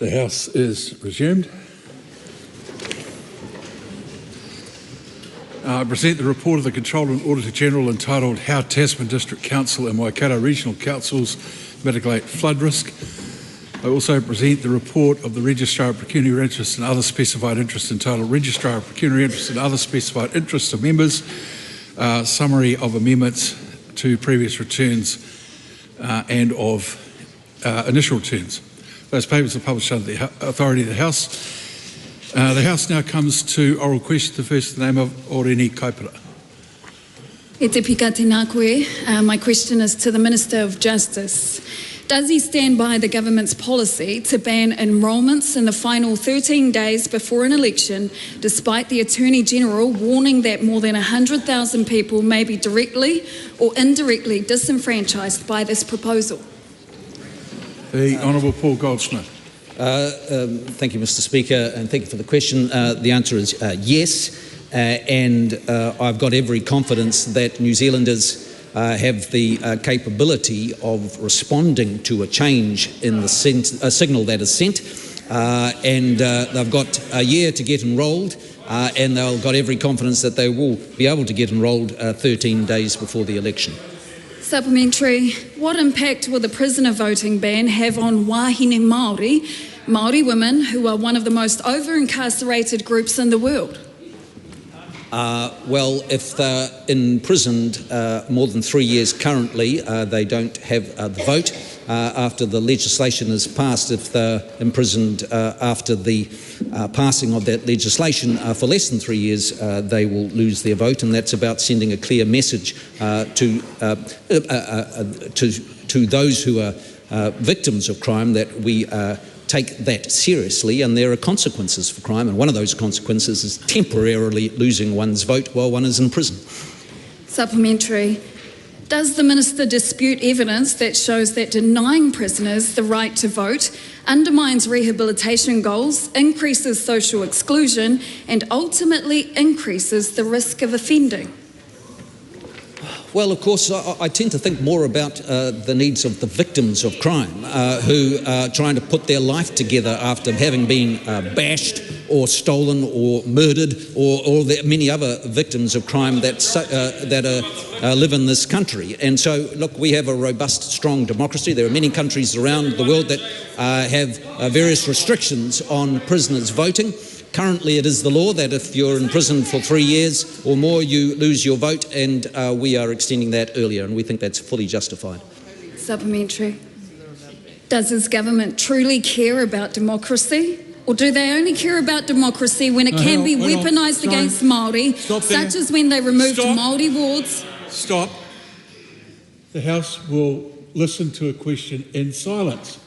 The House is resumed. I present the report of the Controller and Auditor General entitled How Tasman District Council and Waikato Regional Councils Mitigate Flood Risk. I also present the report of the Registrar of Pecuniary Interests and Other Specified Interests entitled Registrar of Pecuniary Interests and Other Specified Interests of Members, summary of amendments to previous returns and of initial returns. Those papers are published under the authority of the House. The House now comes to oral question, the first in the name of Oreni Kaipara. E te pika tēnā koe. My question is to the Minister of Justice. Does he stand by the government's policy to ban enrolments in the final 13 days before an election, despite the Attorney General warning that more than 100,000 people may be directly or indirectly disenfranchised by this proposal? The Honourable Paul Goldsmith. Thank you, Mr. Speaker, and thank you for the question. The answer is yes, and I've got every confidence that New Zealanders have the capability of responding to a change in the signal that is sent, and they've got a year to get enrolled, and they've got every confidence that they will be able to get enrolled 13 days before the election. Supplementary. What impact will the prisoner voting ban have on wahine Māori women who are one of the most over-incarcerated groups in the world? Well, if they're imprisoned more than 3 years currently, they don't have the vote. After the legislation is passed, if they're imprisoned after the passing of that legislation for less than 3 years, they will lose their vote, and that's about sending a clear message to those who are victims of crime that we take that seriously, and there are consequences for crime, and one of those consequences is temporarily losing one's vote while one is in prison. Supplementary. Does the Minister dispute evidence that shows that denying prisoners the right to vote undermines rehabilitation goals, increases social exclusion, and ultimately increases the risk of offending? Well, of course, I tend to think more about the needs of the victims of crime who are trying to put their life together after having been bashed or stolen or murdered, or the many other victims of crime that live in this country. And so, look, we have a robust, strong democracy. There are many countries around the world that have various restrictions on prisoners voting. Currently, it is the law that if you're in prison for 3 years or more, you lose your vote, and we are extending that earlier, and we think that's fully justified. Supplementary. Does his government truly care about democracy? Or do they only care about democracy when it can be weaponised against Māori, such as when they removed Māori wards? Stop. The House will listen to a question in silence.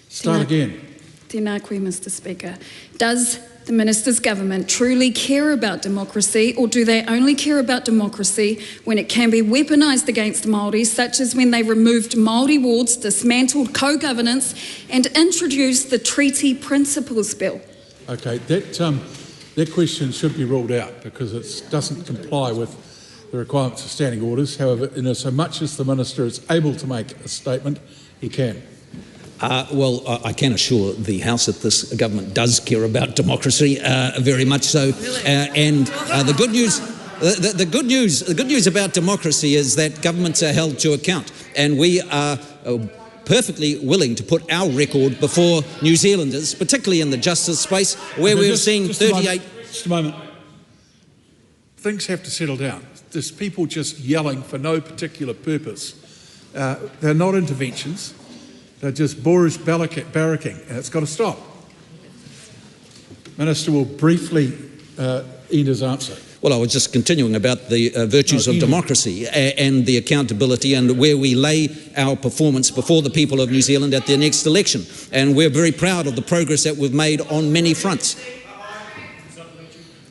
Start again. Tēnā koe, Mr. Speaker. Does the Minister's government truly care about democracy, or do they only care about democracy when it can be weaponised against Māori, such as when they removed Māori wards, dismantled co-governance and introduced the Treaty Principles Bill? Okay, that question should be ruled out because it doesn't comply with the requirements of standing orders. However, in so much as the Minister is able to make a statement, he can. Well, I can assure the House that this government does care about democracy, very much so. And the good news about democracy is that governments are held to account, and we are perfectly willing to put our record before New Zealanders, particularly in the justice space, where we've seen 38. Just a moment. Things have to settle down. There's people just yelling for no particular purpose. They're not interventions. They're just boorish barracking, and it's got to stop. Minister will briefly end his answer. Well, I was just continuing about the virtues of democracy and the accountability, and where we lay our performance before the people of New Zealand at their next election. And we're very proud of the progress that we've made on many fronts.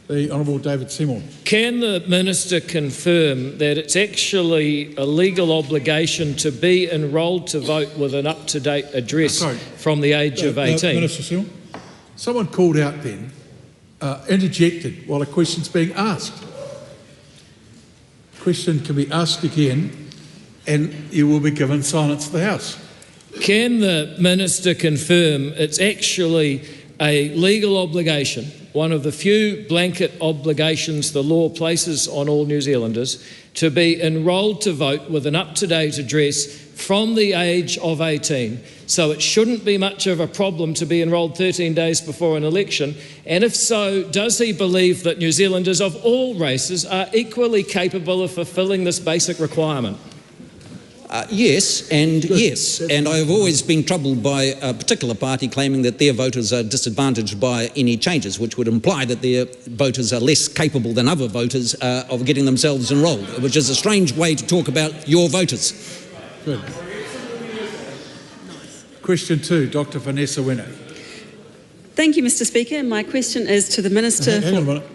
The Honourable David Seymour. Can the Minister confirm that it's actually a legal obligation to be enrolled to vote with an up-to-date address from the age of 18? Minister Seymour, someone called out then, interjected while a question's being asked. Question can be asked again, and you will be given silence of the House. Can the Minister confirm it's actually a legal obligation, one of the few blanket obligations the law places on all New Zealanders, to be enrolled to vote with an up-to-date address from the age of 18? So it shouldn't be much of a problem to be enrolled 13 days before an election. And if so, does he believe that New Zealanders of all races are equally capable of fulfilling this basic requirement? Yes, and yes. And I've always been troubled by a particular party claiming that their voters are disadvantaged by any changes, which would imply that their voters are less capable than other voters of getting themselves enrolled, which is a strange way to talk about your voters. Good. Question 2, Dr. Vanessa Wene. Thank you, Mr. Speaker. My question is to the Minister. Hang on a minute.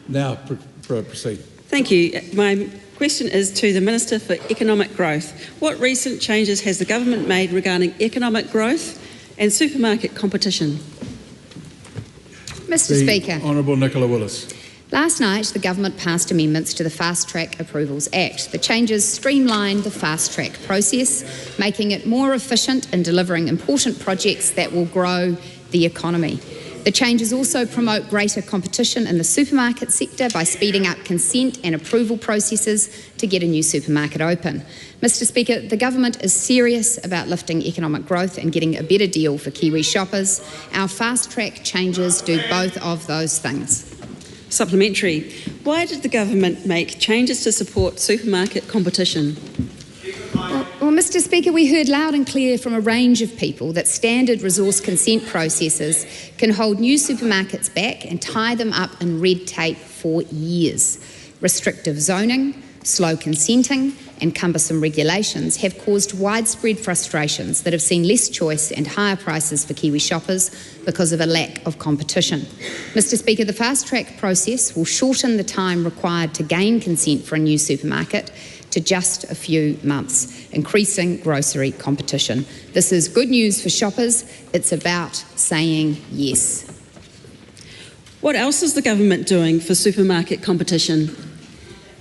Now proceed. Thank you. My question is to the Minister for Economic Growth. What recent changes has the government made regarding economic growth and supermarket competition? Mr. Speaker. Honourable Nicola Willis. Last night, the government passed amendments to the Fast Track Approvals Act. The changes streamline the fast track process, making it more efficient in delivering important projects that will grow the economy. The changes also promote greater competition in the supermarket sector by speeding up consent and approval processes to get a new supermarket open. Mr. Speaker, the government is serious about lifting economic growth and getting a better deal for Kiwi shoppers. Our fast track changes do both of those things. Supplementary. Why did the government make changes to support supermarket competition? Well, Mr. Speaker, we heard loud and clear from a range of people that standard resource consent processes can hold new supermarkets back and tie them up in red tape for years. Restrictive zoning, slow consenting and cumbersome regulations have caused widespread frustrations that have seen less choice and higher prices for Kiwi shoppers because of a lack of competition. Mr. Speaker, the fast track process will shorten the time required to gain consent for a new supermarket to just a few months, increasing grocery competition. This is good news for shoppers. It's about saying yes. What else is the government doing for supermarket competition?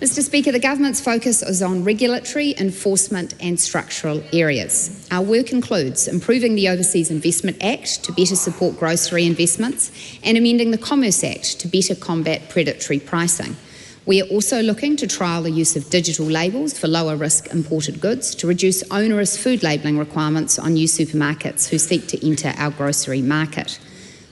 Mr. Speaker, the government's focus is on regulatory, enforcement and structural areas. Our work includes improving the Overseas Investment Act to better support grocery investments and amending the Commerce Act to better combat predatory pricing. We are also looking to trial the use of digital labels for lower risk imported goods to reduce onerous food labelling requirements on new supermarkets who seek to enter our grocery market.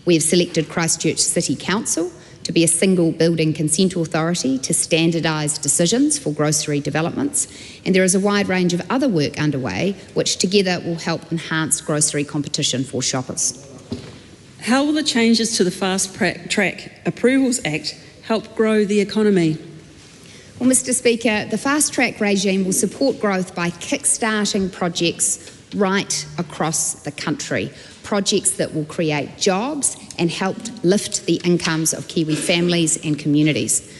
We have selected Christchurch City Council to be a single building consent authority to standardise decisions for grocery developments, and there is a wide range of other work underway which together will help enhance grocery competition for shoppers. How will the changes to the Fast Track Approvals Act help grow the economy? Well, Mr. Speaker, the fast track regime will support growth by kick-starting projects right across the country, projects that will create jobs and help lift the incomes of Kiwi families and communities.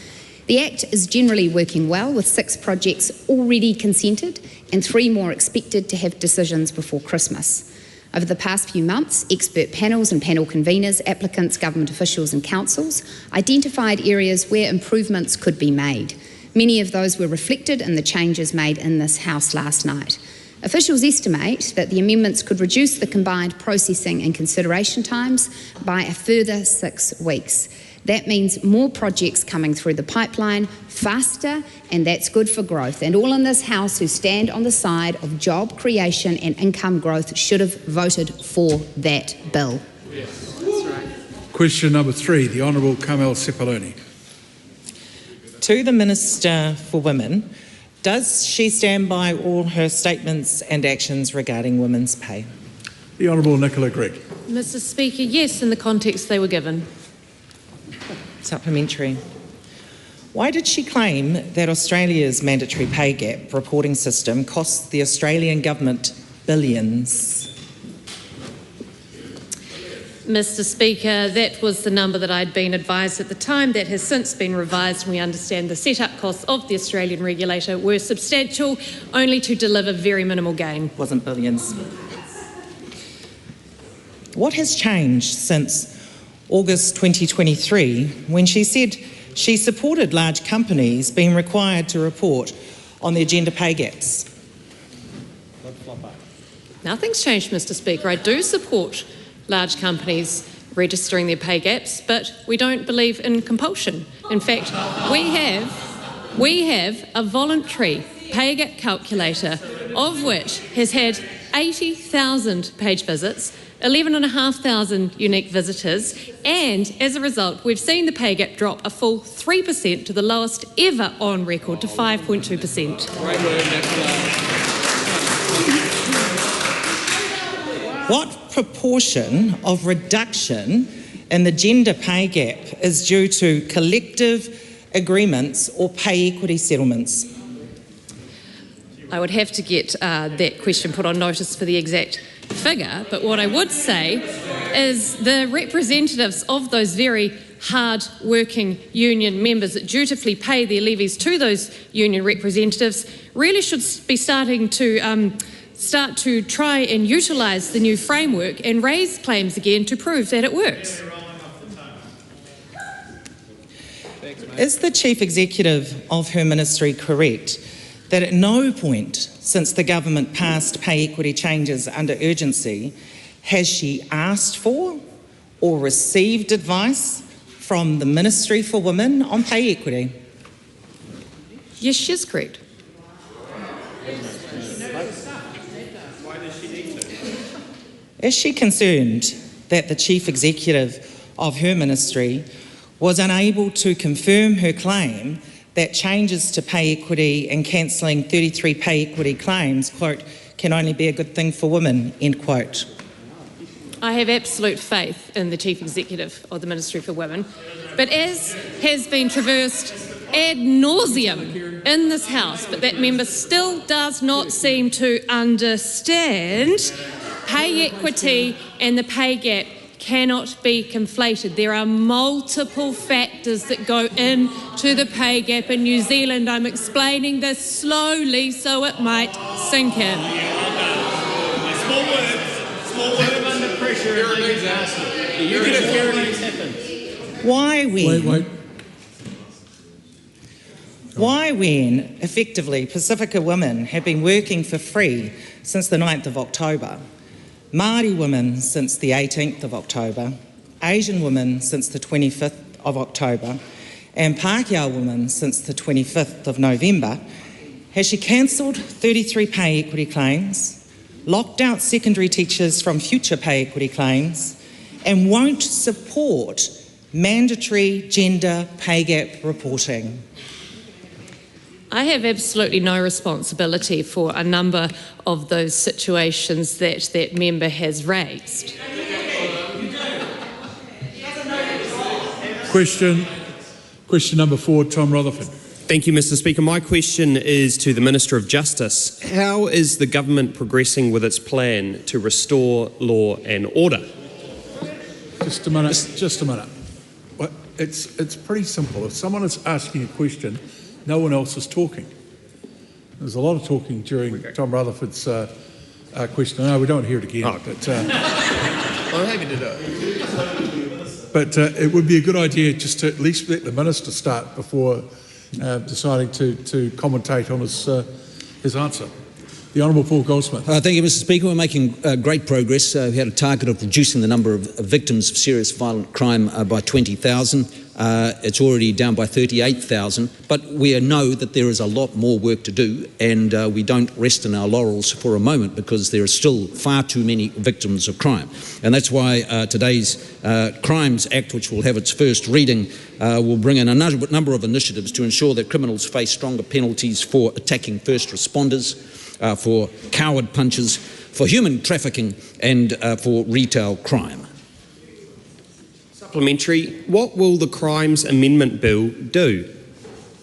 The Act is generally working well, with 6 projects already consented and 3 more expected to have decisions before Christmas. Over the past few months, expert panels and panel conveners, applicants, government officials and councils identified areas where improvements could be made. Many of those were reflected in the changes made in this House last night. Officials estimate that the amendments could reduce the combined processing and consideration times by a further 6 weeks. That means more projects coming through the pipeline faster, and that's good for growth. And all in this House who stand on the side of job creation and income growth should have voted for that bill. Yes. That's right. Question number 3, the Honourable Carmel Sepuloni. To the Minister for Women, does she stand by all her statements and actions regarding women's pay? The Honourable Nicola Gregg. Mr. Speaker, yes, in the context they were given. Supplementary. Why did she claim that Australia's mandatory pay gap reporting system costs the Australian government billions? Mr. Speaker, that was the number that I'd been advised at the time. That has since been revised, and we understand the set-up costs of the Australian regulator were substantial, only to deliver very minimal gain. Wasn't billions. What has changed since August 2023 when she said she supported large companies being required to report on their gender pay gaps? Nothing's changed, Mr. Speaker. I do support large companies registering their pay gaps, but we don't believe in compulsion. In fact, we have a voluntary pay gap calculator, of which has had 80,000 page visits, 11,500 unique visitors, and as a result, we've seen the pay gap drop a full 3% to the lowest ever on record, to 5.2%. What proportion of reduction in the gender pay gap is due to collective agreements or pay equity settlements? I would have to get that question put on notice for the exact figure, but what I would say is the representatives of those very hard-working union members that dutifully pay their levies to those union representatives really should be starting to try and utilise the new framework and raise claims again to prove that it works. Is the Chief Executive of her ministry correct that at no point since the government passed pay equity changes under urgency has she asked for or received advice from the Ministry for Women on pay equity? Yes, she is correct. Is she concerned that the Chief Executive of her ministry was unable to confirm her claim that changes to pay equity and cancelling 33 pay equity claims, quote, can only be a good thing for women, end quote? I have absolute faith in the Chief Executive of the Ministry for Women, but as has been traversed ad nauseum in this House, but that member still does not seem to understand, pay equity and the pay gap cannot be conflated. There are multiple factors that go into the pay gap in New Zealand. I'm explaining this slowly so it might sink in. Small word under pressure. Why, when effectively Pacifica women have been working for free since the 9th of October, Māori women since the 18th of October, Asian women since the 25th of October, and Pākehā women since the 25th of November, has she cancelled 33 pay equity claims, locked out secondary teachers from future pay equity claims, and won't support mandatory gender pay gap reporting? I have absolutely no responsibility for a number of those situations that that member has raised. Question number 4, Tom Rutherford. Thank you, Mr. Speaker. My question is to the Minister of Justice. How is the government progressing with its plan to restore law and order? Just a minute. Well, it's pretty simple. If someone is asking a question, no one else is talking. There's a lot of talking during Tom Rutherford's question. No, we don't hear it again. Oh. But, I'm happy to do it. But it would be a good idea just to at least let the Minister start before deciding to commentate on his answer. The Honourable Paul Goldsmith. Thank you, Mr. Speaker. We're making great progress. We had a target of reducing the number of victims of serious violent crime by 20,000. It's already down by 38,000, but we know that there is a lot more work to do, and we don't rest on our laurels for a moment because there are still far too many victims of crime. And that's why today's Crimes Act, which will have its first reading, will bring in a number of initiatives to ensure that criminals face stronger penalties for attacking first responders, for coward punches, for human trafficking, and for retail crime. Supplementary, what will the Crimes Amendment Bill do?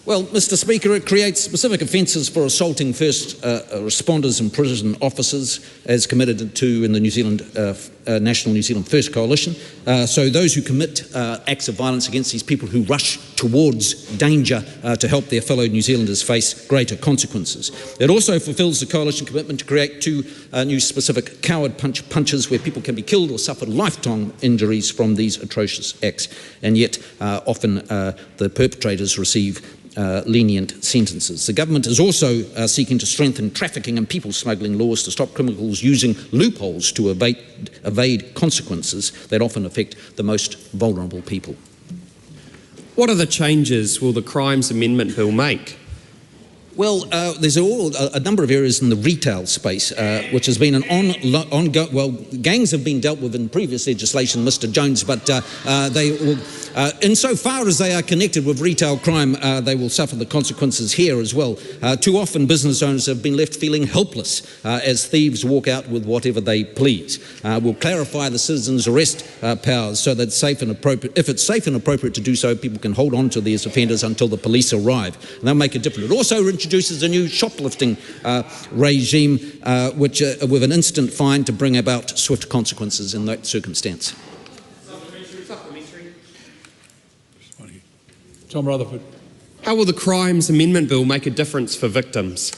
Well, Mr. Speaker, it creates specific offences for assaulting first responders and prison officers, as committed to in the New Zealand National New Zealand First Coalition. So those who commit acts of violence against these people who rush towards danger to help their fellow New Zealanders face greater consequences. It also fulfils the Coalition commitment to create 2 new specific coward punches where people can be killed or suffer lifetime injuries from these atrocious acts. And yet often the perpetrators receive lenient sentences. The government is also seeking to strengthen trafficking and people smuggling laws to stop criminals using loopholes to evade consequences that often affect the most vulnerable people. What other changes will the Crimes Amendment Bill make? Well, there's a number of areas in the retail space, which has been an ongoing. Well, gangs have been dealt with in previous legislation, Mr. Jones, but they will, insofar as they are connected with retail crime, they will suffer the consequences here as well. Too often, business owners have been left feeling helpless as thieves walk out with whatever they please. We'll clarify the citizens' arrest powers so that if it's safe and appropriate to do so, people can hold on to these offenders until the police arrive, and they'll make a difference. It also introduces a new shoplifting regime which with an instant fine to bring about swift consequences in that circumstance. Tom Rutherford. How will the Crimes Amendment Bill make a difference for victims?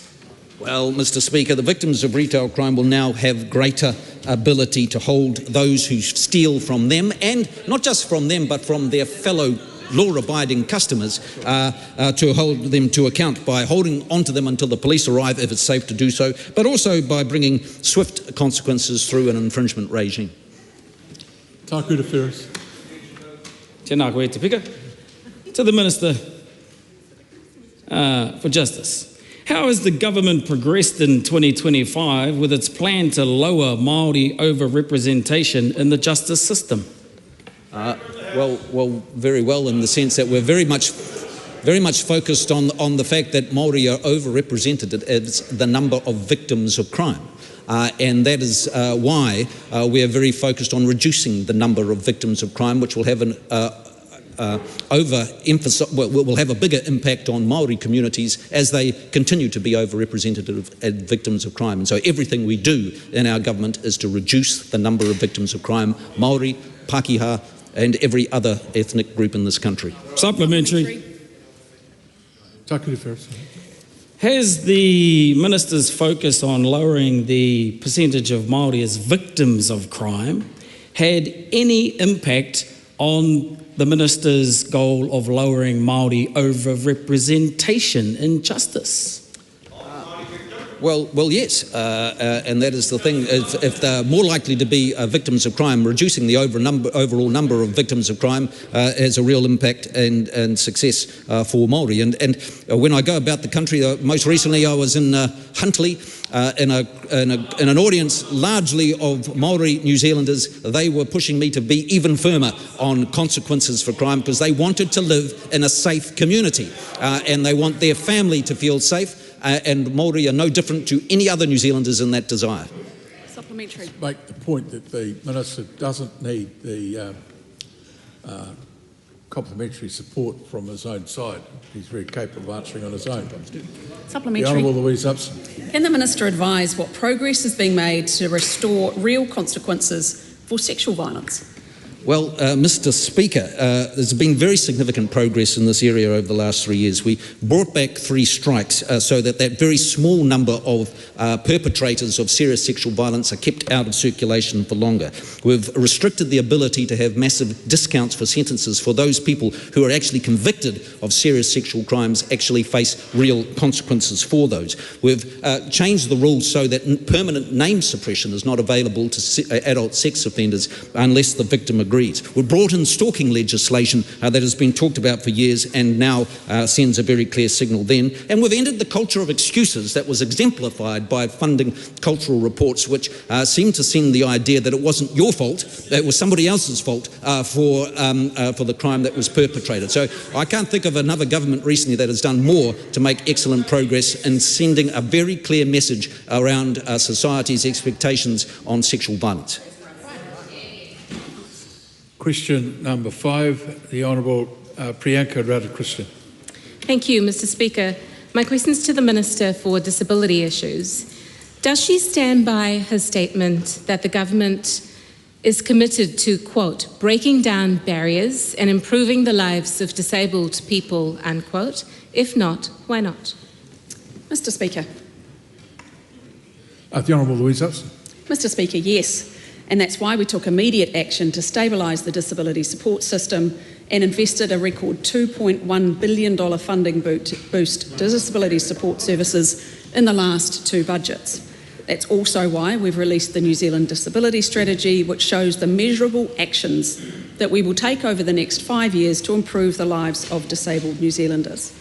Well, Mr. Speaker, the victims of retail crime will now have greater ability to hold those who steal from them, and not just from them but from their fellow law-abiding customers, to hold them to account by holding onto them until the police arrive if it's safe to do so, but also by bringing swift consequences through an infringement regime. Taku Te Ferris. Tēnā koe te pika. To the Minister for Justice. How has the government progressed in 2025 with its plan to lower Māori over-representation in the justice system? Well, very well, in the sense that we're very much focused on the fact that Māori are overrepresented as the number of victims of crime. And that is why we are very focused on reducing the number of victims of crime, which will have an will have a bigger impact on Māori communities as they continue to be overrepresented as victims of crime. And so everything we do in our government is to reduce the number of victims of crime, Māori, Pākehā, and every other ethnic group in this country. Supplementary. Taku Te Ferris. Has the Minister's focus on lowering the percentage of Māori as victims of crime had any impact on the Minister's goal of lowering Māori over-representation in justice? Well, yes, and that is the thing. If they're more likely to be victims of crime, reducing the overall number of victims of crime has a real impact and success for Māori. And when I go about the country, most recently I was in Huntly in an audience largely of Māori New Zealanders. They were pushing me to be even firmer on consequences for crime because they wanted to live in a safe community and they want their family to feel safe. And Māori are no different to any other New Zealanders in that desire. Supplementary. Make the point that the Minister doesn't need the complementary support from his own side. He's very capable of answering on his own. Supplementary. The Honourable Louise Upson. Can the Minister advise what progress is being made to restore real consequences for sexual violence? Well, Mr. Speaker, there's been very significant progress in this area over the last 3 years. We brought back 3 strikes so that very small number of perpetrators of serious sexual violence are kept out of circulation for longer. We've restricted the ability to have massive discounts for sentences for those people who are actually convicted of serious sexual crimes actually face real consequences for those. We've changed the rules so that permanent name suppression is not available to adult sex offenders unless the victim agrees. We've brought in stalking legislation that has been talked about for years and now sends a very clear signal then. And we've ended the culture of excuses that was exemplified by funding cultural reports which seem to send the idea that it wasn't your fault, that it was somebody else's fault for the crime that was perpetrated. So I can't think of another government recently that has done more to make excellent progress in sending a very clear message around society's expectations on sexual violence. Question number 5, the Honourable Priyanka Radhakrishnan. Thank you, Mr. Speaker. My question is to the Minister for Disability Issues. Does she stand by her statement that the government is committed to, quote, breaking down barriers and improving the lives of disabled people, unquote? If not, why not? Mr. Speaker. The Honourable Louise Upson. Mr Speaker, yes. And that's why we took immediate action to stabilise the disability support system and invested a record $2.1 billion funding boost to disability support services in the last two budgets. That's also why we've released the New Zealand Disability Strategy, which shows the measurable actions that we will take over the next 5 years to improve the lives of disabled New Zealanders.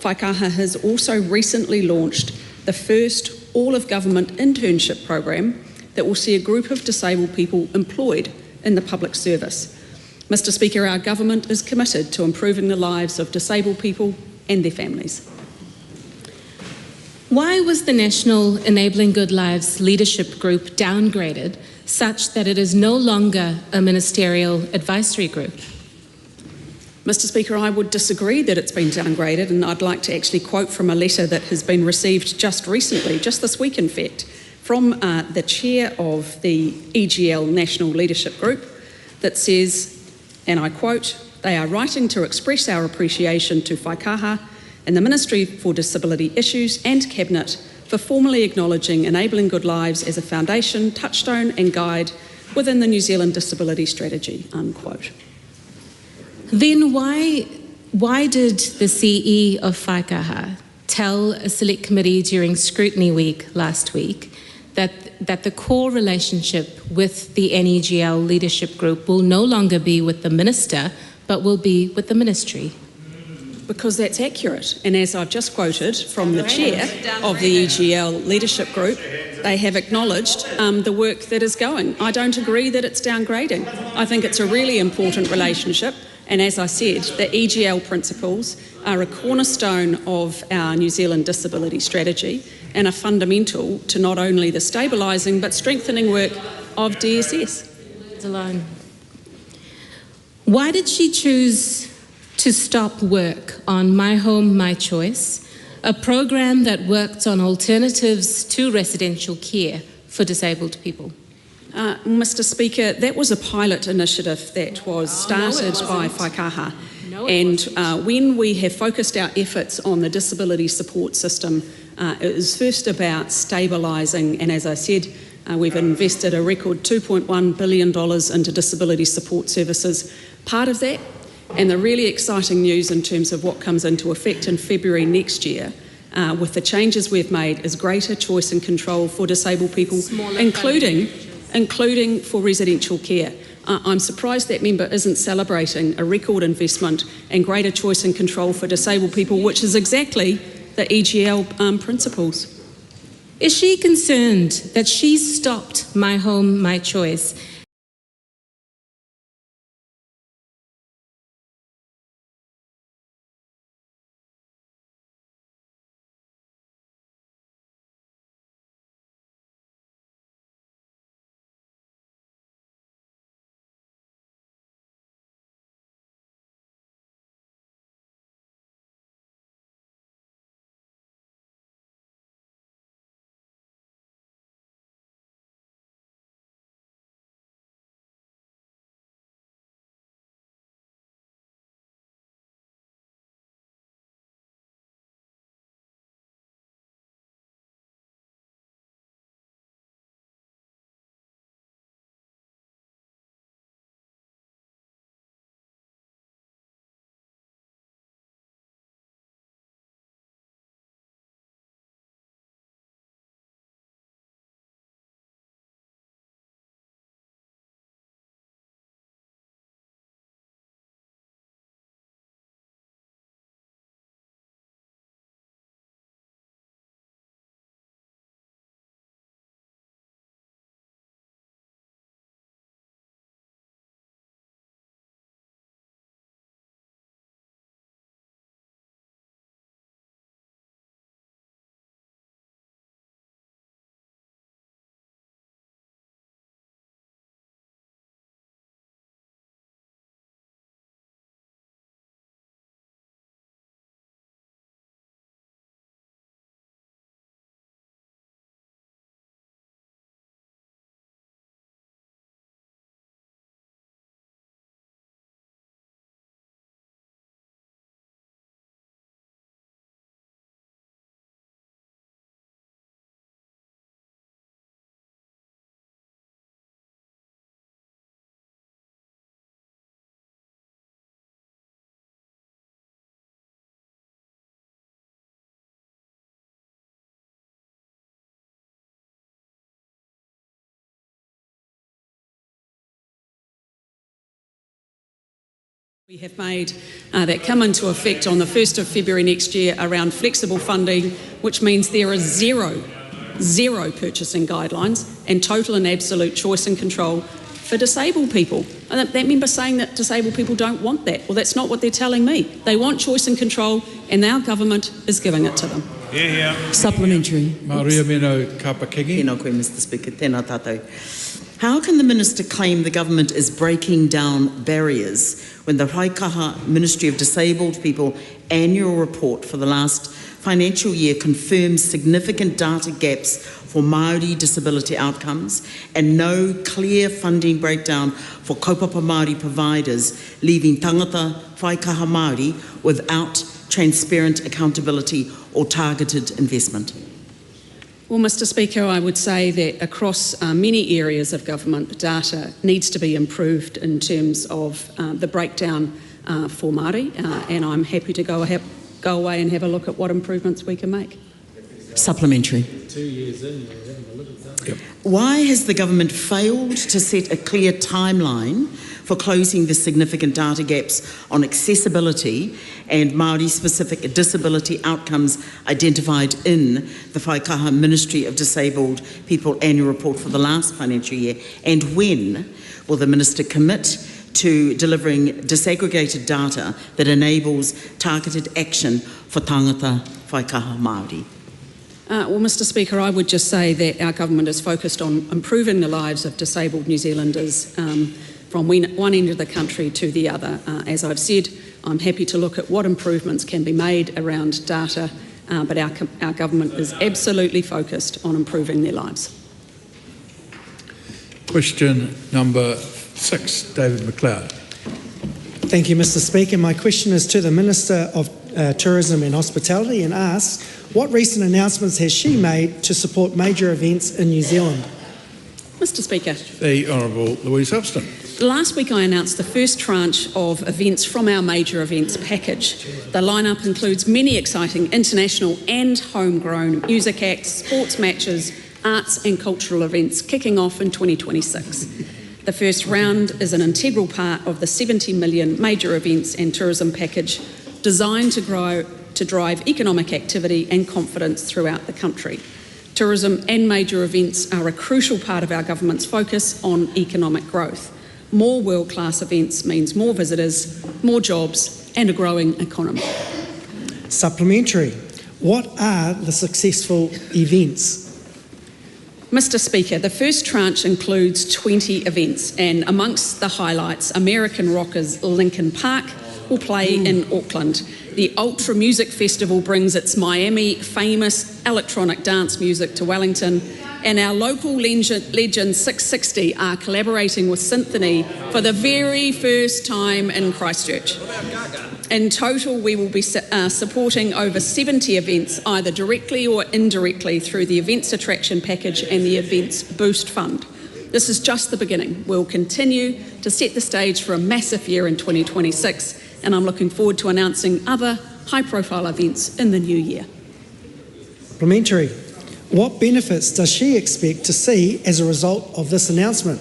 Whaikaha has also recently launched the first all-of-government internship program that will see a group of disabled people employed in the public service. Mr Speaker, our government is committed to improving the lives of disabled people and their families. Why was the National Enabling Good Lives Leadership Group downgraded such that it is no longer a ministerial advisory group? Mr Speaker, I would disagree that it's been downgraded, and I'd like to actually quote from a letter that has been received just recently, just this week in fact, from the chair of the EGL National Leadership Group that says, and I quote, "They are writing to express our appreciation to Whaikaha and the Ministry for Disability Issues and Cabinet for formally acknowledging Enabling Good Lives as a foundation, touchstone and guide within the New Zealand Disability Strategy," unquote. Then why did the CE of Whaikaha tell a select committee during scrutiny week last week that the core relationship with the NEGL leadership group will no longer be with the minister, but will be with the ministry? Because that's accurate. And as I've just quoted from the chair of the EGL leadership group, they have acknowledged the work that is going. I don't agree that it's downgrading. I think it's a really important relationship. And as I said, the EGL principles are a cornerstone of our New Zealand disability strategy and are fundamental to not only the stabilising but strengthening work of DSS. Alone. Why did she choose to stop work on My Home, My Choice, a program that worked on alternatives to residential care for disabled people? Mr Speaker, that was a pilot initiative that was started by Whaikaha. And when we have focused our efforts on the disability support system, it was first about stabilising, and as I said, we've invested a record $2.1 billion into disability support services. Part of that, and the really exciting news in terms of what comes into effect in February next year, with the changes we've made, is greater choice and control for disabled people, including for residential care. I'm surprised that member isn't celebrating a record investment and greater choice and control for disabled people, which is exactly the EGL principles. Is she concerned that she stopped My Home, My Choice We have made that come into effect on the 1st of February next year around flexible funding, which means there is zero purchasing guidelines and total and absolute choice and control for disabled people. And that member saying that disabled people don't want that. Well, that's not what they're telling me. They want choice and control, and our government is giving it to them. Supplementary. Maria Meno Kapakegi. Tēnā koe, Mr. Speaker. Tēnā tātou. How can the Minister claim the government is breaking down barriers when the Waikaha Ministry of Disabled People annual report for the last financial year confirms significant data gaps for Māori disability outcomes and no clear funding breakdown for kaupapa Māori providers, leaving tangata Waikaha Māori without transparent accountability or targeted investment? Well, Mr. Speaker, I would say that across many areas of government, data needs to be improved in terms of the breakdown for Māori, and I'm happy to go away and have a look at what improvements we can make. Supplementary. 2 years in, you're having a look at that. Yep. Why has the government failed to set a clear timeline for closing the significant data gaps on accessibility and Māori-specific disability outcomes identified in the Waikaha Ministry of Disabled People annual report for the last financial year? And when will the Minister commit to delivering disaggregated data that enables targeted action for tangata Waikaha Māori? Well, Mr. Speaker, I would just say that our government is focused on improving the lives of disabled New Zealanders from one end of the country to the other. As I've said, I'm happy to look at what improvements can be made around data, but our government is absolutely focused on improving their lives. Question number 6, David McLeod. Thank you, Mr. Speaker. My question is to the Minister of Tourism and Hospitality and asks, what recent announcements has she made to support major events in New Zealand? Mr. Speaker. The Honourable Louise Upston. Last week I announced the first tranche of events from our major events package. The lineup includes many exciting international and homegrown music acts, sports matches, arts and cultural events kicking off in 2026. The first round is an integral part of the $70 million major events and tourism package designed to drive economic activity and confidence throughout the country. Tourism and major events are a crucial part of our government's focus on economic growth. More world-class events means more visitors, more jobs and a growing economy. Supplementary. What are the successful events? Mr. Speaker, the first tranche includes 20 events, and amongst the highlights, American rockers Linkin Park will play in Auckland. The Ultra Music Festival brings its Miami famous electronic dance music to Wellington, and our local legend 660 are collaborating with Symphony for the very first time in Christchurch. In total, we will be supporting over 70 events, either directly or indirectly, through the Events Attraction Package and the Events Boost Fund. This is just the beginning. We'll continue to set the stage for a massive year in 2026, and I'm looking forward to announcing other high-profile events in the new year. Supplementary. What benefits does she expect to see as a result of this announcement?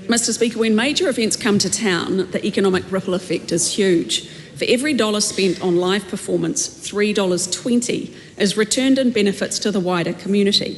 Mr. Speaker, when major events come to town, the economic ripple effect is huge. For every dollar spent on live performance, $3.20 is returned in benefits to the wider community.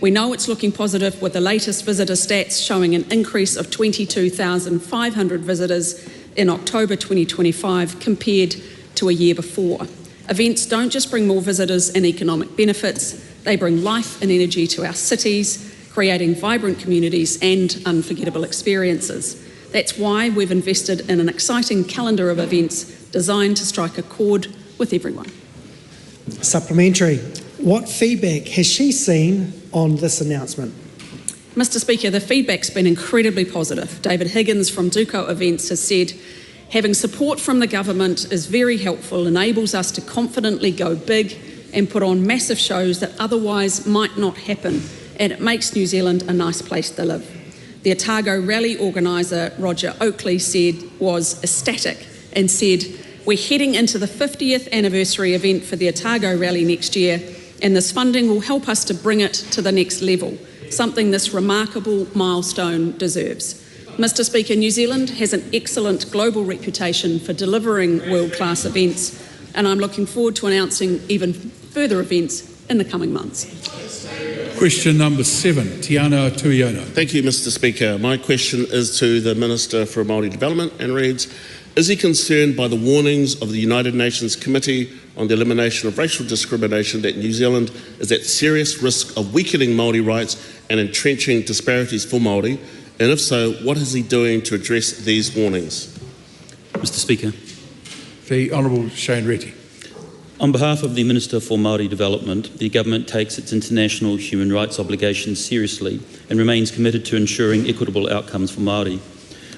We know it's looking positive, with the latest visitor stats showing an increase of 22,500 visitors in October 2025 compared to a year before. Events don't just bring more visitors and economic benefits, they bring life and energy to our cities, creating vibrant communities and unforgettable experiences. That's why we've invested in an exciting calendar of events designed to strike a chord with everyone. Supplementary. What feedback has she seen on this announcement? Mr. Speaker, the feedback's been incredibly positive. David Higgins from Duco Events has said, having support from the government is very helpful, enables us to confidently go big and put on massive shows that otherwise might not happen, and it makes New Zealand a nice place to live. The Otago Rally organiser, Roger Oakley, was ecstatic and said, we're heading into the 50th anniversary event for the Otago Rally next year, and this funding will help us to bring it to the next level, something this remarkable milestone deserves. Mr. Speaker, New Zealand has an excellent global reputation for delivering world-class events, and I'm looking forward to announcing even further events in the coming months. Question number 7, Tiana Aotearoa. Thank you, Mr. Speaker. My question is to the Minister for Māori Development and reads, is he concerned by the warnings of the United Nations Committee on the Elimination of Racial Discrimination that New Zealand is at serious risk of weakening Māori rights and entrenching disparities for Māori? And if so, what is he doing to address these warnings? Mr. Speaker. The Honourable Shane Reti. On behalf of the Minister for Māori Development, the Government takes its international human rights obligations seriously and remains committed to ensuring equitable outcomes for Māori.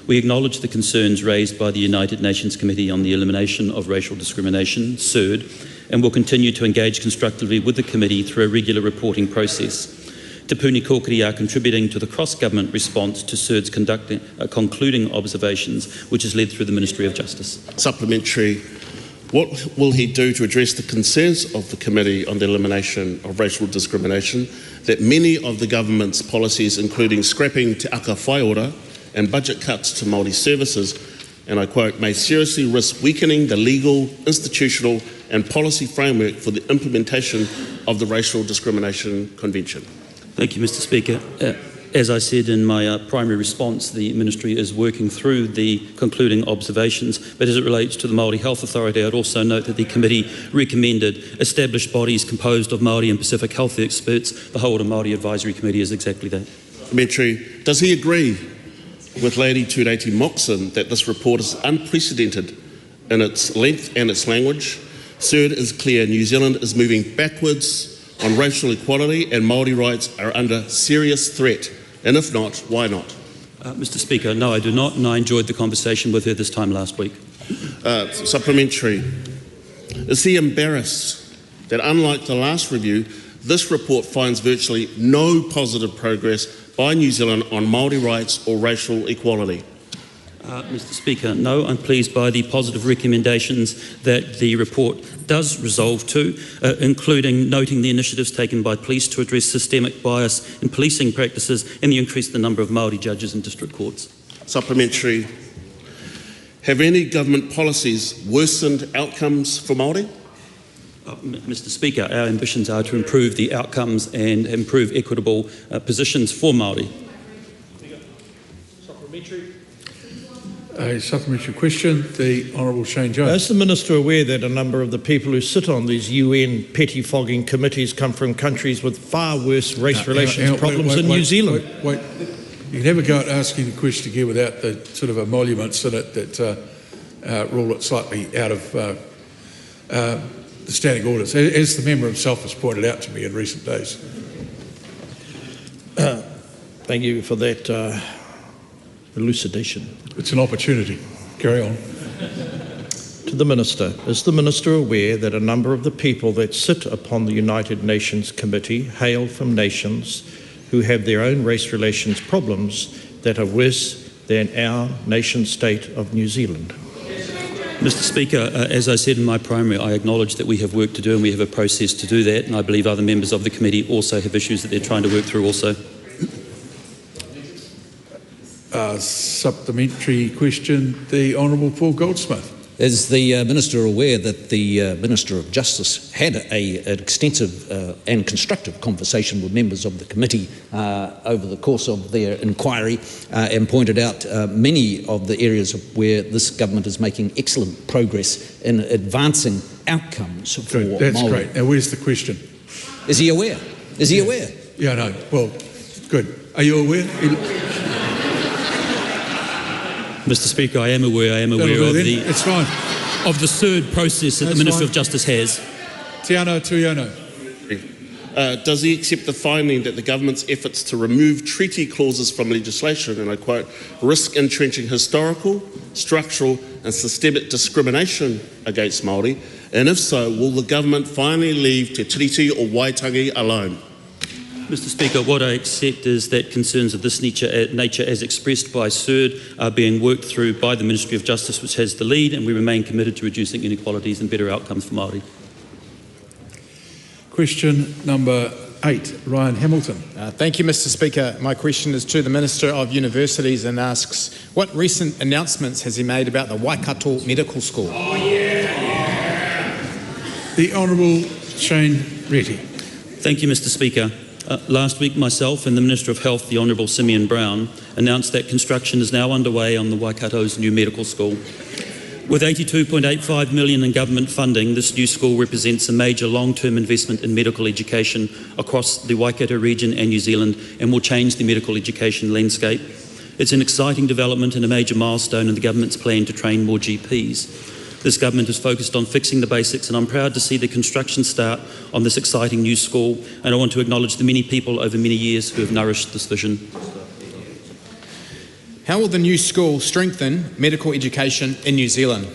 We acknowledge the concerns raised by the United Nations Committee on the Elimination of Racial Discrimination, CERD, and will continue to engage constructively with the Committee through a regular reporting process. Te Puni Kōkiri are contributing to the cross-government response to CERD's concluding observations, which is led through the Ministry of Justice. Supplementary. What will he do to address the concerns of the Committee on the Elimination of Racial Discrimination that many of the government's policies, including scrapping Te Aka Whaiora and budget cuts to Māori services, and I quote, may seriously risk weakening the legal, institutional and policy framework for the implementation of the Racial Discrimination Convention? Thank you, Mr. Speaker. As I said in my primary response, the Ministry is working through the concluding observations, but as it relates to the Māori Health Authority, I'd also note that the Committee recommended established bodies composed of Māori and Pacific health experts. The Holder Māori Advisory Committee is exactly that. Supplementary. Does he agree with Lady Tūreti Moxon that this report is unprecedented in its length and its language? CERD is clear, New Zealand is moving backwards on racial equality and Māori rights are under serious threat. And if not, why not? Mr. Speaker, no, I do not, and I enjoyed the conversation with her this time last week. Supplementary. Is he embarrassed that unlike the last review, this report finds virtually no positive progress by New Zealand on Māori rights or racial equality? Mr. Speaker, no, I'm pleased by the positive recommendations that the report does resolve to, including noting the initiatives taken by police to address systemic bias in policing practices and the increase in the number of Māori judges in district courts. Supplementary. Have any government policies worsened outcomes for Māori? Mr. Speaker, our ambitions are to improve the outcomes and improve equitable positions for Māori. A supplementary question, the Honourable Shane Jones. Is the Minister aware that a number of the people who sit on these UN pettifogging committees come from countries with far worse race relations problems than New Zealand? Wait. You can never go out asking the question again without the sort of emoluments in it that rule it slightly out of the standing orders, as the member himself has pointed out to me in recent days. Thank you for that elucidation. It's an opportunity. Carry on. To the Minister, is the Minister aware that a number of the people that sit upon the United Nations Committee hail from nations who have their own race relations problems that are worse than our nation state of New Zealand? Mr. Speaker, as I said in my primary, I acknowledge that we have work to do and we have a process to do that, and I believe other members of the committee also have issues that they're trying to work through also. Supplementary question, the Honourable Paul Goldsmith. Is the Minister aware that the Minister of Justice had an extensive and constructive conversation with members of the committee over the course of their inquiry and pointed out many of the areas where this government is making excellent progress in advancing outcomes for Māori? That's great. Now, where's the question? Is he aware? Is he aware? Yeah, no. Well, good. Are you aware? Mr. Speaker, I am aware of the it's fine. Of the CERD process that the Minister of Justice has. Tiana Aotearoa. Does he accept the finding that the government's efforts to remove treaty clauses from legislation, and I quote, risk entrenching historical, structural and systemic discrimination against Māori? And if so, will the government finally leave Te Tiriti or Waitangi alone? Mr. Speaker, what I accept is that concerns of this nature as expressed by CERD are being worked through by the Ministry of Justice, which has the lead, and we remain committed to reducing inequalities and better outcomes for Māori. Question number 8, Ryan Hamilton. Thank you, Mr. Speaker. My question is to the Minister of Universities and asks, what recent announcements has he made about the Waikato Medical School? The Honourable Shane Reti. Thank you, Mr. Speaker. Last week, myself and the Minister of Health, the Honourable Simeon Brown, announced that construction is now underway on the Waikato's new medical school. With $82.85 million in government funding, this new school represents a major long-term investment in medical education across the Waikato region and New Zealand and will change the medical education landscape. It's an exciting development and a major milestone in the government's plan to train more GPs. This government is focused on fixing the basics, and I'm proud to see the construction start on this exciting new school, and I want to acknowledge the many people over many years who have nourished this vision. How will the new school strengthen medical education in New Zealand?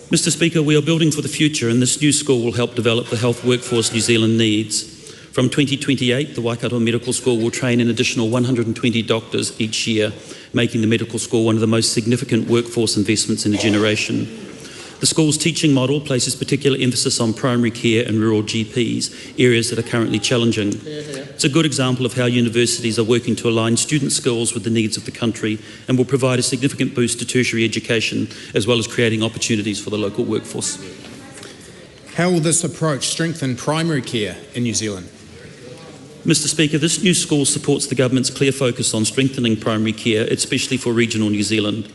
Mr. Speaker, we are building for the future, and this new school will help develop the health workforce New Zealand needs. From 2028, the Waikato Medical School will train an additional 120 doctors each year, making the medical school one of the most significant workforce investments in a generation. The school's teaching model places particular emphasis on primary care and rural GPs, areas that are currently challenging. It's a good example of how universities are working to align student skills with the needs of the country and will provide a significant boost to tertiary education, as well as creating opportunities for the local workforce. How will this approach strengthen primary care in New Zealand? Mr. Speaker, this new school supports the government's clear focus on strengthening primary care, especially for regional New Zealand.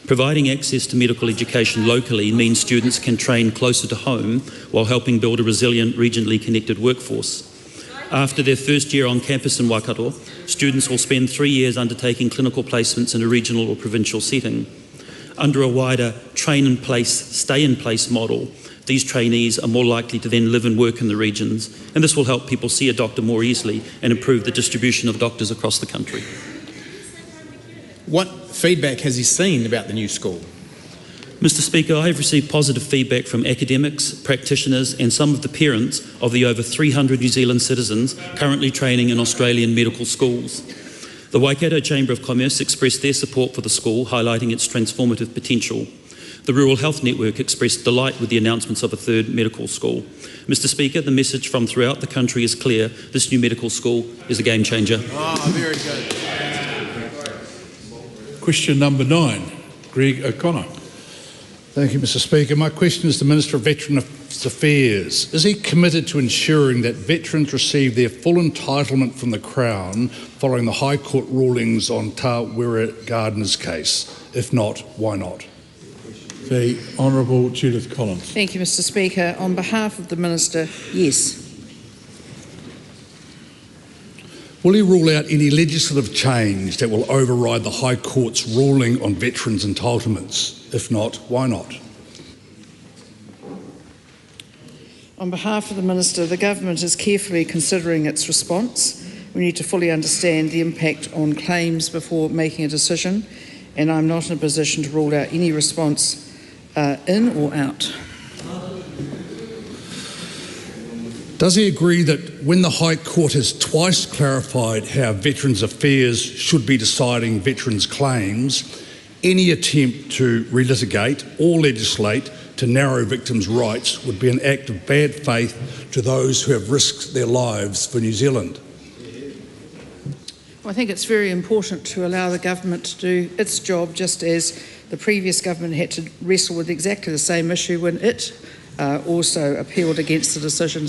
Providing access to medical education locally means students can train closer to home while helping build a resilient, regionally connected workforce. After their first year on campus in Waikato, students will spend 3 years undertaking clinical placements in a regional or provincial setting. Under a wider train-in-place, stay-in-place model, these trainees are more likely to then live and work in the regions, and this will help people see a doctor more easily and improve the distribution of doctors across the country. What feedback has he seen about the new school? Mr. Speaker, I have received positive feedback from academics, practitioners and some of the parents of the over 300 New Zealand citizens currently training in Australian medical schools. The Waikato Chamber of Commerce expressed their support for the school, highlighting its transformative potential. The Rural Health Network expressed delight with the announcements of a third medical school. Mr. Speaker, the message from throughout the country is clear. This new medical school is a game changer. Very good. Question number 9, Greg O'Connor. Thank you, Mr. Speaker. My question is to the Minister of Veterans Affairs. Is he committed to ensuring that veterans receive their full entitlement from the Crown following the High Court rulings on Tawera Gardner's case? If not, why not? The Honourable Judith Collins. Thank you, Mr. Speaker. On behalf of the Minister, yes. Will he rule out any legislative change that will override the High Court's ruling on veterans' entitlements? If not, why not? On behalf of the Minister, the Government is carefully considering its response. We need to fully understand the impact on claims before making a decision, and I'm not in a position to rule out any response in or out. Does he agree that when the High Court has twice clarified how Veterans Affairs should be deciding veterans' claims, any attempt to relitigate or legislate to narrow victims' rights would be an act of bad faith to those who have risked their lives for New Zealand? Well, I think it's very important to allow the government to do its job, just as the previous government had to wrestle with exactly the same issue when it also appealed against the decision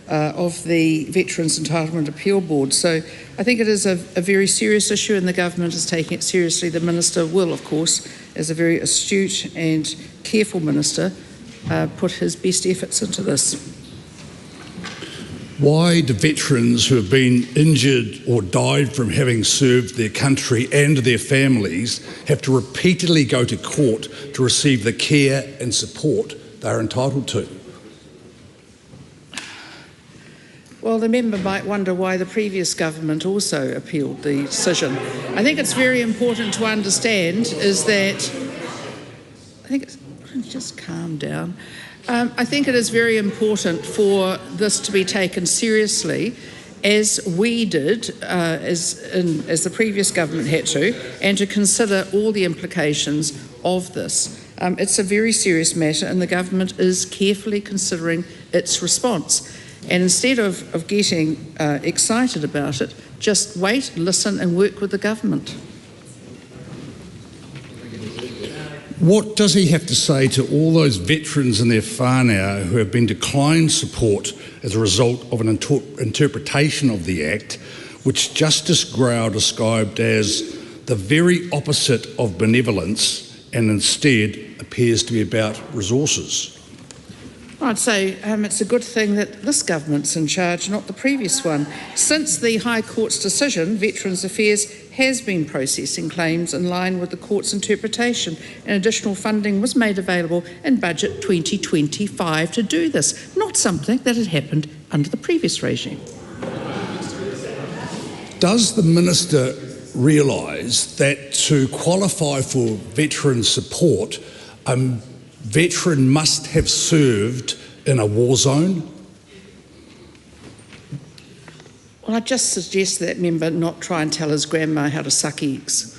of the Veterans Entitlement Appeal Board. So I think it is a very serious issue, and the government is taking it seriously. The Minister will, of course, as a very astute and careful Minister, put his best efforts into this. Why do veterans who have been injured or died from having served their country and their families have to repeatedly go to court to receive the care and support they are entitled to? Well, the member might wonder why the previous government also appealed the decision. I think it's very important to understand is that, just calm down. I think it is very important for this to be taken seriously, as we did, as the previous government had to, and to consider all the implications of this. It's a very serious matter, and the government is carefully considering its response. And instead of getting excited about it, just wait, listen and work with the government. What does he have to say to all those veterans and their whānau who have been declined support as a result of an interpretation of the Act, which Justice Grau described as the very opposite of benevolence and instead appears to be about resources? I'd say it's a good thing that this government's in charge, not the previous one. Since the High Court's decision, Veterans Affairs has been processing claims in line with the court's interpretation, and additional funding was made available in Budget 2025 to do this, not something that had happened under the previous regime. Does the Minister realise that to qualify for veteran support, a veteran must have served in a war zone? Well, I'd just suggest that member not try and tell his grandma how to suck eggs.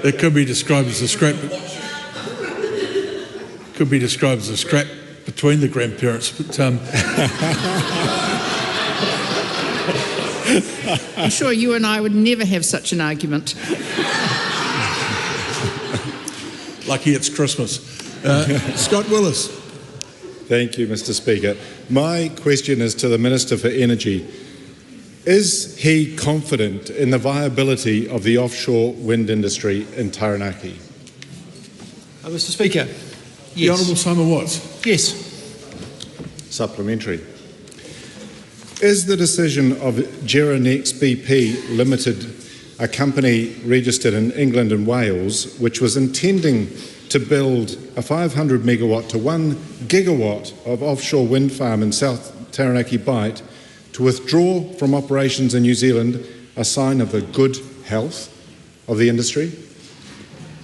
It could be described as a scrap. Could be described as a scrap between the grandparents, but I'm sure you and I would never have such an argument. lucky it's Christmas. Scott Willis. Thank you, Mr. Speaker. My question is to the Minister for Energy. Is he confident in the viability of the offshore wind industry in Taranaki? Mr. Speaker. Yes. The Honourable Simon Watts. Yes. Supplementary. Is the decision of Geranex BP Limited, a company registered in England and Wales, which was intending to build a 500 megawatt to 1 gigawatt of offshore wind farm in South Taranaki Bight, to withdraw from operations in New Zealand, a sign of the good health of the industry?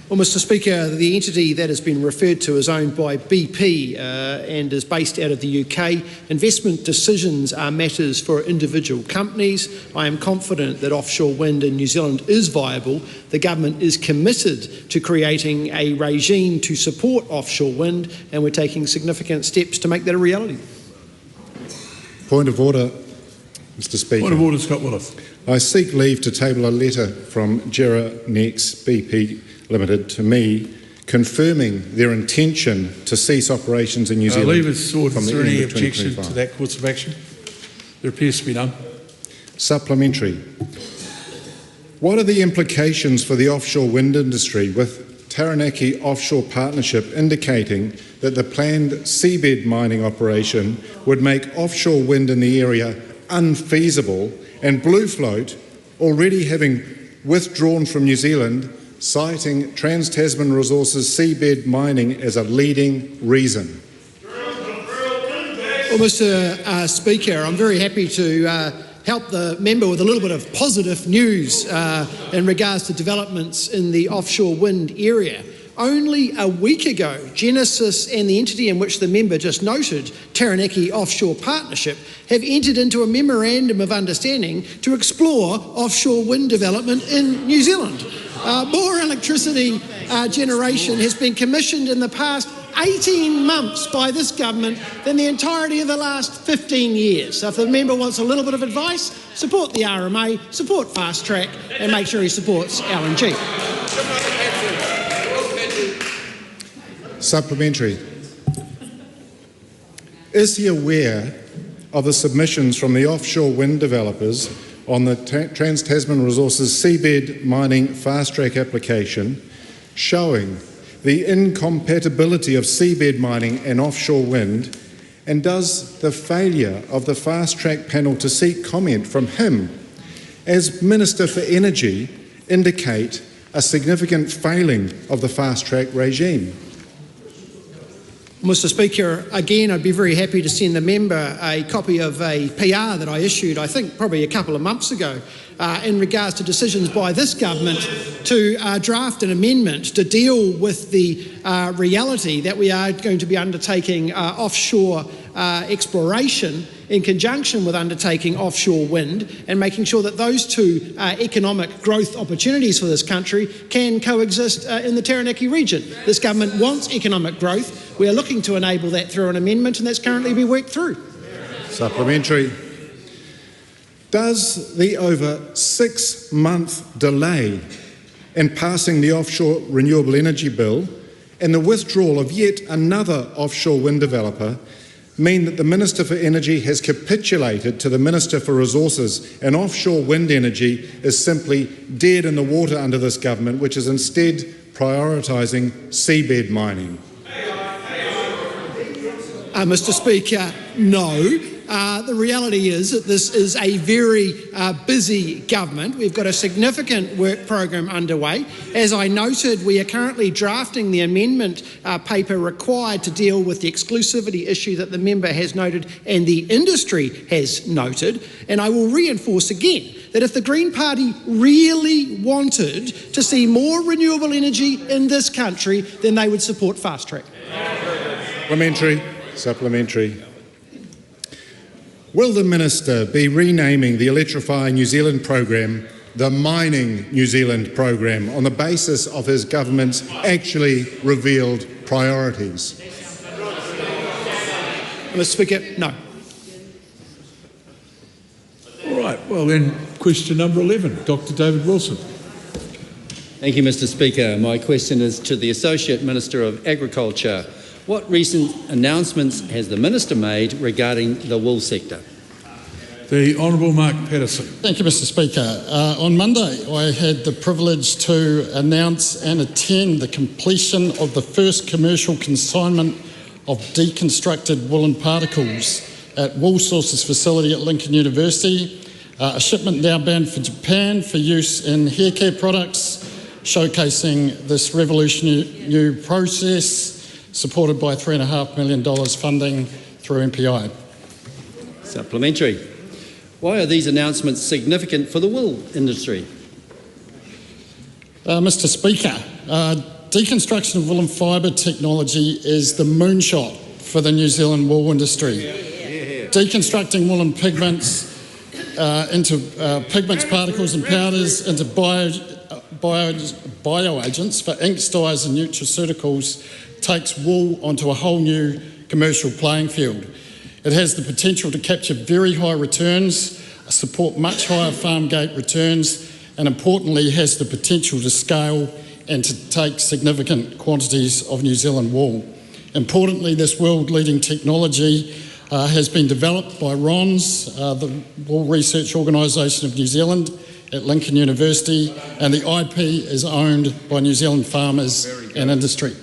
Well, Mr. Speaker, the entity that has been referred to is owned by BP and is based out of the UK. Investment decisions are matters for individual companies. I am confident that offshore wind in New Zealand is viable. The government is committed to creating a regime to support offshore wind, and we're taking significant steps to make that a reality. Point of order, Mr. Speaker. Point of order, Scott Willis. I seek leave to table a letter from Geranex BP Limited to me confirming their intention to cease operations in New Zealand. Leave is sought. From Is the there end any of objection 2025. to that course of action? There appears to be none. Supplementary. What are the implications for the offshore wind industry, with Taranaki Offshore Partnership indicating that the planned seabed mining operation would make offshore wind in the area unfeasible, and Blue Float already having withdrawn from New Zealand, citing Trans-Tasman Resources seabed mining as a leading reason? Well, Mr. Speaker, I'm very happy to help the member with a little bit of positive news in regards to developments in the offshore wind area. Only a week ago, Genesis and the entity in which the member just noted, Taranaki Offshore Partnership, have entered into a memorandum of understanding to explore offshore wind development in New Zealand. More electricity generation has been commissioned in the past 18 months by this government than the entirety of the last 15 years. So if the member wants a little bit of advice, support the RMA, support Fast Track, and make sure he supports LNG. Supplementary. Is he aware of the submissions from the offshore wind developers on the Trans-Tasman Resources seabed mining fast-track application showing the incompatibility of seabed mining and offshore wind, and does the failure of the fast-track panel to seek comment from him as Minister for Energy indicate a significant failing of the fast-track regime? Mr. Speaker, again, I'd be very happy to send the member a copy of a PR that I issued, I think probably a couple of months ago, in regards to decisions by this government to draft an amendment to deal with the reality that we are going to be undertaking offshore exploration in conjunction with undertaking offshore wind and making sure that those two economic growth opportunities for this country can coexist in the Taranaki region. This government wants economic growth. We are looking to enable that through an amendment, and that's currently being worked through. Supplementary. Does the over 6-month delay in passing the offshore renewable energy bill and the withdrawal of yet another offshore wind developer mean that the Minister for Energy has capitulated to the Minister for Resources and offshore wind energy is simply dead in the water under this government, which is instead prioritising seabed mining? Mr. Speaker, no. The reality is that this is a very busy government. We've got a significant work program underway. As I noted, we are currently drafting the amendment paper required to deal with the exclusivity issue that the member has noted and the industry has noted. And I will reinforce again that if the Green Party really wanted to see more renewable energy in this country, then they would support Fast Track. Supplementary. Will the Minister be renaming the Electrify New Zealand programme the Mining New Zealand programme on the basis of his government's actually revealed priorities? Mr. Speaker, no. All right, well then, question number 11, Dr David Wilson. Thank you, Mr. Speaker. My question is to the Associate Minister of Agriculture. What recent announcements has the Minister made regarding the wool sector? The Honourable Mark Patterson. Thank you, Mr. Speaker. On Monday, I had the privilege to announce and attend the completion of the first commercial consignment of deconstructed woolen particles at Wool Sources facility at Lincoln University. A shipment now bound for Japan for use in hair care products, showcasing this revolutionary new process, supported by $3.5 million funding through MPI. Supplementary. Why are these announcements significant for the wool industry? Mr. Speaker, deconstruction of woolen fibre technology is the moonshot for the New Zealand wool industry. Deconstructing woolen pigments into pigments, particles and powders into bioagents for inks, dyes and nutraceuticals takes wool onto a whole new commercial playing field. It has the potential to capture very high returns, support much higher farm gate returns, and importantly has the potential to scale and to take significant quantities of New Zealand wool. Importantly, this world-leading technology has been developed by RONZ, the Wool Research Organisation of New Zealand, at Lincoln University, and the IP is owned by New Zealand farmers and industry.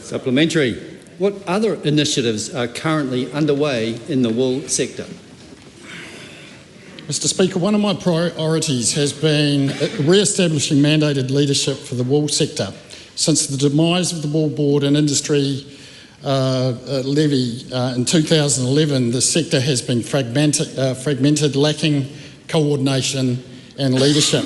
Supplementary. What other initiatives are currently underway in the wool sector? Mr. Speaker, one of my priorities has been re-establishing mandated leadership for the wool sector. Since the demise of the Wool Board and Industry Levy in 2011, the sector has been fragmented, lacking coordination and leadership.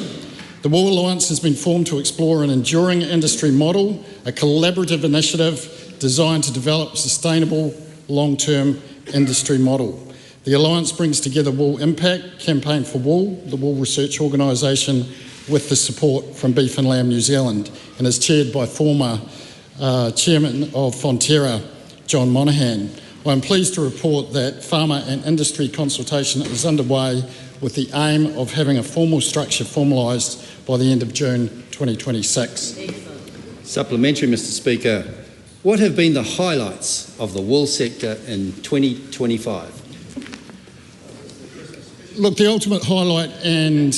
The Wool Alliance has been formed to explore an enduring industry model, a collaborative initiative designed to develop a sustainable long-term industry model. The Alliance brings together Wool Impact, Campaign for Wool, the Wool Research Organisation, with the support from Beef and Lamb New Zealand, and is chaired by former Chairman of Fonterra, John Monaghan. I'm pleased to report that farmer and industry consultation is underway with the aim of having a formal structure formalised by the end of June 2026. Supplementary, Mr. Speaker. What have been the highlights of the wool sector in 2025? Look, the ultimate highlight and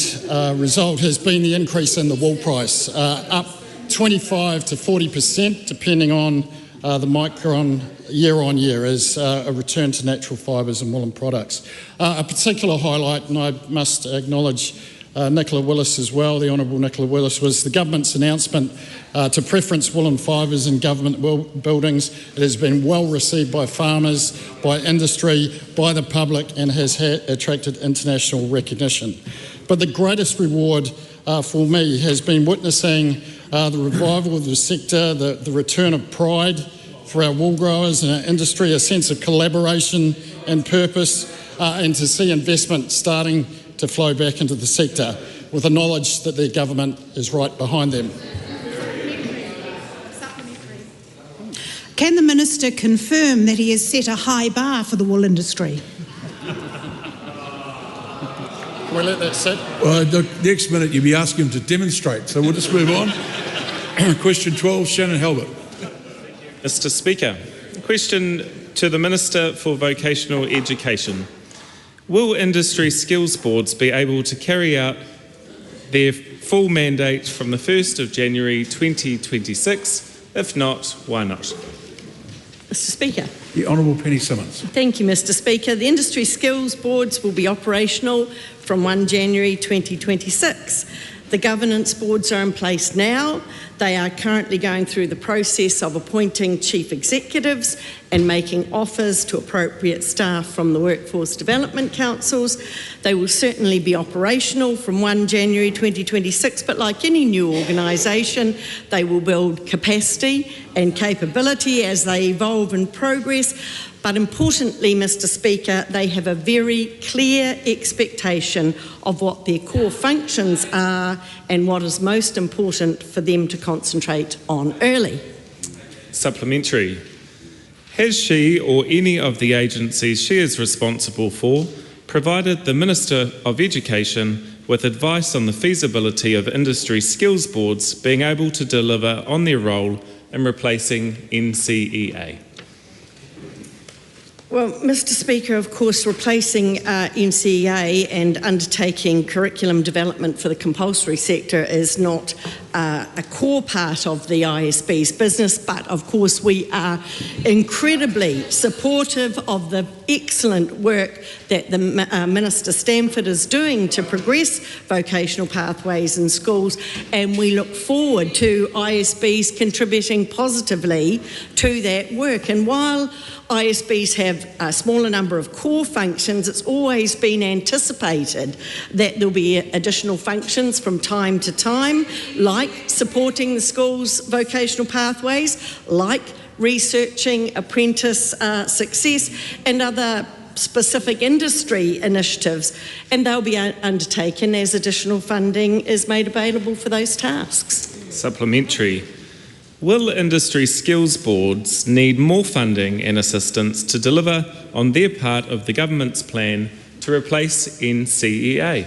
result has been the increase in the wool price, up 25 to 40%, depending on the micron year on year, as a return to natural fibres and woolen products. A particular highlight, and I must acknowledge Nicola Willis as well, the Honourable Nicola Willis, was the government's announcement to preference woolen fibres in government buildings. It has been well received by farmers, by industry, by the public, and has attracted international recognition. But the greatest reward for me has been witnessing the revival of the sector, the return of pride for our wool growers and our industry, a sense of collaboration and purpose, and to see investment starting to flow back into the sector with the knowledge that their government is right behind them. Can the Minister confirm that he has set a high bar for the wool industry? Can we let that sit? Well, the next minute you'll be asking him to demonstrate, so we'll just move on. Question 12, Shannon Halbert. Mr. Speaker, question to the Minister for Vocational Education. Will industry skills boards be able to carry out their full mandate from the 1st of January 2026? If not, why not? Mr. Speaker. The Honourable Penny Simmons. Thank you, Mr. Speaker. The industry skills boards will be operational from 1 January 2026. The governance boards are in place now. They are currently going through the process of appointing chief executives and making offers to appropriate staff from the workforce development councils. They will certainly be operational from 1 January 2026, but like any new organisation, they will build capacity and capability as they evolve and progress. But importantly, Mr. Speaker, they have a very clear expectation of what their core functions are and what is most important for them to concentrate on early. Supplementary. Has she or any of the agencies she is responsible for provided the Minister of Education with advice on the feasibility of industry skills boards being able to deliver on their role in replacing NCEA? Well, Mr. Speaker, of course, replacing NCEA and undertaking curriculum development for the compulsory sector is not a core part of the ISB's business, but of course we are incredibly supportive of the excellent work that the Minister Stamford is doing to progress vocational pathways in schools, and we look forward to ISBs contributing positively to that work. And while ISBs have a smaller number of core functions, it's always been anticipated that there'll be additional functions from time to time, like supporting the school's vocational pathways, like researching apprentice success and other specific industry initiatives, and they'll be undertaken as additional funding is made available for those tasks. Supplementary. Will industry skills boards need more funding and assistance to deliver on their part of the government's plan to replace NCEA?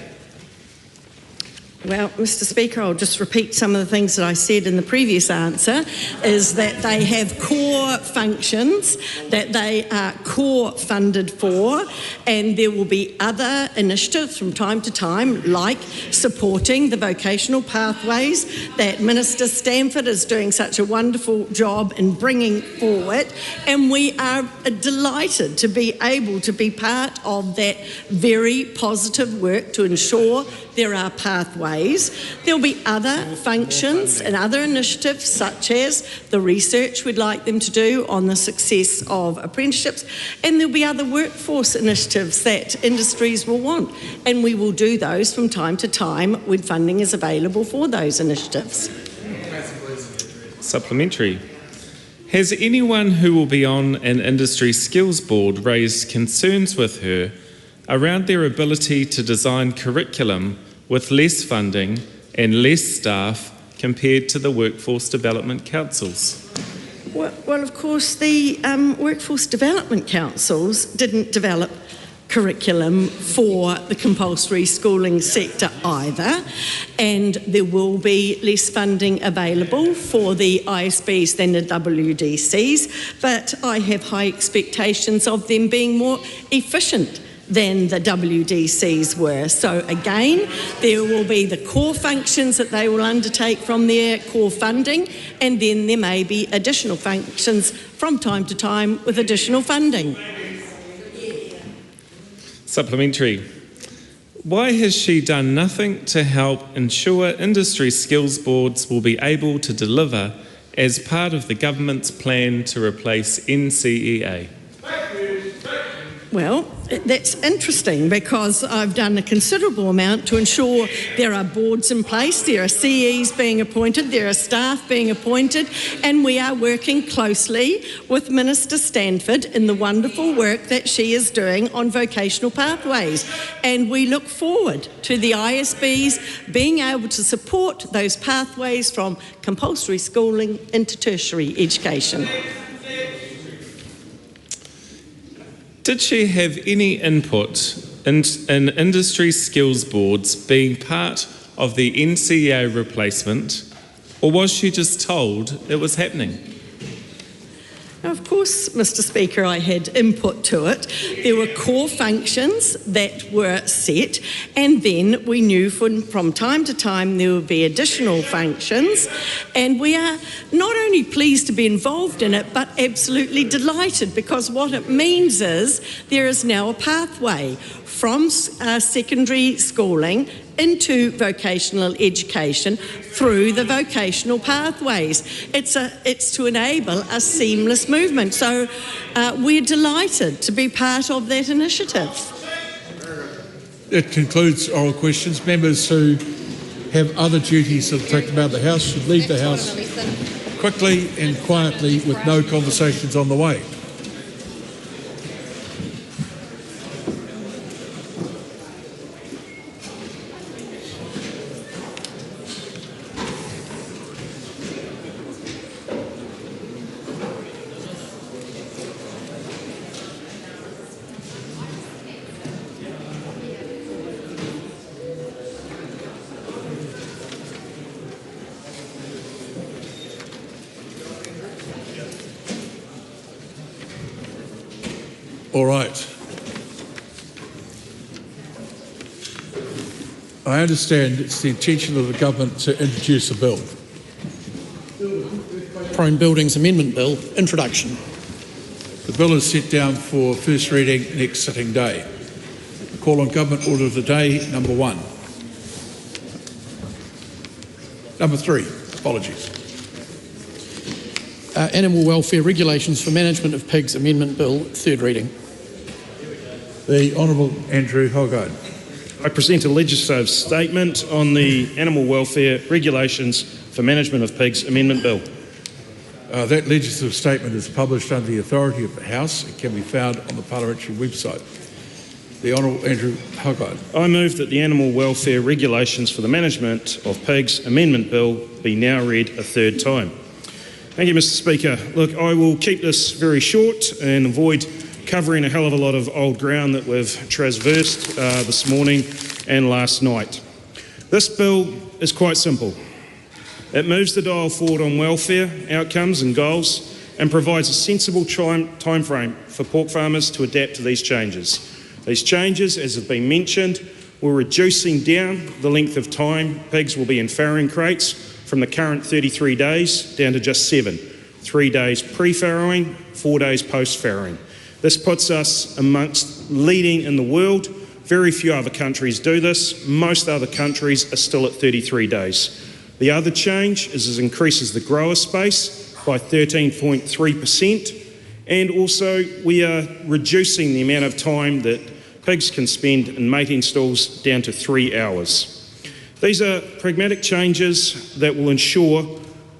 Well, Mr. Speaker, I'll just repeat some of the things that I said in the previous answer, is that they have core functions that they are core funded for, and there will be other initiatives from time to time, like supporting the vocational pathways that Minister Stamford is doing such a wonderful job in bringing forward, and we are delighted to be able to be part of that very positive work to ensure there are pathways. There'll be other functions and other initiatives, such as the research we'd like them to do on the success of apprenticeships, and there'll be other workforce initiatives that industries will want, and we will do those from time to time when funding is available for those initiatives. Supplementary. Has anyone who will be on an industry skills board raised concerns with her around their ability to design curriculum with less funding and less staff compared to the workforce development councils? Well, of course, the workforce development councils didn't develop curriculum for the compulsory schooling sector either, and there will be less funding available for the ISBs than the WDCs, but I have high expectations of them being more efficient than the WDCs were. So again, there will be the core functions that they will undertake from their core funding, and then there may be additional functions from time to time with additional funding. Supplementary. Why has she done nothing to help ensure industry skills boards will be able to deliver as part of the government's plan to replace NCEA? Well, that's interesting because I've done a considerable amount to ensure there are boards in place, there are CEs being appointed, there are staff being appointed, and we are working closely with Minister Stanford in the wonderful work that she is doing on vocational pathways. And we look forward to the ISBs being able to support those pathways from compulsory schooling into tertiary education. Did she have any input in industry skills boards being part of the NCEA replacement, or was she just told it was happening? Now, of course, Mr. Speaker, I had input to it. There were core functions that were set, and then we knew from time to time there would be additional functions, and we are not only pleased to be involved in it, but absolutely delighted, because what it means is there is now a pathway from secondary schooling into vocational education through the vocational pathways. It's to enable a seamless movement. So we're delighted to be part of that initiative. It concludes oral questions. Members who have other duties to take about the House should leave the House quickly and quietly with no conversations on the way. All right. I understand it's the intention of the government to introduce a bill. Prone Buildings Amendment Bill, introduction. The bill is set down for first reading next sitting day. I call on Government Order of the Day, number 1. Number 3, apologies. Animal Welfare Regulations for Management of Pigs Amendment Bill, third reading. The Honourable Andrew Hogarth. I present a legislative statement on the Animal Welfare Regulations for Management of Pigs Amendment Bill. That legislative statement is published under the authority of the House. It can be found on the parliamentary website. The Honourable Andrew Hogarth. I move that the Animal Welfare Regulations for the Management of Pigs Amendment Bill be now read a third time. Thank you, Mr. Speaker. Look, I will keep this very short and avoid covering a hell of a lot of old ground that we've traversed this morning and last night. This bill is quite simple. It moves the dial forward on welfare, outcomes and goals, and provides a sensible time frame for pork farmers to adapt to these changes. These changes, as have been mentioned, will reducing down the length of time pigs will be in farrowing crates from the current 33 days down to just 7. 3 days pre-farrowing, 4 days post-farrowing. This puts us amongst leading in the world. Very few other countries do this. Most other countries are still at 33 days. The other change is it increases the grower space by 13.3%, and also we are reducing the amount of time that pigs can spend in mating stalls down to 3 hours. These are pragmatic changes that will ensure,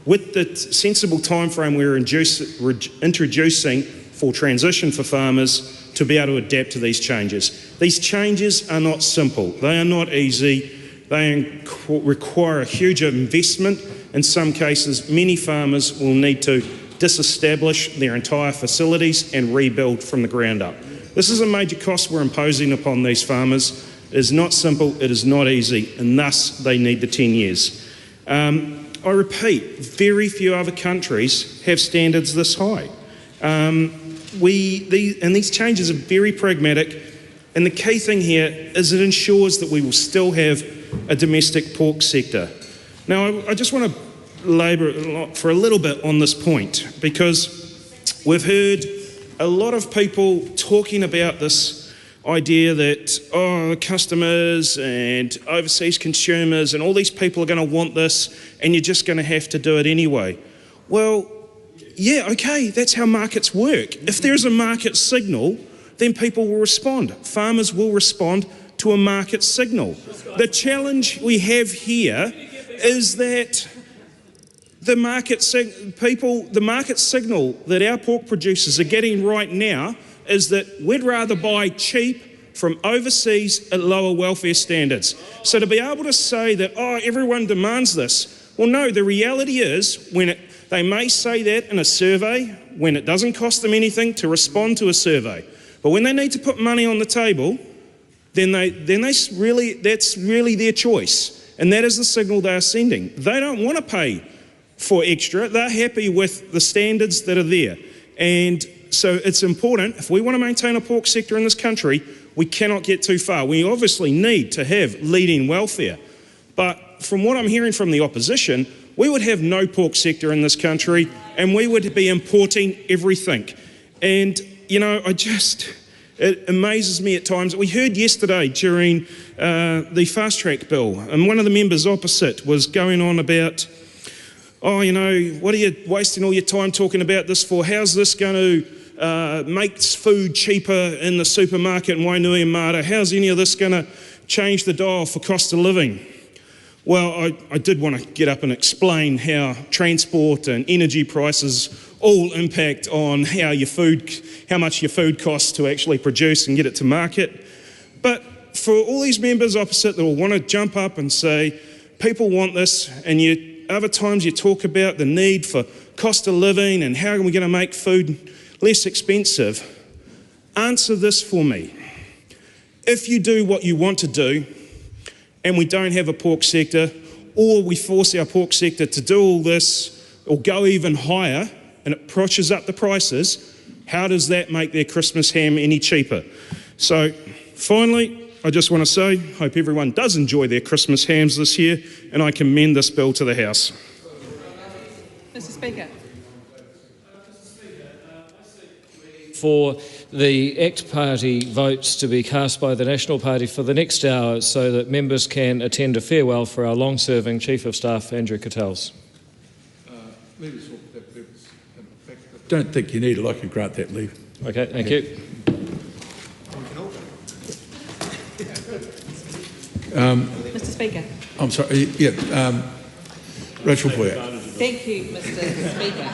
with the sensible time frame we're introducing for transition for farmers, to be able to adapt to these changes. These changes are not simple. They are not easy. They require a huge investment. In some cases, many farmers will need to disestablish their entire facilities and rebuild from the ground up. This is a major cost we're imposing upon these farmers. It is not simple, it is not easy, and thus they need the 10 years. I repeat, very few other countries have standards this high. These changes are very pragmatic, and the key thing here is it ensures that we will still have a domestic pork sector. Now, I just want to labour for a little bit on this point, because we've heard a lot of people talking about this idea that, customers and overseas consumers and all these people are going to want this and you're just going to have to do it anyway. Well, yeah, okay, that's how markets work. If there's a market signal then people will respond. Farmers will respond to a market signal. The challenge we have here is that the market signal that our pork producers are getting right now is that we'd rather buy cheap from overseas at lower welfare standards. So to be able to say that, oh, everyone demands this, well, no, the reality is they may say that in a survey when it doesn't cost them anything to respond to a survey. But when they need to put money on the table, that's really their choice. And that is the signal they are sending. They don't want to pay for extra. They're happy with the standards that are there. And so it's important, if we want to maintain a pork sector in this country, we cannot get too far. We obviously need to have leading welfare. But from what I'm hearing from the opposition, we would have no pork sector in this country and we would be importing everything. And, you know, it amazes me at times. We heard yesterday during the fast track bill, and one of the members opposite was going on about, oh, you know, what are you wasting all your time talking about this for? How's this going to make food cheaper in the supermarket in Wainui and Mara? How's any of this going to change the dial for cost of living? Well, I did want to get up and explain how transport and energy prices all impact on how much your food costs to actually produce and get it to market. But for all these members opposite that will want to jump up and say, people want this, and other times you talk about the need for cost of living and how are we going to make food less expensive, answer this for me. If you do what you want to do, and we don't have a pork sector, or we force our pork sector to do all this or go even higher and it pushes up the prices, how does that make their Christmas ham any cheaper? So finally, I just want to say, hope everyone does enjoy their Christmas hams this year, and I commend this bill to the House. Mr. Speaker. For the ACT Party votes to be cast by the National Party for the next hour so that members can attend a farewell for our long-serving Chief of Staff, Andrew Cattels. Don't think you need it. I can grant that leave. Okay, thank you. Mr. Speaker. I'm sorry. Rachel Boyer. Thank you, Mr. Speaker.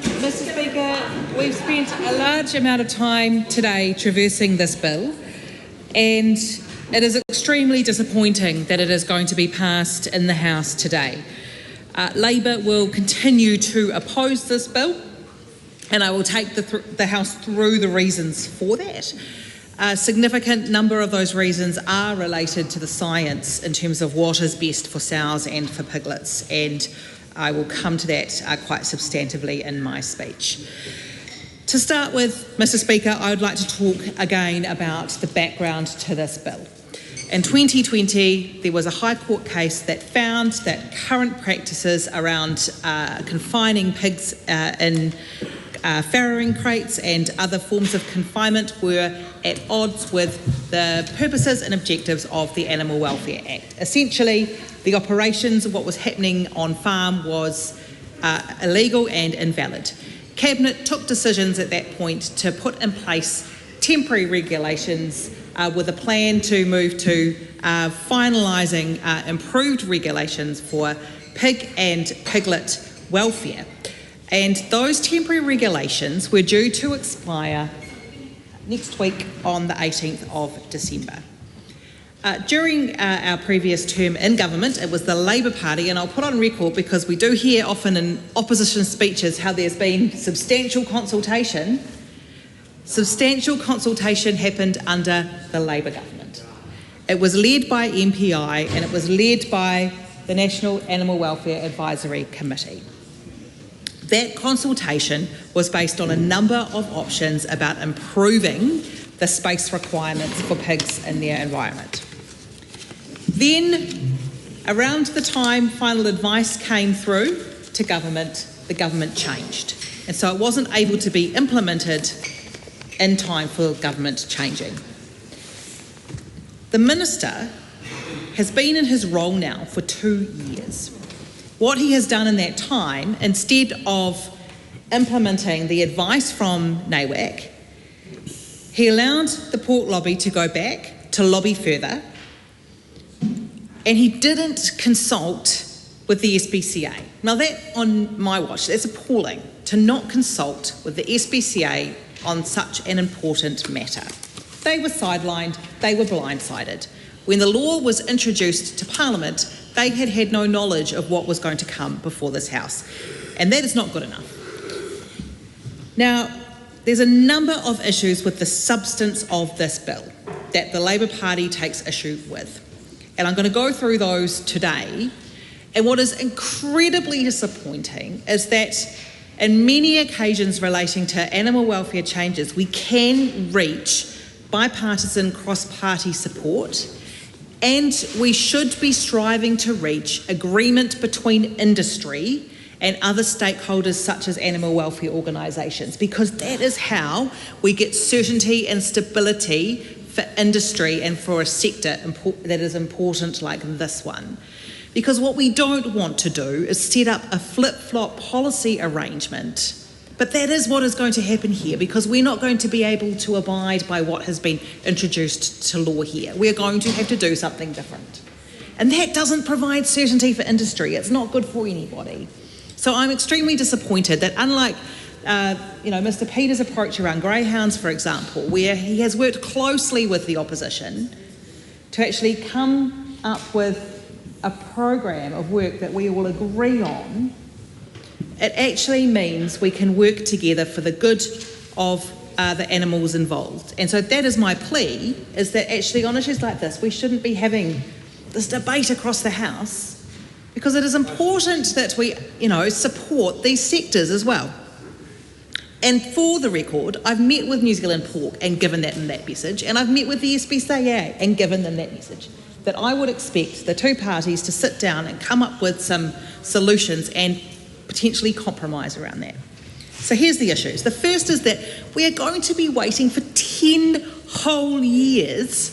Mr. Speaker, we've spent a large amount of time today traversing this bill, and it is extremely disappointing that it is going to be passed in the House today. Labor will continue to oppose this bill, and I will take the House through the reasons for that. A significant number of those reasons are related to the science in terms of what is best for sows and for piglets, and I will come to that quite substantively in my speech. To start with, Mr. Speaker, I would like to talk again about the background to this bill. In 2020, there was a High Court case that found that current practices around confining pigs in farrowing crates and other forms of confinement were at odds with the purposes and objectives of the Animal Welfare Act. Essentially, the operations of what was happening on farm was illegal and invalid. Cabinet took decisions at that point to put in place temporary regulations with a plan to move to finalising improved regulations for pig and piglet welfare. And those temporary regulations were due to expire next week on the 18th of December. During our previous term in government, it was the Labor Party, and I'll put on record because we do hear often in opposition speeches how there's been substantial consultation. Substantial consultation happened under the Labor government. It was led by MPI and it was led by the National Animal Welfare Advisory Committee. That consultation was based on a number of options about improving the space requirements for pigs in their environment. Then, around the time final advice came through to government, the government changed. And so it wasn't able to be implemented in time for government changing. The Minister has been in his role now for 2 years. What he has done in that time, instead of implementing the advice from NAWAC, He allowed the pork lobby to go back to lobby further, and he didn't consult with the SPCA. Now that, on my watch, that's appalling, to not consult with the SPCA on such an important matter. They were sidelined, they were blindsided. When the law was introduced to Parliament, they had no knowledge of what was going to come before this House, and that is not good enough. Now, there's a number of issues with the substance of this bill that the Labour Party takes issue with, and I'm going to go through those today. And what is incredibly disappointing is that in many occasions relating to animal welfare changes, we can reach bipartisan cross-party support, and we should be striving to reach agreement between industry and other stakeholders such as animal welfare organisations, because that is how we get certainty and stability for industry and for a sector that is important like this one. Because what we don't want to do is set up a flip-flop policy arrangement, but that is what is going to happen here, because we're not going to be able to abide by what has been introduced to law here. We're going to have to do something different. And that doesn't provide certainty for industry. It's not good for anybody. So I'm extremely disappointed that, unlike Mr. Peters' approach around greyhounds, for example, where he has worked closely with the opposition to actually come up with a program of work that we all agree on, it actually means we can work together for the good of the animals involved. And so that is my plea, is that actually on issues like this, we shouldn't be having this debate across the House, because it is important that we, support these sectors as well. And for the record, I've met with New Zealand Pork and given them that message, and I've met with the SPCA and given them that message, that I would expect the two parties to sit down and come up with some solutions and potentially compromise around that. So here's the issues. The first is that we are going to be waiting for 10 whole years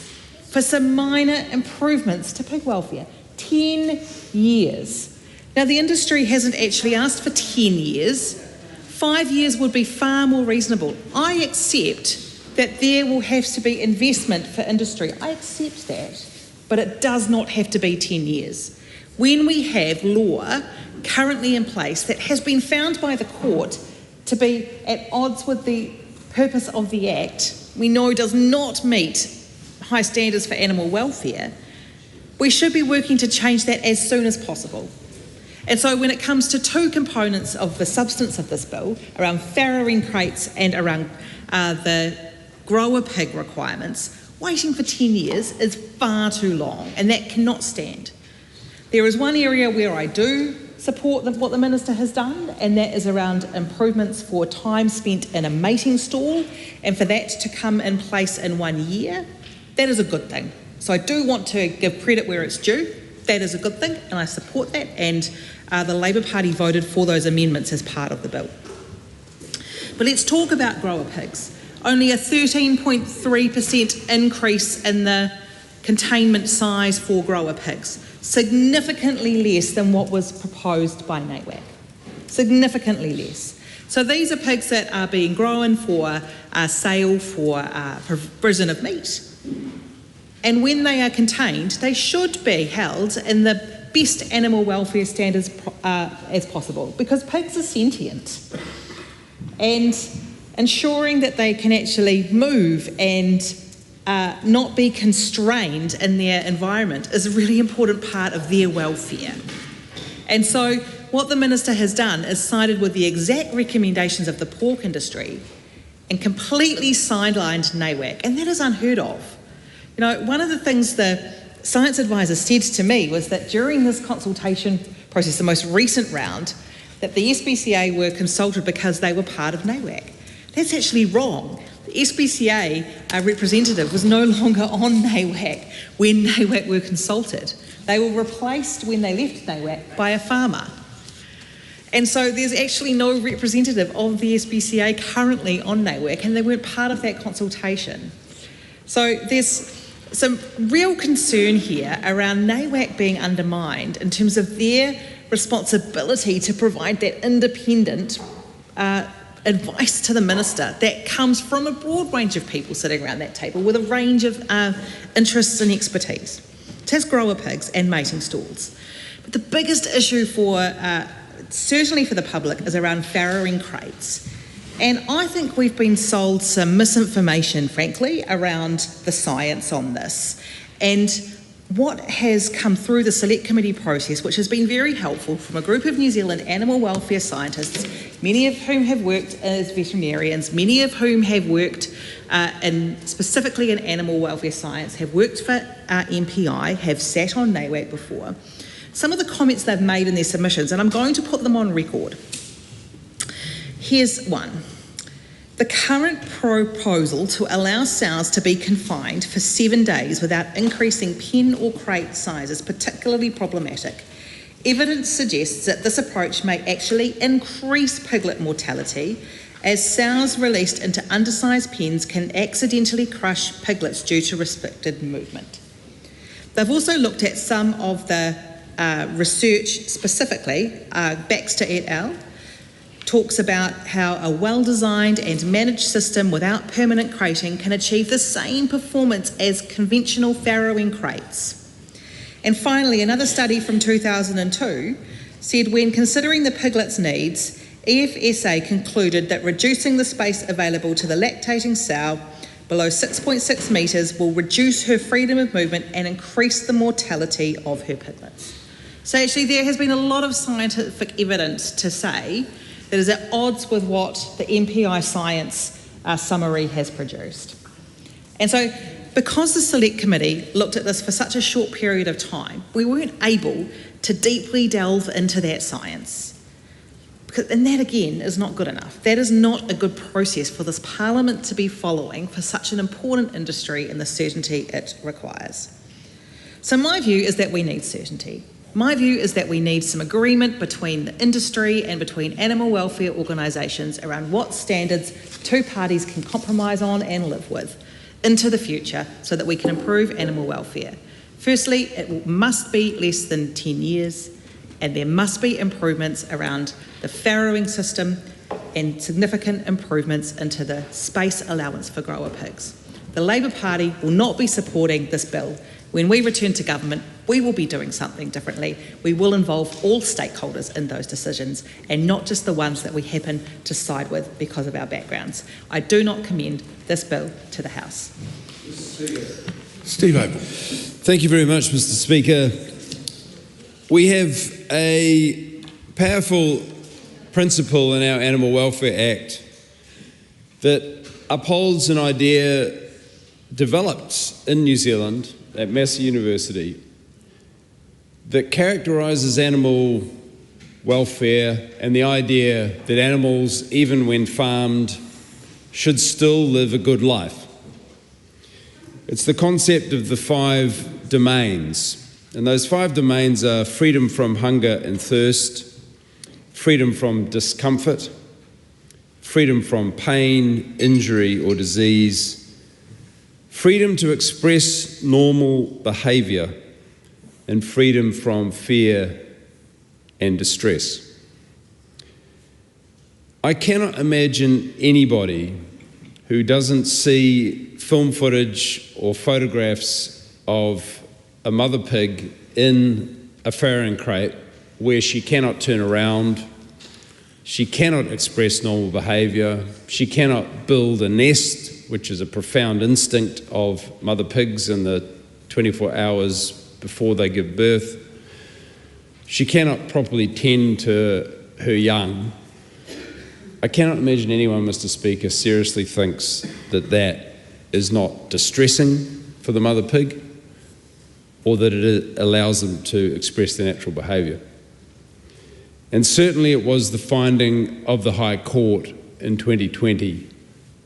for some minor improvements to pig welfare. 10 years. Now, the industry hasn't actually asked for 10 years. 5 years would be far more reasonable. I accept that there will have to be investment for industry. I accept that, but it does not have to be 10 years. When we have law currently in place that has been found by the court to be at odds with the purpose of the Act, we know does not meet high standards for animal welfare, we should be working to change that as soon as possible. And so when it comes to two components of the substance of this bill, around farrowing crates and around the grower pig requirements, waiting for 10 years is far too long, and that cannot stand. There is one area where I do support what the Minister has done, and that is around improvements for time spent in a mating stall, and for that to come in place in 1 year. That is a good thing. So I do want to give credit where it's due. That is a good thing, and I support that, and the Labour Party voted for those amendments as part of the bill. But let's talk about grower pigs. Only a 13.3% increase in the containment size for grower pigs, significantly less than what was proposed by NAWAC. Significantly less. So these are pigs that are being grown for sale, for provision of meat. And when they are contained, they should be held in the best animal welfare standards as possible, because pigs are sentient. And ensuring that they can actually move and not be constrained in their environment is a really important part of their welfare. And so what the Minister has done is sided with the exact recommendations of the pork industry and completely sidelined NAWAC, and that is unheard of. One of the things the science advisor said to me was that during this consultation process, the most recent round, that the SPCA were consulted because they were part of NAWAC. That's actually wrong. The SPCA representative was no longer on NAWAC when NAWAC were consulted. They were replaced when they left NAWAC by a farmer. And so there's actually no representative of the SPCA currently on NAWAC, and they weren't part of that consultation. So there's some real concern here around NAWAC being undermined in terms of their responsibility to provide that independent advice to the Minister that comes from a broad range of people sitting around that table with a range of interests and expertise. It has grower pigs and mating stalls. But the biggest issue certainly for the public, is around farrowing crates. And I think we've been sold some misinformation, frankly, around the science on this. And what has come through the Select Committee process, which has been very helpful from a group of New Zealand animal welfare scientists, many of whom have worked as veterinarians, many of whom have worked specifically in animal welfare science, have worked for MPI, have sat on NAWAC before. Some of the comments they've made in their submissions, and I'm going to put them on record. Here's one. The current proposal to allow sows to be confined for 7 days without increasing pen or crate size is particularly problematic. Evidence suggests that this approach may actually increase piglet mortality, as sows released into undersized pens can accidentally crush piglets due to restricted movement. They've also looked at some of the research, specifically Baxter et al. Talks about how a well-designed and managed system without permanent crating can achieve the same performance as conventional farrowing crates. And finally, another study from 2002 said when considering the piglets' needs, EFSA concluded that reducing the space available to the lactating sow below 6.6 metres will reduce her freedom of movement and increase the mortality of her piglets. So actually there has been a lot of scientific evidence to say that is at odds with what the MPI science summary has produced. And so because the Select Committee looked at this for such a short period of time, we weren't able to deeply delve into that science. And that again is not good enough. That is not a good process for this Parliament to be following for such an important industry and the certainty it requires. So my view is that we need certainty. My view is that we need some agreement between the industry and between animal welfare organisations around what standards two parties can compromise on and live with into the future so that we can improve animal welfare. Firstly, it must be less than 10 years and there must be improvements around the farrowing system and significant improvements into the space allowance for grower pigs. The Labour Party will not be supporting this bill. When we return to government, we will be doing something differently. We will involve all stakeholders in those decisions and not just the ones that we happen to side with because of our backgrounds. I do not commend this bill to the House. Steve Open. Thank you very much, Mr. Speaker. We have a powerful principle in our Animal Welfare Act that upholds an idea developed in New Zealand at Massey University that characterises animal welfare and the idea that animals, even when farmed, should still live a good life. It's the concept of the 5 domains, and those 5 domains are freedom from hunger and thirst, freedom from discomfort, freedom from pain, injury or disease, freedom to express normal behaviour, and freedom from fear and distress. I cannot imagine anybody who doesn't see film footage or photographs of a mother pig in a farrowing crate where she cannot turn around, she cannot express normal behaviour, she cannot build a nest, which is a profound instinct of mother pigs in the 24 hours before they give birth. She cannot properly tend to her young. I cannot imagine anyone, Mr. Speaker, seriously thinks that that is not distressing for the mother pig or that it allows them to express their natural behaviour. And certainly it was the finding of the High Court in 2020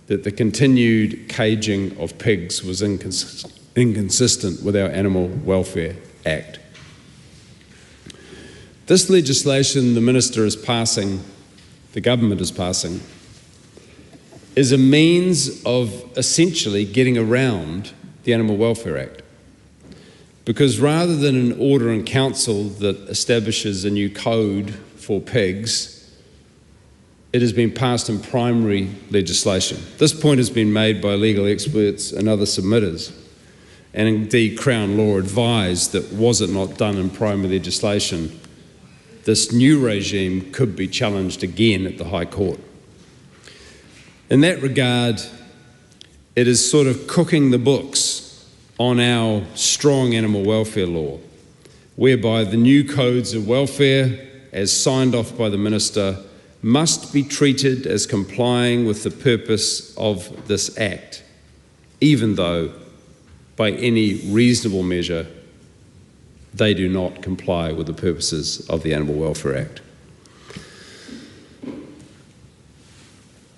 that the continued caging of pigs was inconsistent with our Animal Welfare Act. This legislation the Minister is passing, the government is passing, is a means of essentially getting around the Animal Welfare Act. Because rather than an order in council that establishes a new code for pigs, it has been passed in primary legislation. This point has been made by legal experts and other submitters. And indeed, Crown Law advised that was it not done in primary legislation, this new regime could be challenged again at the High Court. In that regard, it is sort of cooking the books on our strong animal welfare law, whereby the new codes of welfare, as signed off by the Minister, must be treated as complying with the purpose of this Act, even though, by any reasonable measure, they do not comply with the purposes of the Animal Welfare Act.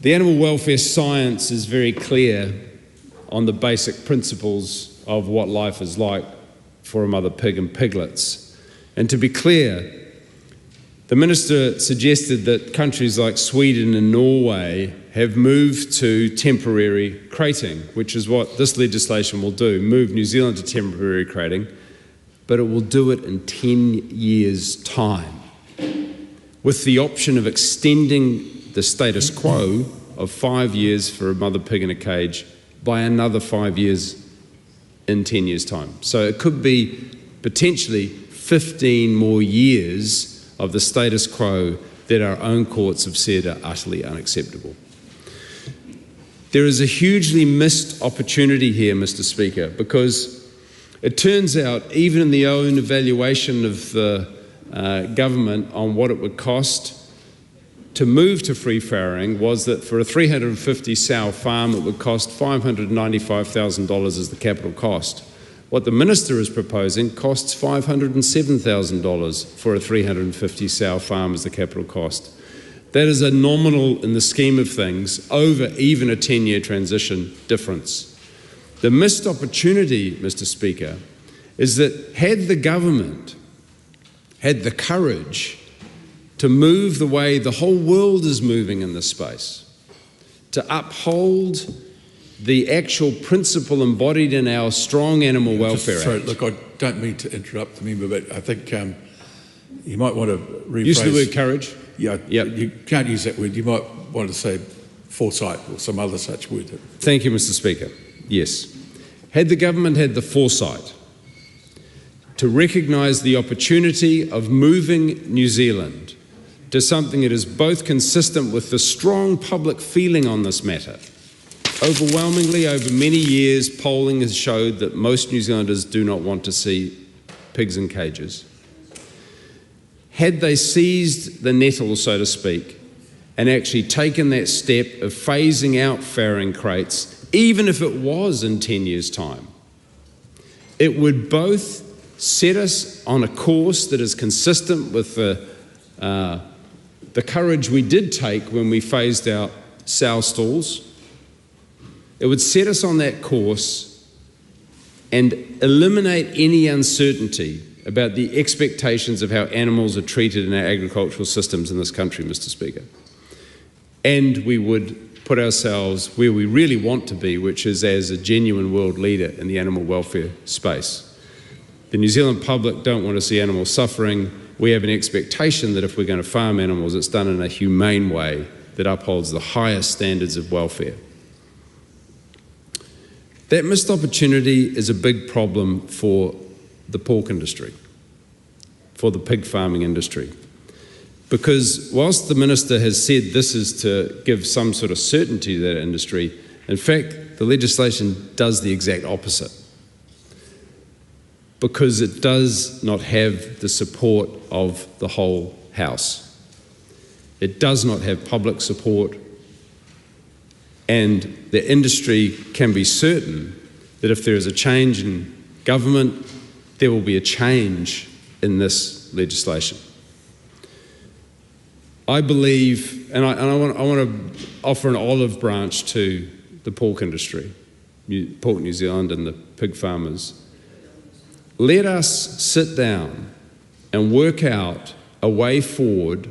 The animal welfare science is very clear on the basic principles of what life is like for a mother pig and piglets. And to be clear, the Minister suggested that countries like Sweden and Norway have moved to temporary crating, which is what this legislation will do, move New Zealand to temporary crating, but it will do it in 10 years' time, with the option of extending the status quo of 5 years for a mother pig in a cage by another 5 years in 10 years' time. So it could be potentially 15 more years of the status quo that our own courts have said are utterly unacceptable. There is a hugely missed opportunity here, Mr. Speaker, because it turns out, even in the own evaluation of the government on what it would cost to move to free farrowing, was that for a 350 sow farm it would cost $595,000 as the capital cost. What the Minister is proposing costs $507,000 for a 350 sow farm as the capital cost. That is a nominal, in the scheme of things, over even a 10-year transition difference. The missed opportunity, Mr. Speaker, is that had the government had the courage to move the way the whole world is moving in this space, to uphold the actual principle embodied in our strong Animal Welfare Act. Look, I don't mean to interrupt the member, but I think you might want to rephrase. Use the word courage? Yeah, you can't use that word. You might want to say foresight or some other such word. Thank you, Mr. Speaker. Yes. Had the government had the foresight to recognise the opportunity of moving New Zealand to something that is both consistent with the strong public feeling on this matter. Overwhelmingly, over many years, polling has showed that most New Zealanders do not want to see pigs in cages. Had they seized the nettle, so to speak, and actually taken that step of phasing out farrowing crates, even if it was in 10 years' time, it would both set us on a course that is consistent with the courage we did take when we phased out sow stalls. It would set us on that course and eliminate any uncertainty about the expectations of how animals are treated in our agricultural systems in this country, Mr. Speaker. And we would put ourselves where we really want to be, which is as a genuine world leader in the animal welfare space. The New Zealand public don't want to see animals suffering. We have an expectation that if we're going to farm animals, it's done in a humane way that upholds the highest standards of welfare. That missed opportunity is a big problem for the pork industry, for the pig farming industry. Because whilst the Minister has said this is to give some sort of certainty to that industry, in fact, the legislation does the exact opposite. Because it does not have the support of the whole House. It does not have public support, and the industry can be certain that if there is a change in government, there will be a change in this legislation. I believe, and I want to offer an olive branch to the pork industry, Pork New Zealand and the pig farmers. Let us sit down and work out a way forward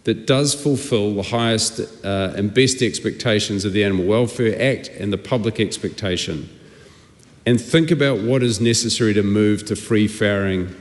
that does fulfil the highest and best expectations of the Animal Welfare Act and the public expectation, and think about what is necessary to move to free farrowing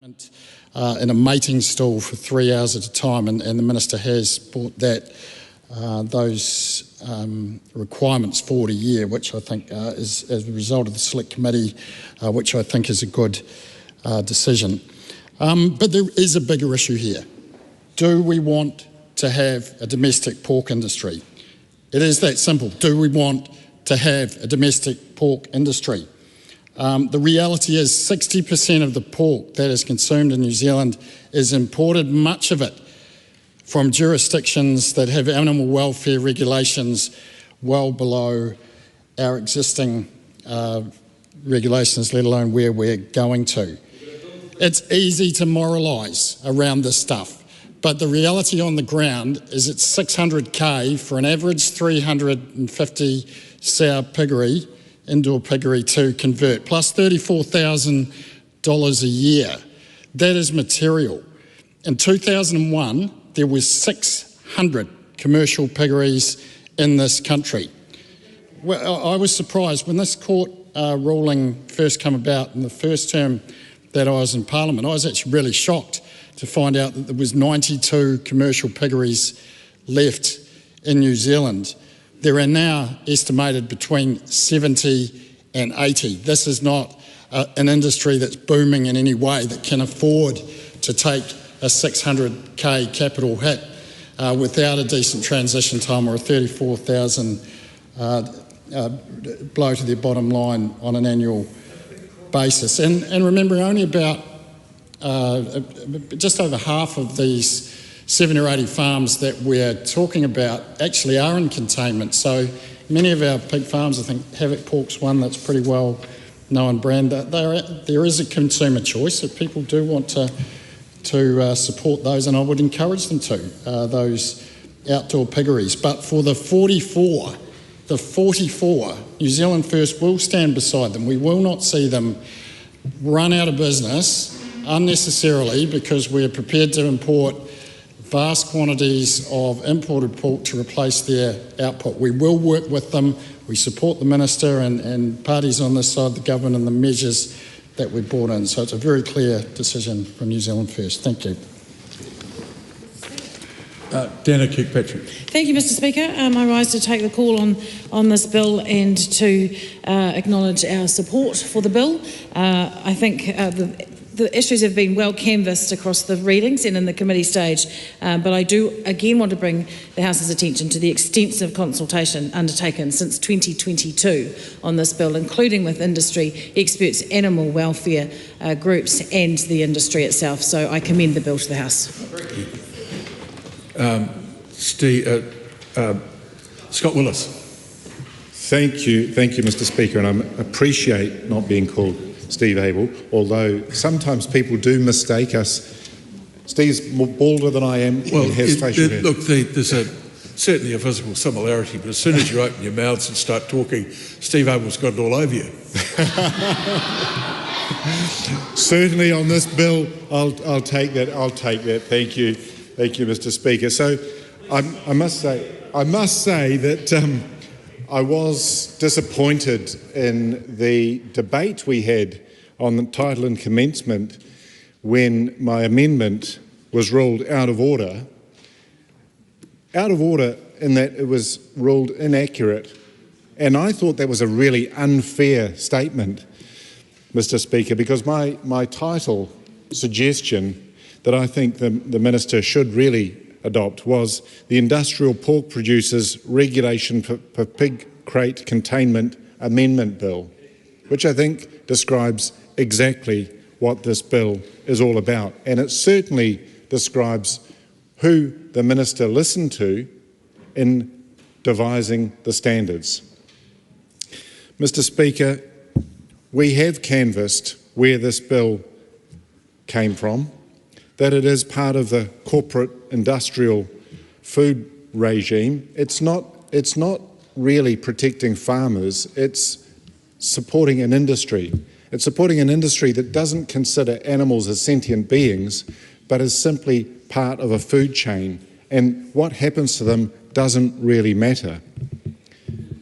in a mating stall for 3 hours at a time, and the Minister has brought those requirements forward a year, which I think is as a result of the Select Committee, which I think is a good decision. But there is a bigger issue here. Do we want to have a domestic pork industry? It is that simple. Do we want to have a domestic pork industry? The reality is 60% of the pork that is consumed in New Zealand is imported, much of it from jurisdictions that have animal welfare regulations well below our existing regulations, let alone where we're going to. It's easy to moralise around this stuff, but the reality on the ground is it's $600K for an average 350 sow piggery, indoor piggery to convert, plus $34,000 a year. That is material. In 2001, there was 600 commercial piggeries in this country. Well, I was surprised when this court ruling first came about in the first term that I was in Parliament. I was actually really shocked to find out that there was 92 commercial piggeries left in New Zealand. There are now estimated between 70 and 80. This is not an industry that's booming in any way that can afford to take a $600K capital hit without a decent transition time or a $34,000 blow to their bottom line on an annual basis. And remember, only about just over half of these 70 or 80 farms that we're talking about actually are in containment. So many of our pig farms, I think Havoc Pork's one that's pretty well known brand, there is a consumer choice that people do want to support those, and I would encourage them to, those outdoor piggeries. But for the 44, New Zealand First will stand beside them. We will not see them run out of business unnecessarily because we're prepared to import vast quantities of imported pork to replace their output. We will work with them. We support the Minister and parties on this side of the government and the measures that we brought in. So it's a very clear decision from New Zealand First. Thank you. Dana Kirkpatrick. Thank you, Mr Speaker. I rise to take the call on this bill and to acknowledge our support for the bill. I think the issues have been well canvassed across the readings and in the committee stage, but I do again want to bring the House's attention to the extensive consultation undertaken since 2022 on this bill, including with industry experts, animal welfare groups and the industry itself. So I commend the bill to the House. Scott Willis. Thank you, Mr Speaker, and I appreciate not being called Steve Abel, although sometimes people do mistake us. Steve's more balder than I am. Well, and has facial hair. Look, there's certainly a physical similarity, but as soon as you open your mouths and start talking, Steve Abel's got it all over you. Certainly on this bill, I'll take that. Thank you, Mr Speaker. So I must say that I was disappointed in the debate we had on the title and commencement when my amendment was ruled out of order. Out of order in that it was ruled inaccurate. And I thought that was a really unfair statement, Mr Speaker, because my title suggestion that I think the Minister should really adopt was the Industrial Pork Producers Regulation for Pig Crate Containment Amendment Bill, which I think describes exactly what this bill is all about. And it certainly describes who the Minister listened to in devising the standards. Mr Speaker, we have canvassed where this bill came from, that it is part of the corporate industrial food regime. It's not really protecting farmers, it's supporting an industry. It's supporting an industry that doesn't consider animals as sentient beings, but as simply part of a food chain, and what happens to them doesn't really matter.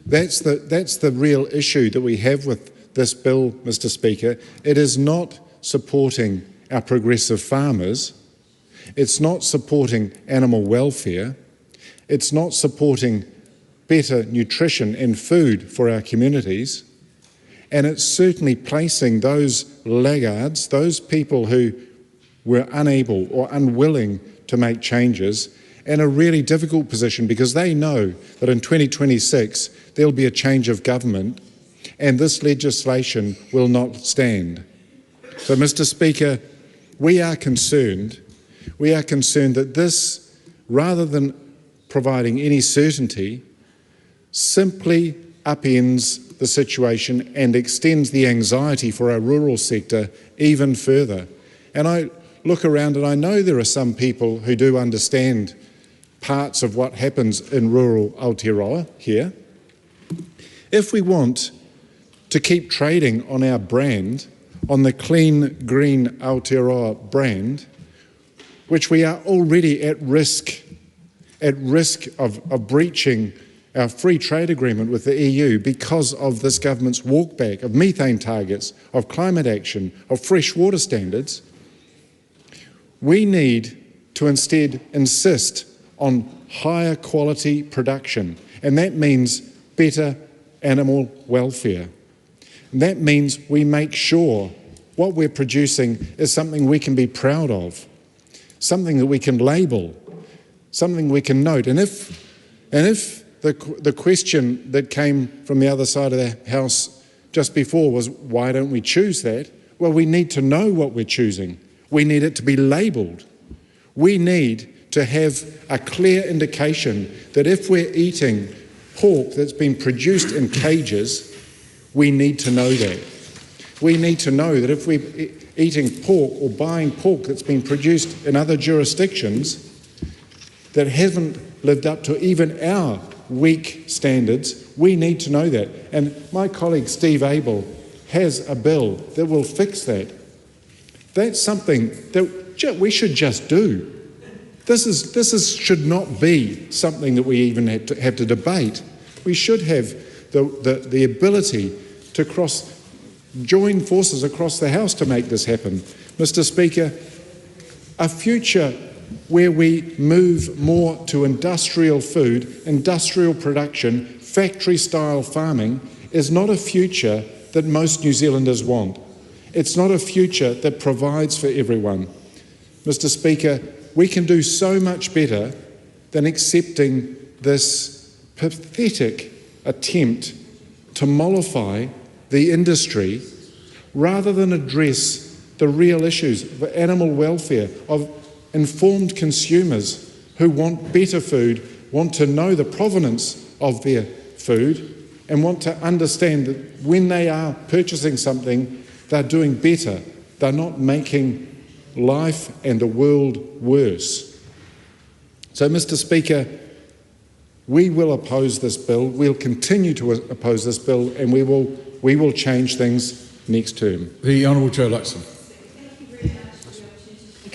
That's the real issue that we have with this bill, Mr Speaker. It is not supporting our progressive farmers, it's not supporting animal welfare, it's not supporting better nutrition and food for our communities, and it's certainly placing those laggards, those people who were unable or unwilling to make changes, in a really difficult position, because they know that in 2026 there'll be a change of government and this legislation will not stand. So, Mr. Speaker, we are concerned that this, rather than providing any certainty, simply upends the situation and extends the anxiety for our rural sector even further. And I look around and I know there are some people who do understand parts of what happens in rural Aotearoa here. If we want to keep trading on our brand, on the clean, green Aotearoa brand, which we are already at risk of breaching our free trade agreement with the EU because of this government's walkback of methane targets, of climate action, of fresh water standards, we need to instead insist on higher quality production, and that means better animal welfare. And that means we make sure what we're producing is something we can be proud of, something that we can label, something we can note. And if the question that came from the other side of the House just before was, why don't we choose that? Well, we need to know what we're choosing. We need it to be labelled. We need to have a clear indication that if we're eating pork that's been produced in cages, we need to know that. We need to know that if we're eating pork or buying pork that's been produced in other jurisdictions that haven't lived up to even our weak standards, we need to know that. And my colleague Steve Abel has a bill that will fix that. That's something that we should just do. This should not be something that we even have to debate. We should have the ability to join forces across the House to make this happen. Mr. Speaker, a future where we move more to industrial food, industrial production, factory-style farming is not a future that most New Zealanders want. It's not a future that provides for everyone. Mr. Speaker, we can do so much better than accepting this pathetic attempt to mollify the industry rather than address the real issues of animal welfare, of informed consumers who want better food, want to know the provenance of their food, and want to understand that when they are purchasing something, they're doing better. They're not making life and the world worse. So, Mr. Speaker, we will oppose this bill. We'll continue to oppose this bill, and we will change things next term. The Honourable Joe Luxon.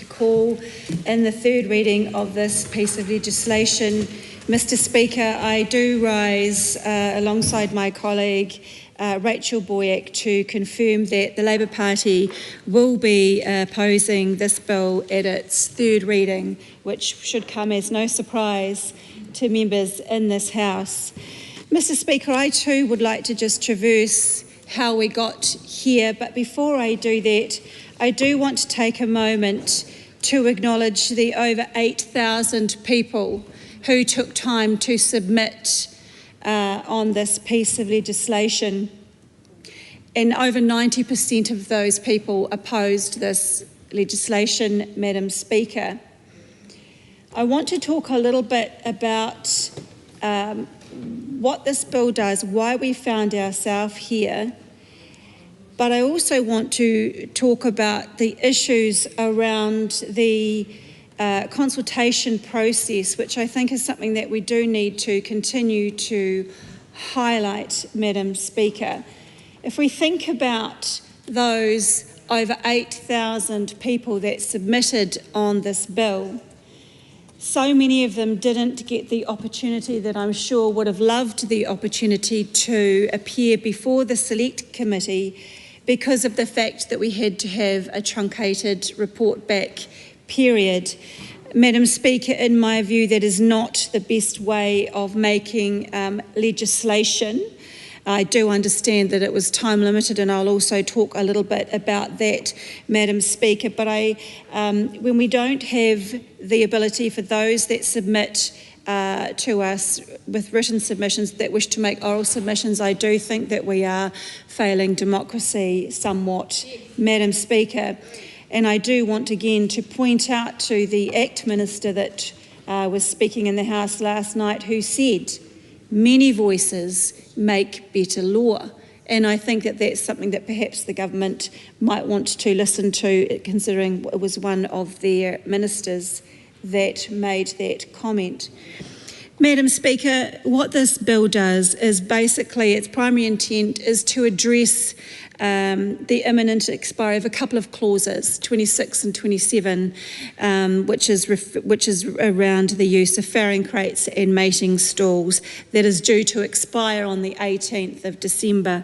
Call in the third reading of this piece of legislation. Mr. Speaker, I do rise alongside my colleague Rachel Boyack to confirm that the Labour Party will be opposing this bill at its third reading, which should come as no surprise to members in this House. Mr. Speaker, I too would like to just traverse how we got here, but before I do that, I do want to take a moment to acknowledge the over 8,000 people who took time to submit on this piece of legislation. And over 90% of those people opposed this legislation, Madam Speaker. I want to talk a little bit about what this bill does, why we found ourselves here, but I also want to talk about the issues around the consultation process, which I think is something that we do need to continue to highlight, Madam Speaker. If we think about those over 8,000 people that submitted on this bill, so many of them didn't get the opportunity that I'm sure would have loved the opportunity to appear before the Select Committee because of the fact that we had to have a truncated report back period. Madam Speaker, in my view, that is not the best way of making legislation. I do understand that it was time limited, and I'll also talk a little bit about that, Madam Speaker. But when we don't have the ability for those that submit to us with written submissions that wish to make oral submissions, I do think that we are failing democracy somewhat, Madam Speaker. And I do want again to point out to the ACT Minister that was speaking in the House last night, who said, many voices make better law. And I think that that's something that perhaps the government might want to listen to, considering it was one of their ministers that made that comment. Madam Speaker, what this bill does is basically, its primary intent is to address the imminent expiry of a couple of clauses, 26 and 27, which is around the use of farrowing crates and mating stalls, that is due to expire on the 18th of December.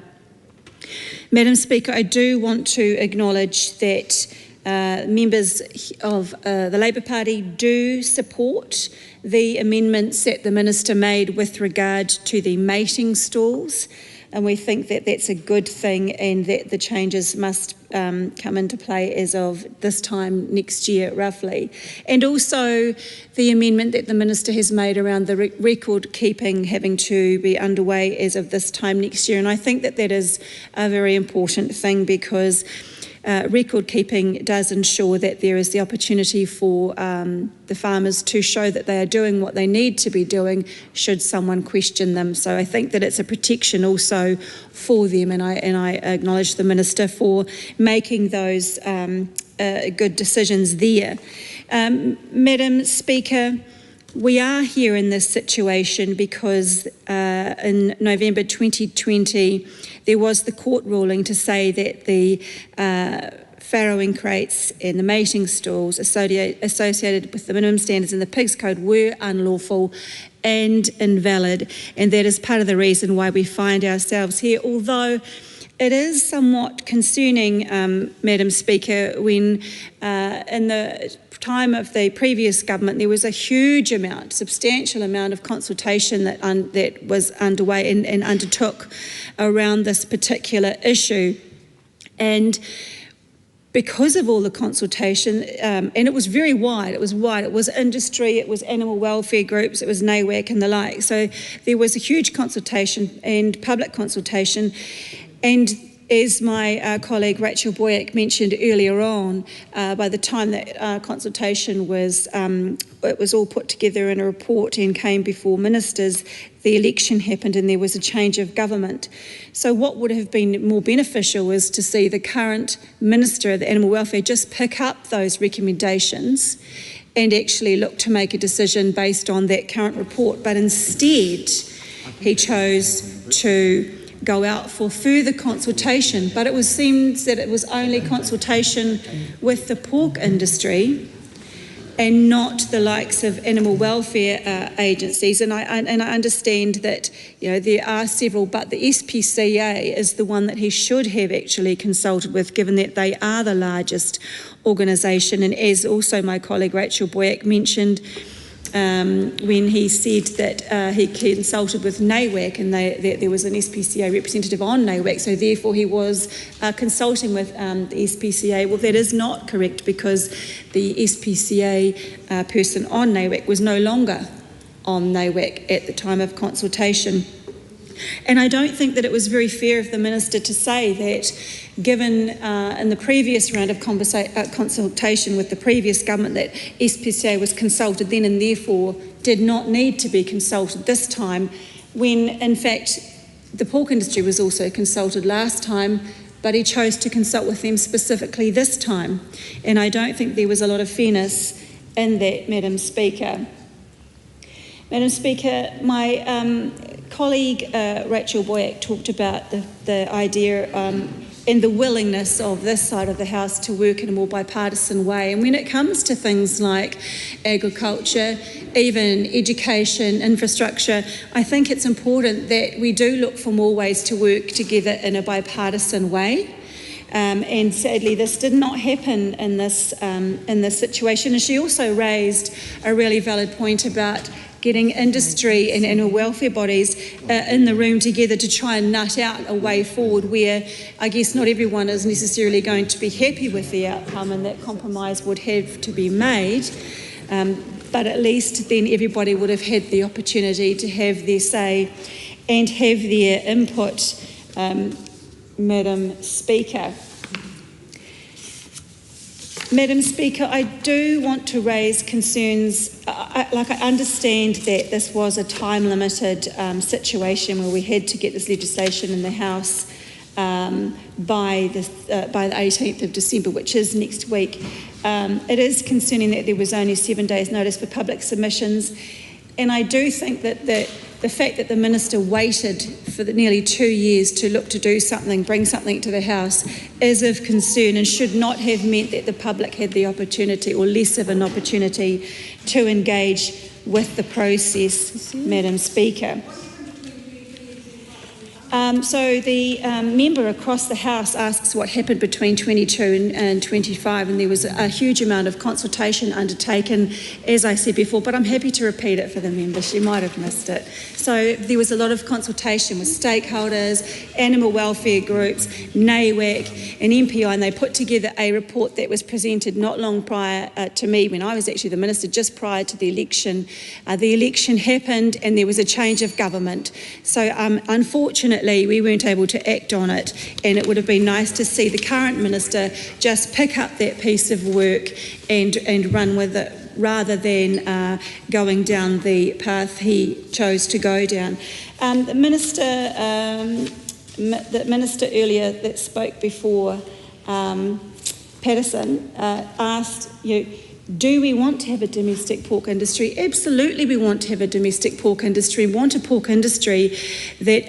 Madam Speaker, I do want to acknowledge that members of the Labour Party do support the amendments that the Minister made with regard to the mating stalls, and we think that that's a good thing and that the changes must come into play as of this time next year, roughly. And also the amendment that the Minister has made around the record keeping having to be underway as of this time next year. And I think that that is a very important thing, because record keeping does ensure that there is the opportunity for the farmers to show that they are doing what they need to be doing should someone question them. So I think that it's a protection also for them, and I acknowledge the Minister for making those good decisions there. Madam Speaker, we are here in this situation because in November 2020 there was the court ruling to say that the farrowing crates and the mating stalls associated with the minimum standards in the Pigs Code were unlawful and invalid, and that is part of the reason why we find ourselves here. Although it is somewhat concerning, Madam Speaker, when in the time of the previous government there was a huge amount, substantial amount of consultation that was underway and undertook around this particular issue. And because of all the consultation, and it was very wide, it was industry, it was animal welfare groups, it was NAWAC and the like. So there was a huge consultation and public consultation. And as my colleague Rachel Boyack mentioned earlier on, by the time that consultation was, it was all put together in a report and came before ministers, the election happened and there was a change of government. So what would have been more beneficial was to see the current Minister of Animal Welfare just pick up those recommendations and actually look to make a decision based on that current report. But instead, he chose to go out for further consultation, but it seems that it was only consultation with the pork industry and not the likes of animal welfare agencies. And I understand that there are several, but the SPCA is the one that he should have actually consulted with, given that they are the largest organisation. And as also my colleague Rachel Boyack mentioned, when he said that he consulted with NAWAC and there was an SPCA representative on NAWAC, so therefore he was consulting with the SPCA. Well, that is not correct, because the SPCA person on NAWAC was no longer on NAWAC at the time of consultation. And I don't think that it was very fair of the Minister to say that, given in the previous round of consultation with the previous government, that SPCA was consulted then and therefore did not need to be consulted this time, when in fact the pork industry was also consulted last time, but he chose to consult with them specifically this time. And I don't think there was a lot of fairness in that, Madam Speaker. Madam Speaker, my colleague Rachel Boyack talked about the idea and the willingness of this side of the House to work in a more bipartisan way. And when it comes to things like agriculture, even education, infrastructure, I think it's important that we do look for more ways to work together in a bipartisan way. and sadly this did not happen in this situation. And she also raised a really valid point about getting industry and animal welfare bodies in the room together to try and nut out a way forward where I guess not everyone is necessarily going to be happy with the outcome, and that compromise would have to be made. But at least then everybody would have had the opportunity to have their say and have their input, Madam Speaker. Madam Speaker, I do want to raise concerns. I understand that this was a time-limited situation where we had to get this legislation in the House by the 18th of December, which is next week. It is concerning that there was only 7 days' notice for public submissions, and I do think that the fact that the Minister waited for nearly 2 years to look to do something, bring something to the House, is of concern and should not have meant that the public had the opportunity, or less of an opportunity, to engage with the process, Madam Speaker. So the member across the House asks what happened between 22 and 25, and there was a huge amount of consultation undertaken, as I said before, but I'm happy to repeat it for the member. She might have missed it. So there was a lot of consultation with stakeholders, animal welfare groups, NAWAC and MPI, and they put together a report that was presented not long prior to me, when I was actually the Minister, just prior to the election. The election happened and there was a change of government. So unfortunately, we weren't able to act on it, and it would have been nice to see the current Minister just pick up that piece of work and run with it, rather than going down the path he chose to go down. The Minister earlier that spoke before, Patterson, asked, do we want to have a domestic pork industry? Absolutely we want to have a domestic pork industry. We want a pork industry that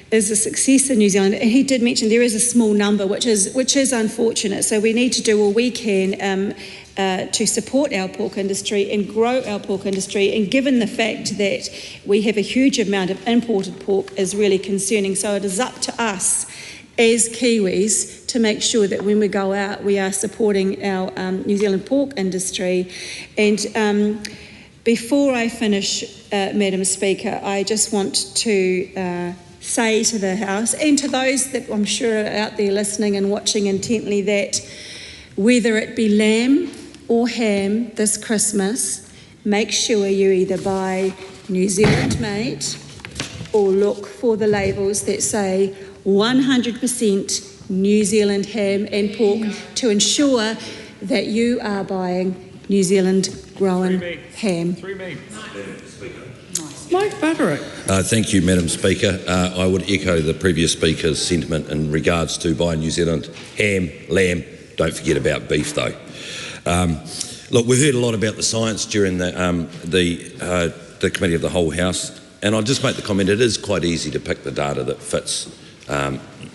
is a success in New Zealand. And he did mention there is a small number, which is unfortunate. So we need to do all we can to support our pork industry and grow our pork industry. And given the fact that we have a huge amount of imported pork is really concerning. So it is up to us as Kiwis to make sure that when we go out we are supporting our New Zealand pork industry. And before I finish, Madam Speaker, I just want to say to the House and to those that I'm sure are out there listening and watching intently that whether it be lamb or ham this Christmas, make sure you either buy New Zealand made or look for the labels that say 100% New Zealand ham and pork to ensure that you are buying New Zealand grown ham. Mike Butterick. Thank you, Madam Speaker. I would echo the previous speaker's sentiment in regards to buying New Zealand ham, lamb. Don't forget about beef, though. Look, we heard a lot about the science during the Committee of the Whole House, and I'll just make the comment, it is quite easy to pick the data that fits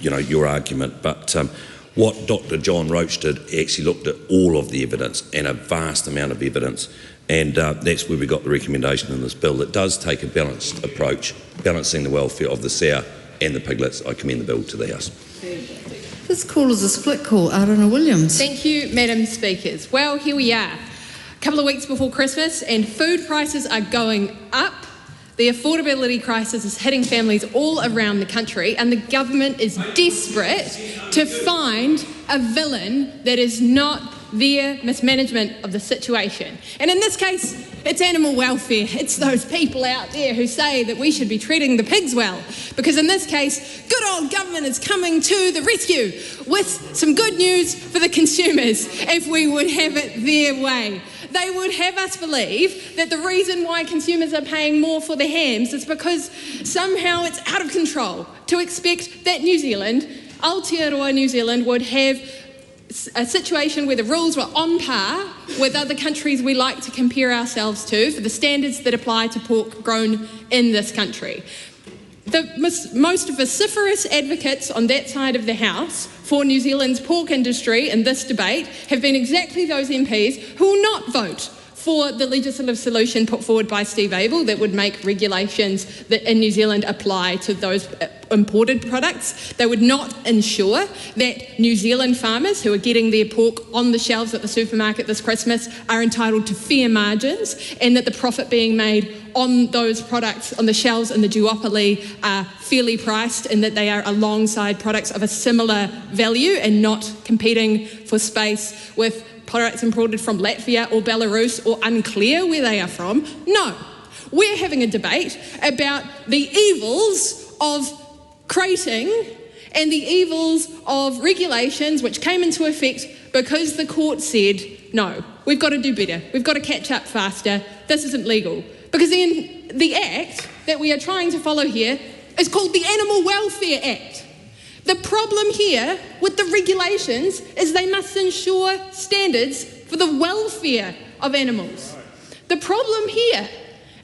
your argument, but what Dr. John Roach did actually looked at all of the evidence, and a vast amount of evidence, and that's where we got the recommendation in this bill that does take a balanced approach, balancing the welfare of the sow and the piglets. I commend the bill to the House. This call is a split call. Aotearoa Williams. Thank you, Madam Speakers. Well, here we are, a couple of weeks before Christmas, and food prices are going up. The affordability crisis is hitting families all around the country, and the government is desperate to find a villain that is not their mismanagement of the situation. And in this case, it's animal welfare. It's those people out there who say that we should be treating the pigs well. Because in this case, good old government is coming to the rescue with some good news for the consumers if we would have it their way. They would have us believe that the reason why consumers are paying more for the hams is because somehow it's out of control to expect that New Zealand, Aotearoa New Zealand, would have a situation where the rules were on par with other countries we like to compare ourselves to for the standards that apply to pork grown in this country. The most vociferous advocates on that side of the House for New Zealand's pork industry in this debate have been exactly those MPs who will not vote for the legislative solution put forward by Steve Abel that would make regulations that in New Zealand apply to those imported products. They would not ensure that New Zealand farmers who are getting their pork on the shelves at the supermarket this Christmas are entitled to fair margins, and that the profit being made on those products on the shelves in the duopoly are fairly priced, and that they are alongside products of a similar value and not competing for space with products imported from Latvia or Belarus or unclear where they are from. No, we're having a debate about the evils of crating and the evils of regulations which came into effect because the court said, no, we've got to do better, we've got to catch up faster, this isn't legal. Because then the act that we are trying to follow here is called the Animal Welfare Act. The problem here with the regulations is they must ensure standards for the welfare of animals. The problem here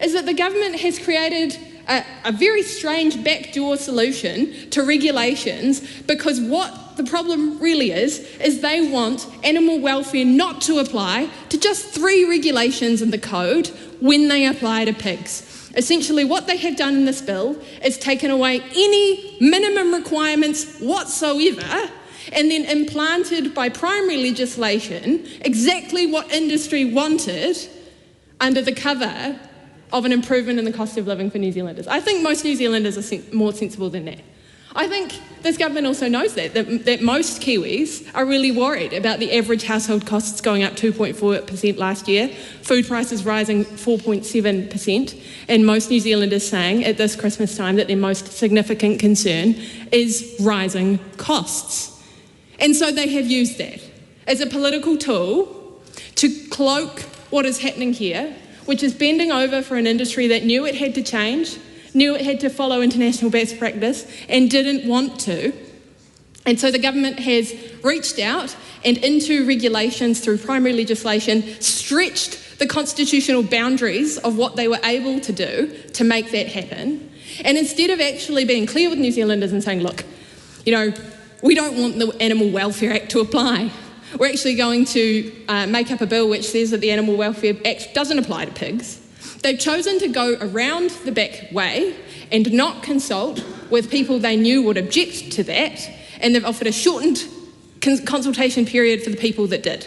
is that the government has created a very strange backdoor solution to regulations, because what the problem really is they want animal welfare not to apply to just 3 regulations in the code when they apply to pigs. Essentially, what they have done in this bill is taken away any minimum requirements whatsoever and then implanted by primary legislation exactly what industry wanted under the cover of an improvement in the cost of living for New Zealanders. I think most New Zealanders are more sensible than that. I think this government also knows that most Kiwis are really worried about the average household costs going up 2.4% last year, food prices rising 4.7%, and most New Zealanders saying at this Christmas time that their most significant concern is rising costs. And so they have used that as a political tool to cloak what is happening here, which is bending over for an industry that knew it had to change, knew it had to follow international best practice and didn't want to. And so the government has reached out and into regulations through primary legislation, stretched the constitutional boundaries of what they were able to do to make that happen. And instead of actually being clear with New Zealanders and saying, look, we don't want the Animal Welfare Act to apply. We're actually going to make up a bill which says that the Animal Welfare Act doesn't apply to pigs. They've chosen to go around the back way and not consult with people they knew would object to that, and they've offered a shortened consultation period for the people that did.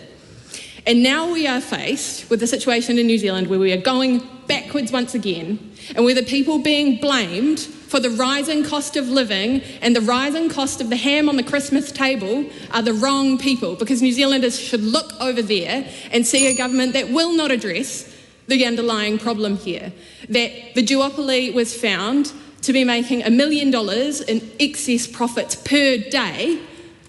And now we are faced with a situation in New Zealand where we are going backwards once again, and where the people being blamed for the rising cost of living and the rising cost of the ham on the Christmas table are the wrong people, because New Zealanders should look over there and see a government that will not address the underlying problem here, that the duopoly was found to be making $1 million in excess profits per day.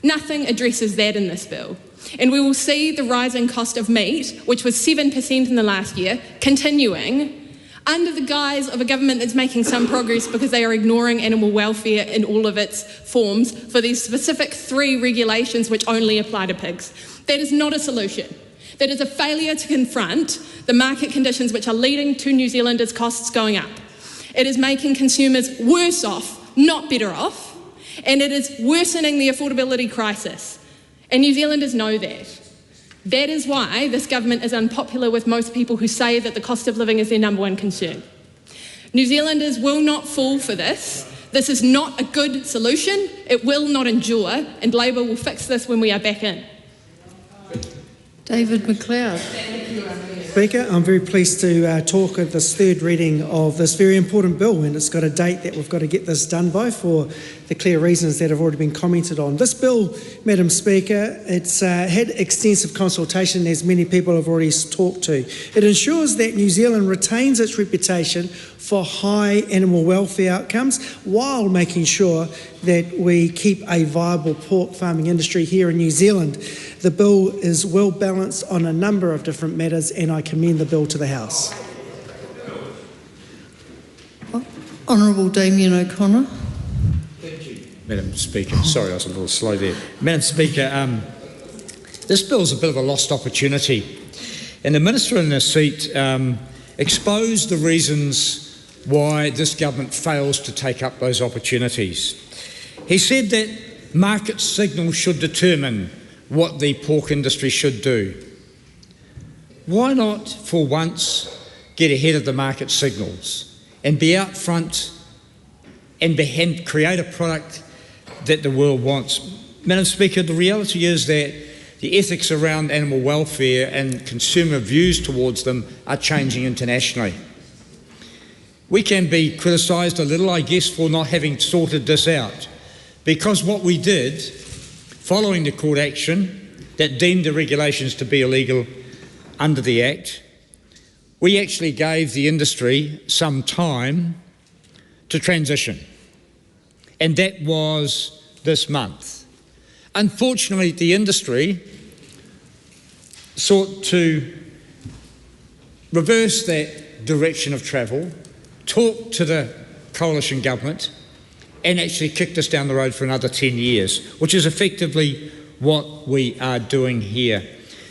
Nothing addresses that in this bill. And we will see the rising cost of meat, which was 7% in the last year, continuing under the guise of a government that's making some progress because they are ignoring animal welfare in all of its forms for these specific 3 regulations which only apply to pigs. That is not a solution. That is a failure to confront the market conditions which are leading to New Zealanders' costs going up. It is making consumers worse off, not better off, and it is worsening the affordability crisis. And New Zealanders know that. That is why this government is unpopular with most people who say that the cost of living is their number one concern. New Zealanders will not fall for this. This is not a good solution. It will not endure, and Labour will fix this when we are back in. David McLeod. Speaker, I'm very pleased to talk at this 3rd reading of this very important bill, and it's got a date that we've got to get this done by for the clear reasons that have already been commented on. This bill, Madam Speaker, it's had extensive consultation, as many people have already talked to. It ensures that New Zealand retains its reputation for high animal welfare outcomes while making sure that we keep a viable pork farming industry here in New Zealand. The bill is well balanced on a number of different matters, and I commend the bill to the House. Honourable Damien O'Connor. Thank you, Madam Speaker. Sorry, I was a little slow there. Madam Speaker, this bill is a bit of a lost opportunity, and the Minister in her seat exposed the reasons why this government fails to take up those opportunities. He said that market signals should determine what the pork industry should do. why not for once get ahead of the market signals and be out front and create a product that the world wants? Madam Speaker, the reality is that the ethics around animal welfare and consumer views towards them are changing internationally. We can be criticised a little, I guess, for not having sorted this out, because what we did, following the court action that deemed the regulations to be illegal under the Act, we actually gave the industry some time to transition, and that was this month. Unfortunately, the industry sought to reverse that direction of travel, talk to the coalition government, and actually kicked us down the road for another 10 years, which is effectively what we are doing here.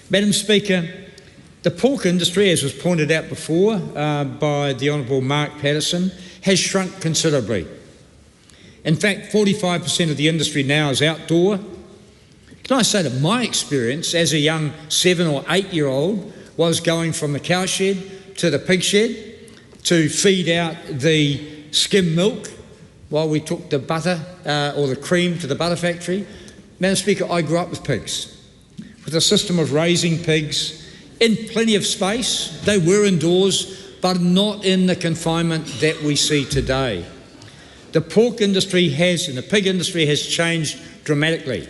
Madam Speaker, the pork industry, as was pointed out before by the Honourable Mark Patterson, has shrunk considerably. In fact, 45% of the industry now is outdoor. Can I say that my experience as a young 7 or 8-year-old was going from the cow shed to the pig shed to feed out the skim milk while we took the butter or the cream to the butter factory. Madam Speaker, I grew up with pigs, with a system of raising pigs in plenty of space. They were indoors, but not in the confinement that we see today. The pork industry and the pig industry has changed dramatically.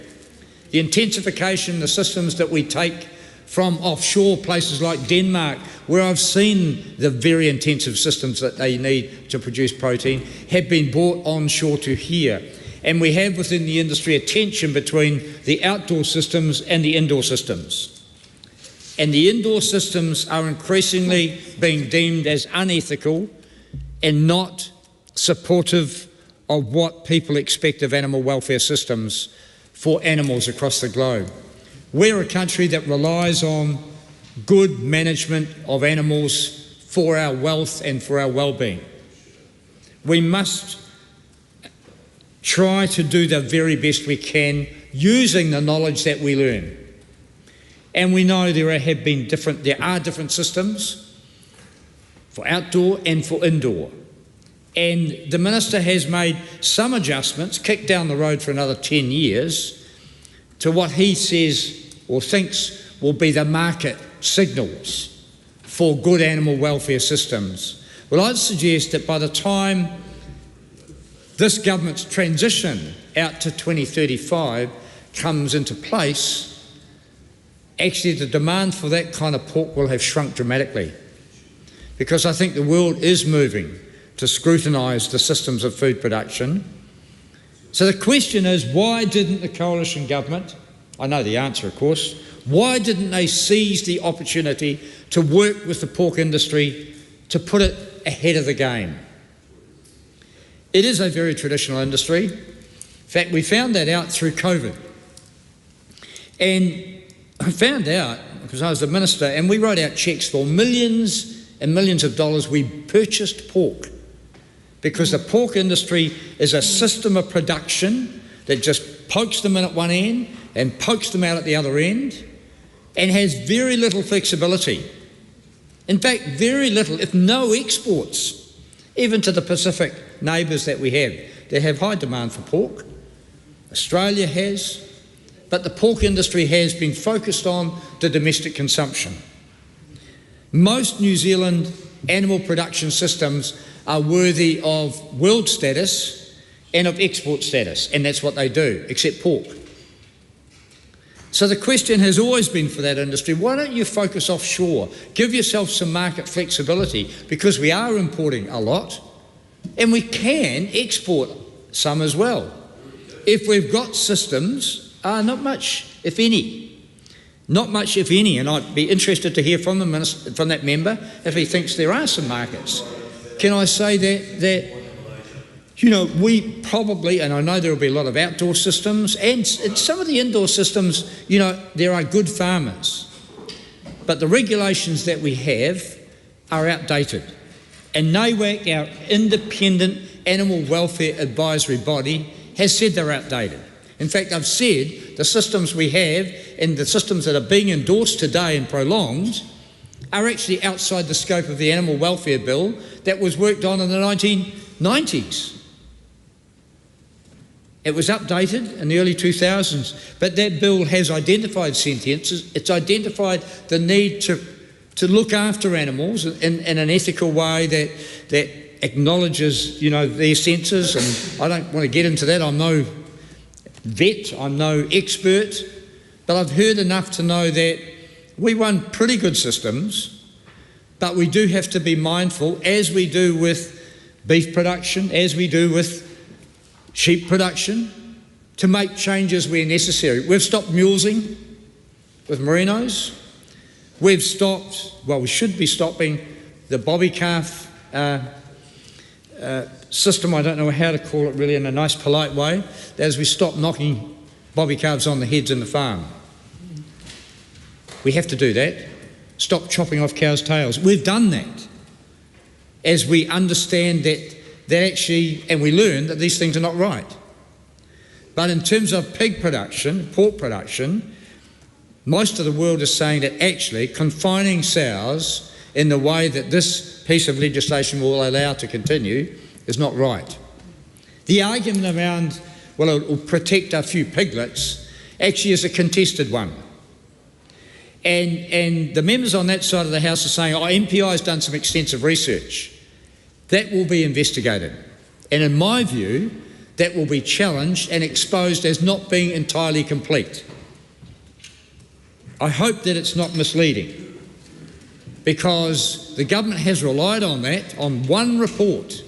The intensification, the systems that we take from offshore places like Denmark, where I've seen the very intensive systems that they need to produce protein, have been brought onshore to here. And we have within the industry a tension between the outdoor systems and the indoor systems. And the indoor systems are increasingly being deemed as unethical and not supportive of what people expect of animal welfare systems for animals across the globe. We're a country that relies on good management of animals for our wealth and for our well-being. We must try to do the very best we can using the knowledge that we learn. And we know there are different systems for outdoor and for indoor. And the Minister has made some adjustments, kicked down the road for another 10 years, to what he says or thinks will be the market signals for good animal welfare systems. Well, I'd suggest that by the time this government's transition out to 2035 comes into place, actually the demand for that kind of pork will have shrunk dramatically, because I think the world is moving to scrutinise the systems of food production. So the question is, why didn't the coalition government, I know the answer of course, why didn't they seize the opportunity to work with the pork industry to put it ahead of the game? It is a very traditional industry. In fact, we found that out through COVID. And I found out, because I was the minister, and we wrote out cheques for millions and millions of dollars. We purchased pork because the pork industry is a system of production that just pokes them in at one end and pokes them out at the other end, and has very little flexibility. In fact, very little, if no exports, even to the Pacific neighbours that we have. They have high demand for pork. Australia has, but the pork industry has been focused on the domestic consumption. Most New Zealand animal production systems are worthy of world status and of export status, and that's what they do, except pork. So the question has always been for that industry, why don't you focus offshore? Give yourself some market flexibility, because we are importing a lot and we can export some as well. If we've got systems, not much, if any. Not much, if any, and I'd be interested to hear from the minister, from that member, if he thinks there are some markets. Can I say that you know, we probably, and I know there will be a lot of outdoor systems, and some of the indoor systems, you know, there are good farmers, but the regulations that we have are outdated. And NAWAC, our independent animal welfare advisory body, has said they're outdated. In fact, I've said the systems we have and the systems that are being endorsed today and prolonged are actually outside the scope of the Animal Welfare Bill that was worked on in the 1990s. It was updated in the early 2000s, but that bill has identified sentiences. It's identified the need to look after animals in an ethical way that acknowledges, their senses. And I don't want to get into that. I'm no vet, I'm no expert, but I've heard enough to know that we run pretty good systems, but we do have to be mindful, as we do with beef production, as we do with sheep production, to make changes where necessary. We've stopped mulesing with merinos. We've stopped, we should be stopping the bobby calf system. I don't know how to call it really in a nice, polite way, as we stop knocking bobby calves on the heads in the farm. We have to do that. Stop chopping off cows' tails. We've done that as we understand that actually, and we learn that these things are not right. But in terms of pig production, pork production, most of the world is saying that actually confining sows in the way that this piece of legislation will allow to continue is not right. The argument around, it will protect a few piglets, actually is a contested one. And the members on that side of the House are saying, MPI has done some extensive research. That will be investigated. And in my view, that will be challenged and exposed as not being entirely complete. I hope that it's not misleading, because the government has relied on that, on one report.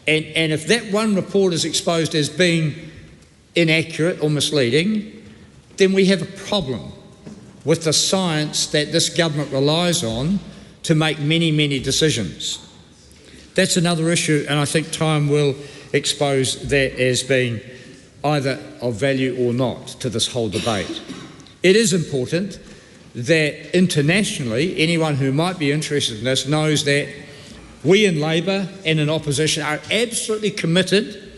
And if that one report is exposed as being inaccurate or misleading, then we have a problem with the science that this government relies on to make many, many decisions. That's another issue, and I think time will expose that as being either of value or not to this whole debate. It is important that internationally, anyone who might be interested in this knows that we in Labor and in opposition are absolutely committed,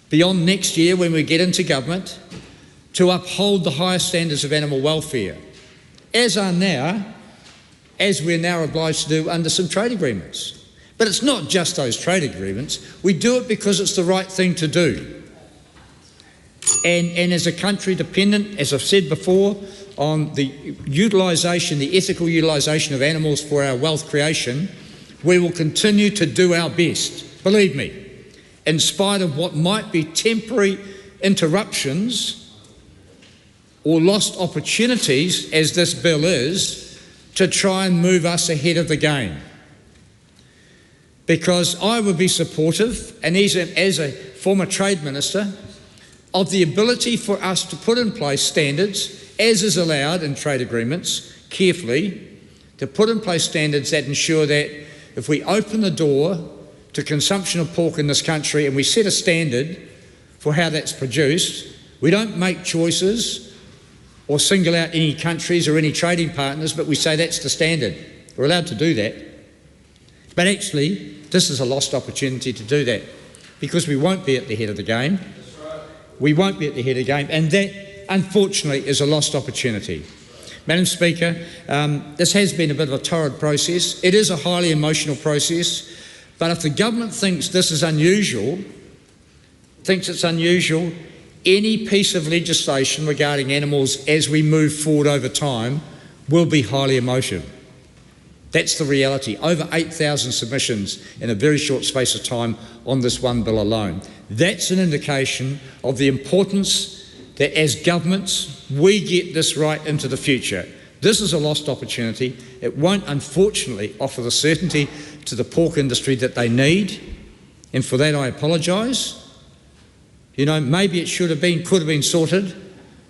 beyond next year when we get into government, to uphold the highest standards of animal welfare, as we're now obliged to do under some trade agreements. But it's not just those trade agreements. We do it because it's the right thing to do. And as a country dependent, as I've said before, on the utilisation, the ethical utilisation of animals for our wealth creation, we will continue to do our best, believe me, in spite of what might be temporary interruptions or lost opportunities, as this bill is, to try and move us ahead of the game. Because I would be supportive, and as a former trade minister, of the ability for us to put in place standards, as is allowed in trade agreements, carefully, to put in place standards that ensure that if we open the door to consumption of pork in this country and we set a standard for how that's produced, we don't make choices or single out any countries or any trading partners, but we say that's the standard. We're allowed to do that. But actually, this is a lost opportunity to do that, because we won't be at the head of the game. We won't be at the head of the game, and that, unfortunately, is a lost opportunity. Madam Speaker, this has been a bit of a torrid process. It is a highly emotional process, but if the government thinks this is unusual, any piece of legislation regarding animals as we move forward over time will be highly emotional. That's the reality. Over 8,000 submissions in a very short space of time on this one bill alone. That's an indication of the importance that as governments we get this right into the future. This is a lost opportunity. It won't, unfortunately, offer the certainty to the pork industry that they need, and for that I apologise. Maybe it could have been sorted.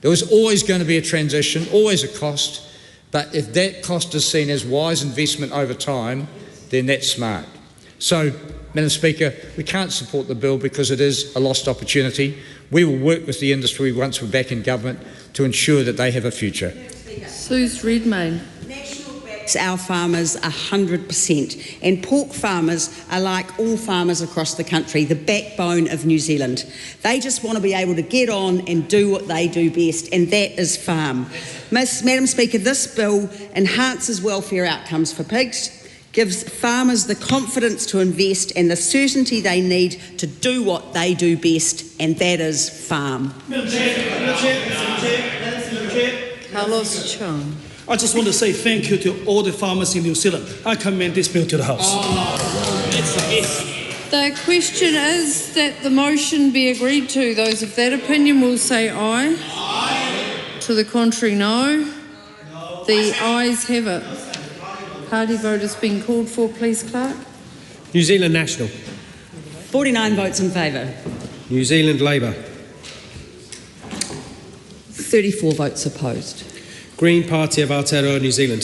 There was always going to be a transition, always a cost, but if that cost is seen as wise investment over time, then that's smart. So, Madam Speaker, we can't support the bill because it is a lost opportunity. We will work with the industry once we're back in government to ensure that they have a future. Suze Redmayne. National backs our farmers 100%. And pork farmers are like all farmers across the country, the backbone of New Zealand. They just want to be able to get on and do what they do best, and that is farm. Madam Speaker, this bill enhances welfare outcomes for pigs, gives farmers the confidence to invest and the certainty they need to do what they do best, and that is farm. Carlos Chan. I just want to say thank you to all the farmers in New Zealand. I commend this bill to the House. The question is that the motion be agreed to. Those of that opinion will say aye. Aye. To the contrary, no. The ayes have it. Party vote has been called for, please, Clerk. New Zealand National. 49 votes in favour. New Zealand Labour. 34 votes opposed. Green Party of Aotearoa, New Zealand.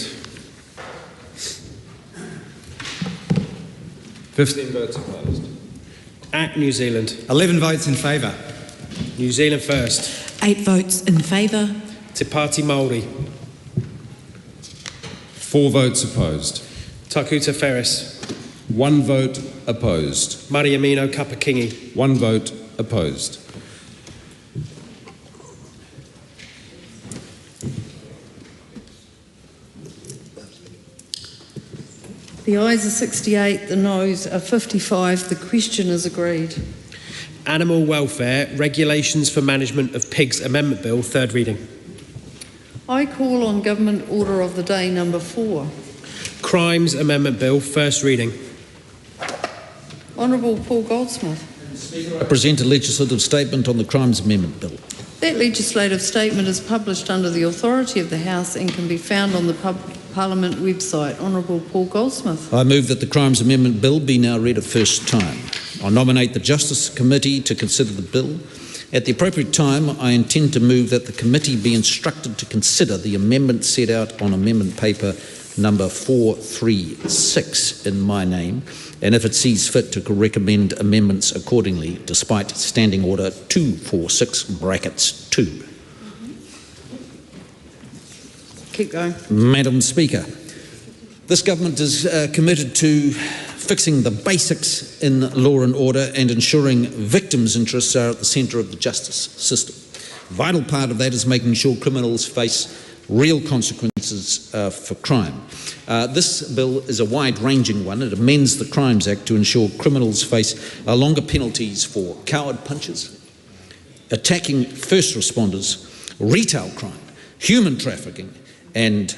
15 votes opposed. ACT New Zealand. 11 votes in favour. New Zealand First. 8 votes in favour. Te Pāti Māori. 4 votes opposed. Takuta Ferris. 1 vote opposed. Mariamino Kapakingi. 1 vote opposed. The ayes are 68, the noes are 55. The question is agreed. Animal Welfare Regulations for Management of Pigs Amendment Bill, third reading. I call on Government Order of the Day number 4. Crimes Amendment Bill, first reading. Honourable Paul Goldsmith. I present a legislative statement on the Crimes Amendment Bill. That legislative statement is published under the authority of the House and can be found on the Parliament website. Honourable Paul Goldsmith. I move that the Crimes Amendment Bill be now read a first time. I nominate the Justice Committee to consider the bill. At the appropriate time, I intend to move that the committee be instructed to consider the amendment set out on amendment paper number 436 in my name, and if it sees fit to recommend amendments accordingly, despite Standing Order 246 brackets 2. Keep going. Madam Speaker, this government is committed to fixing the basics in law and order and ensuring victims' interests are at the centre of the justice system. A vital part of that is making sure criminals face real consequences for crime. This bill is a wide-ranging one. It amends the Crimes Act to ensure criminals face longer penalties for coward punches, attacking first responders, retail crime, human trafficking, and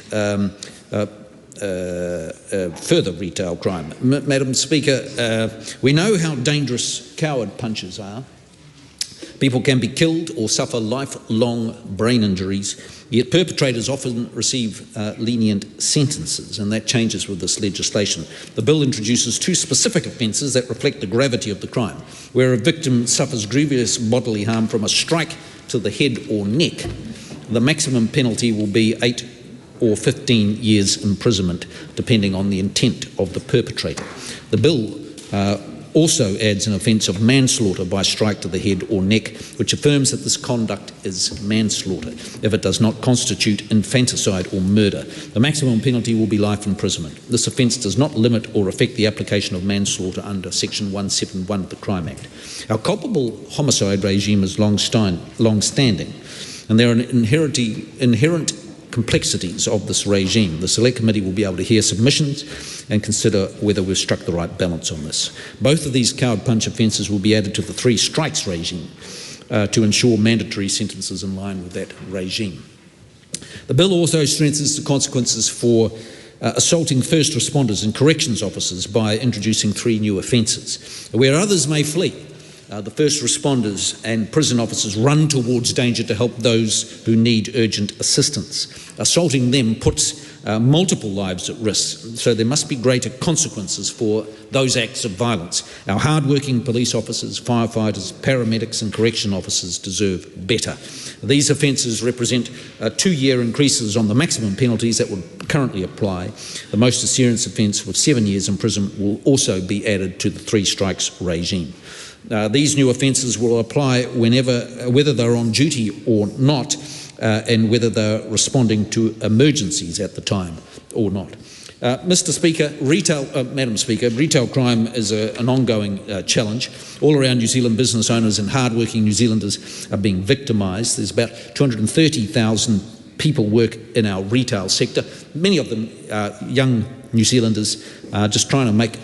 further retail crime. Madam Speaker, we know how dangerous coward punches are. People can be killed or suffer lifelong brain injuries, yet perpetrators often receive lenient sentences, and that changes with this legislation. The bill introduces 2 specific offences that reflect the gravity of the crime. Where a victim suffers grievous bodily harm from a strike to the head or neck, the maximum penalty will be 8 or 15 years imprisonment, depending on the intent of the perpetrator. The bill also adds an offence of manslaughter by strike to the head or neck, which affirms that this conduct is manslaughter if it does not constitute infanticide or murder. The maximum penalty will be life imprisonment. This offence does not limit or affect the application of manslaughter under Section 171 of the Crime Act. Our culpable homicide regime is long-standing, and there are inherent complexities of this regime. The Select Committee will be able to hear submissions and consider whether we've struck the right balance on this. Both of these coward punch offences will be added to the 3 strikes regime to ensure mandatory sentences in line with that regime. The bill also strengthens the consequences for assaulting first responders and corrections officers by introducing 3 new offences. Where others may flee, the first responders and prison officers run towards danger to help those who need urgent assistance. Assaulting them puts multiple lives at risk, so there must be greater consequences for those acts of violence. Our hard-working police officers, firefighters, paramedics and correction officers deserve better. These offences represent 2-year increases on the maximum penalties that would currently apply. The most serious offence with 7 years in prison will also be added to the 3 strikes regime. These new offences will apply whether they're on duty or not, and whether they're responding to emergencies at the time or not. Mr. Speaker, Madam Speaker, retail crime is an ongoing challenge. All around New Zealand, business owners and hard-working New Zealanders are being victimised. There's about 230,000 people work in our retail sector. Many of them young New Zealanders just trying to make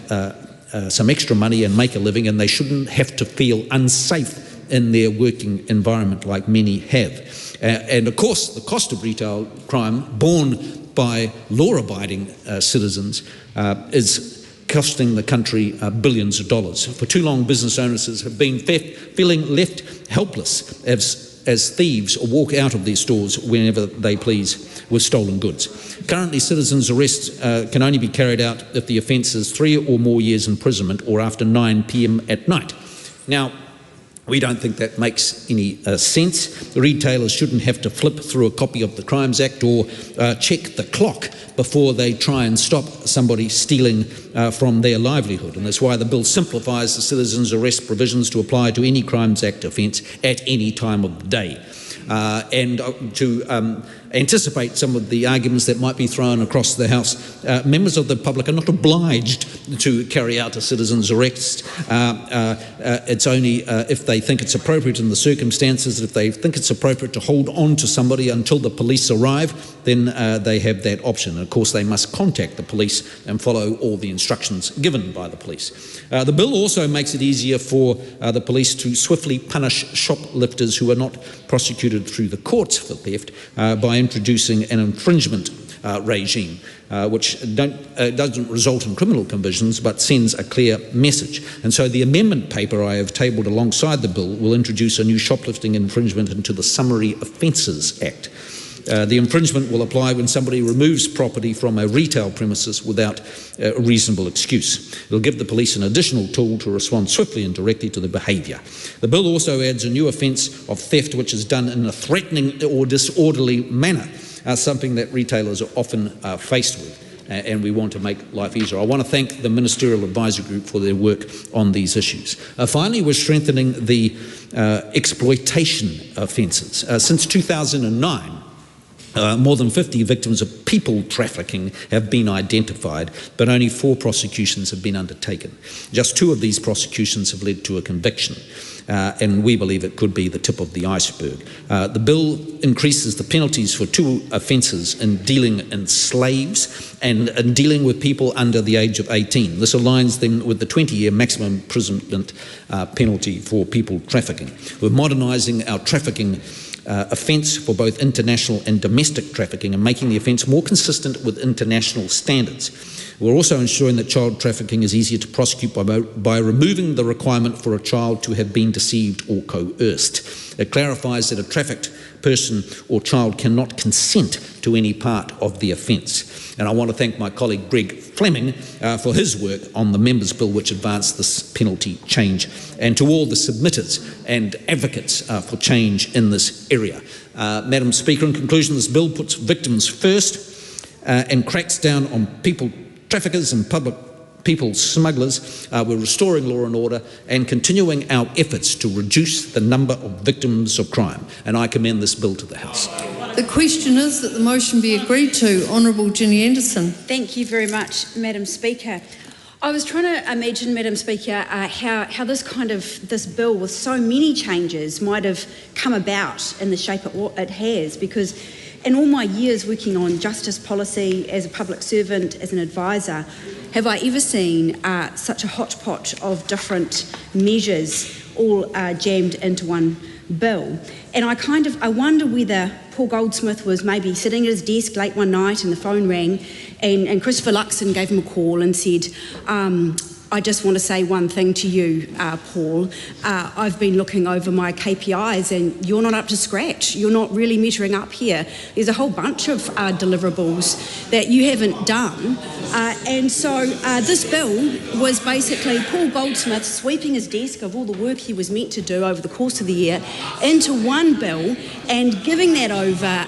some extra money and make a living, and they shouldn't have to feel unsafe in their working environment like many have. And of course, the cost of retail crime borne by law-abiding citizens is costing the country billions of dollars. For too long, business owners have been feeling left helpless as thieves walk out of their stores whenever they please with stolen goods. Currently, citizens' arrests can only be carried out if the offence is 3 or more years imprisonment or after 9 p.m. at night. Now, we don't think that makes any sense. The retailers shouldn't have to flip through a copy of the Crimes Act or check the clock before they try and stop somebody stealing from their livelihood. And that's why the bill simplifies the citizens' arrest provisions to apply to any Crimes Act offence at any time of the day. And to anticipate some of the arguments that might be thrown across the House, members of the public are not obliged to carry out a citizen's arrest. It's only if they think it's appropriate in the circumstances. If they think it's appropriate to hold on to somebody until the police arrive, then they have that option. And of course, they must contact the police and follow all the instructions given by the police. The bill also makes it easier for the police to swiftly punish shoplifters who are not prosecuted through the courts for theft by introducing an infringement regime, which doesn't result in criminal convictions but sends a clear message. And so the amendment paper I have tabled alongside the bill will introduce a new shoplifting infringement into the Summary Offences Act. The infringement will apply when somebody removes property from a retail premises without a reasonable excuse. It will give the police an additional tool to respond swiftly and directly to the behaviour. The bill also adds a new offence of theft which is done in a threatening or disorderly manner, something that retailers are often faced with. And we want to make life easier. I want to thank the Ministerial Advisory Group for their work on these issues. Finally, we're strengthening the exploitation offences. Since 2009, more than 50 victims of people trafficking have been identified, but only 4 prosecutions have been undertaken. Just 2 of these prosecutions have led to a conviction, and we believe it could be the tip of the iceberg. The bill increases the penalties for 2 offences in dealing in slaves and in dealing with people under the age of 18. This aligns them with the 20-year maximum imprisonment penalty for people trafficking. We're modernising our trafficking offence for both international and domestic trafficking and making the offence more consistent with international standards. We're also ensuring that child trafficking is easier to prosecute by removing the requirement for a child to have been deceived or coerced. It clarifies that a trafficked person or child cannot consent to any part of the offence. And I want to thank my colleague Greg Fleming for his work on the Members' Bill which advanced this penalty change, and to all the submitters and advocates for change in this area. Madam Speaker, in conclusion, this bill puts victims first and cracks down on people traffickers and people smugglers. We're restoring law and order and continuing our efforts to reduce the number of victims of crime, and I commend this bill to the House. The question is that the motion be agreed to. Honourable Ginny Anderson. Thank you very much, Madam Speaker. I was trying to imagine, Madam Speaker, how this bill with so many changes might have come about in the shape it has, because in all my years working on justice policy as a public servant, as an advisor, have I ever seen such a hodgepodge of different measures all jammed into one bill. And I wonder whether Paul Goldsmith was maybe sitting at his desk late one night and the phone rang and Christopher Luxon gave him a call and said, I just want to say one thing to you, Paul. I've been looking over my KPIs and you're not up to scratch. You're not really measuring up here. There's a whole bunch of deliverables that you haven't done. And so this bill was basically Paul Goldsmith sweeping his desk of all the work he was meant to do over the course of the year into one bill and giving that over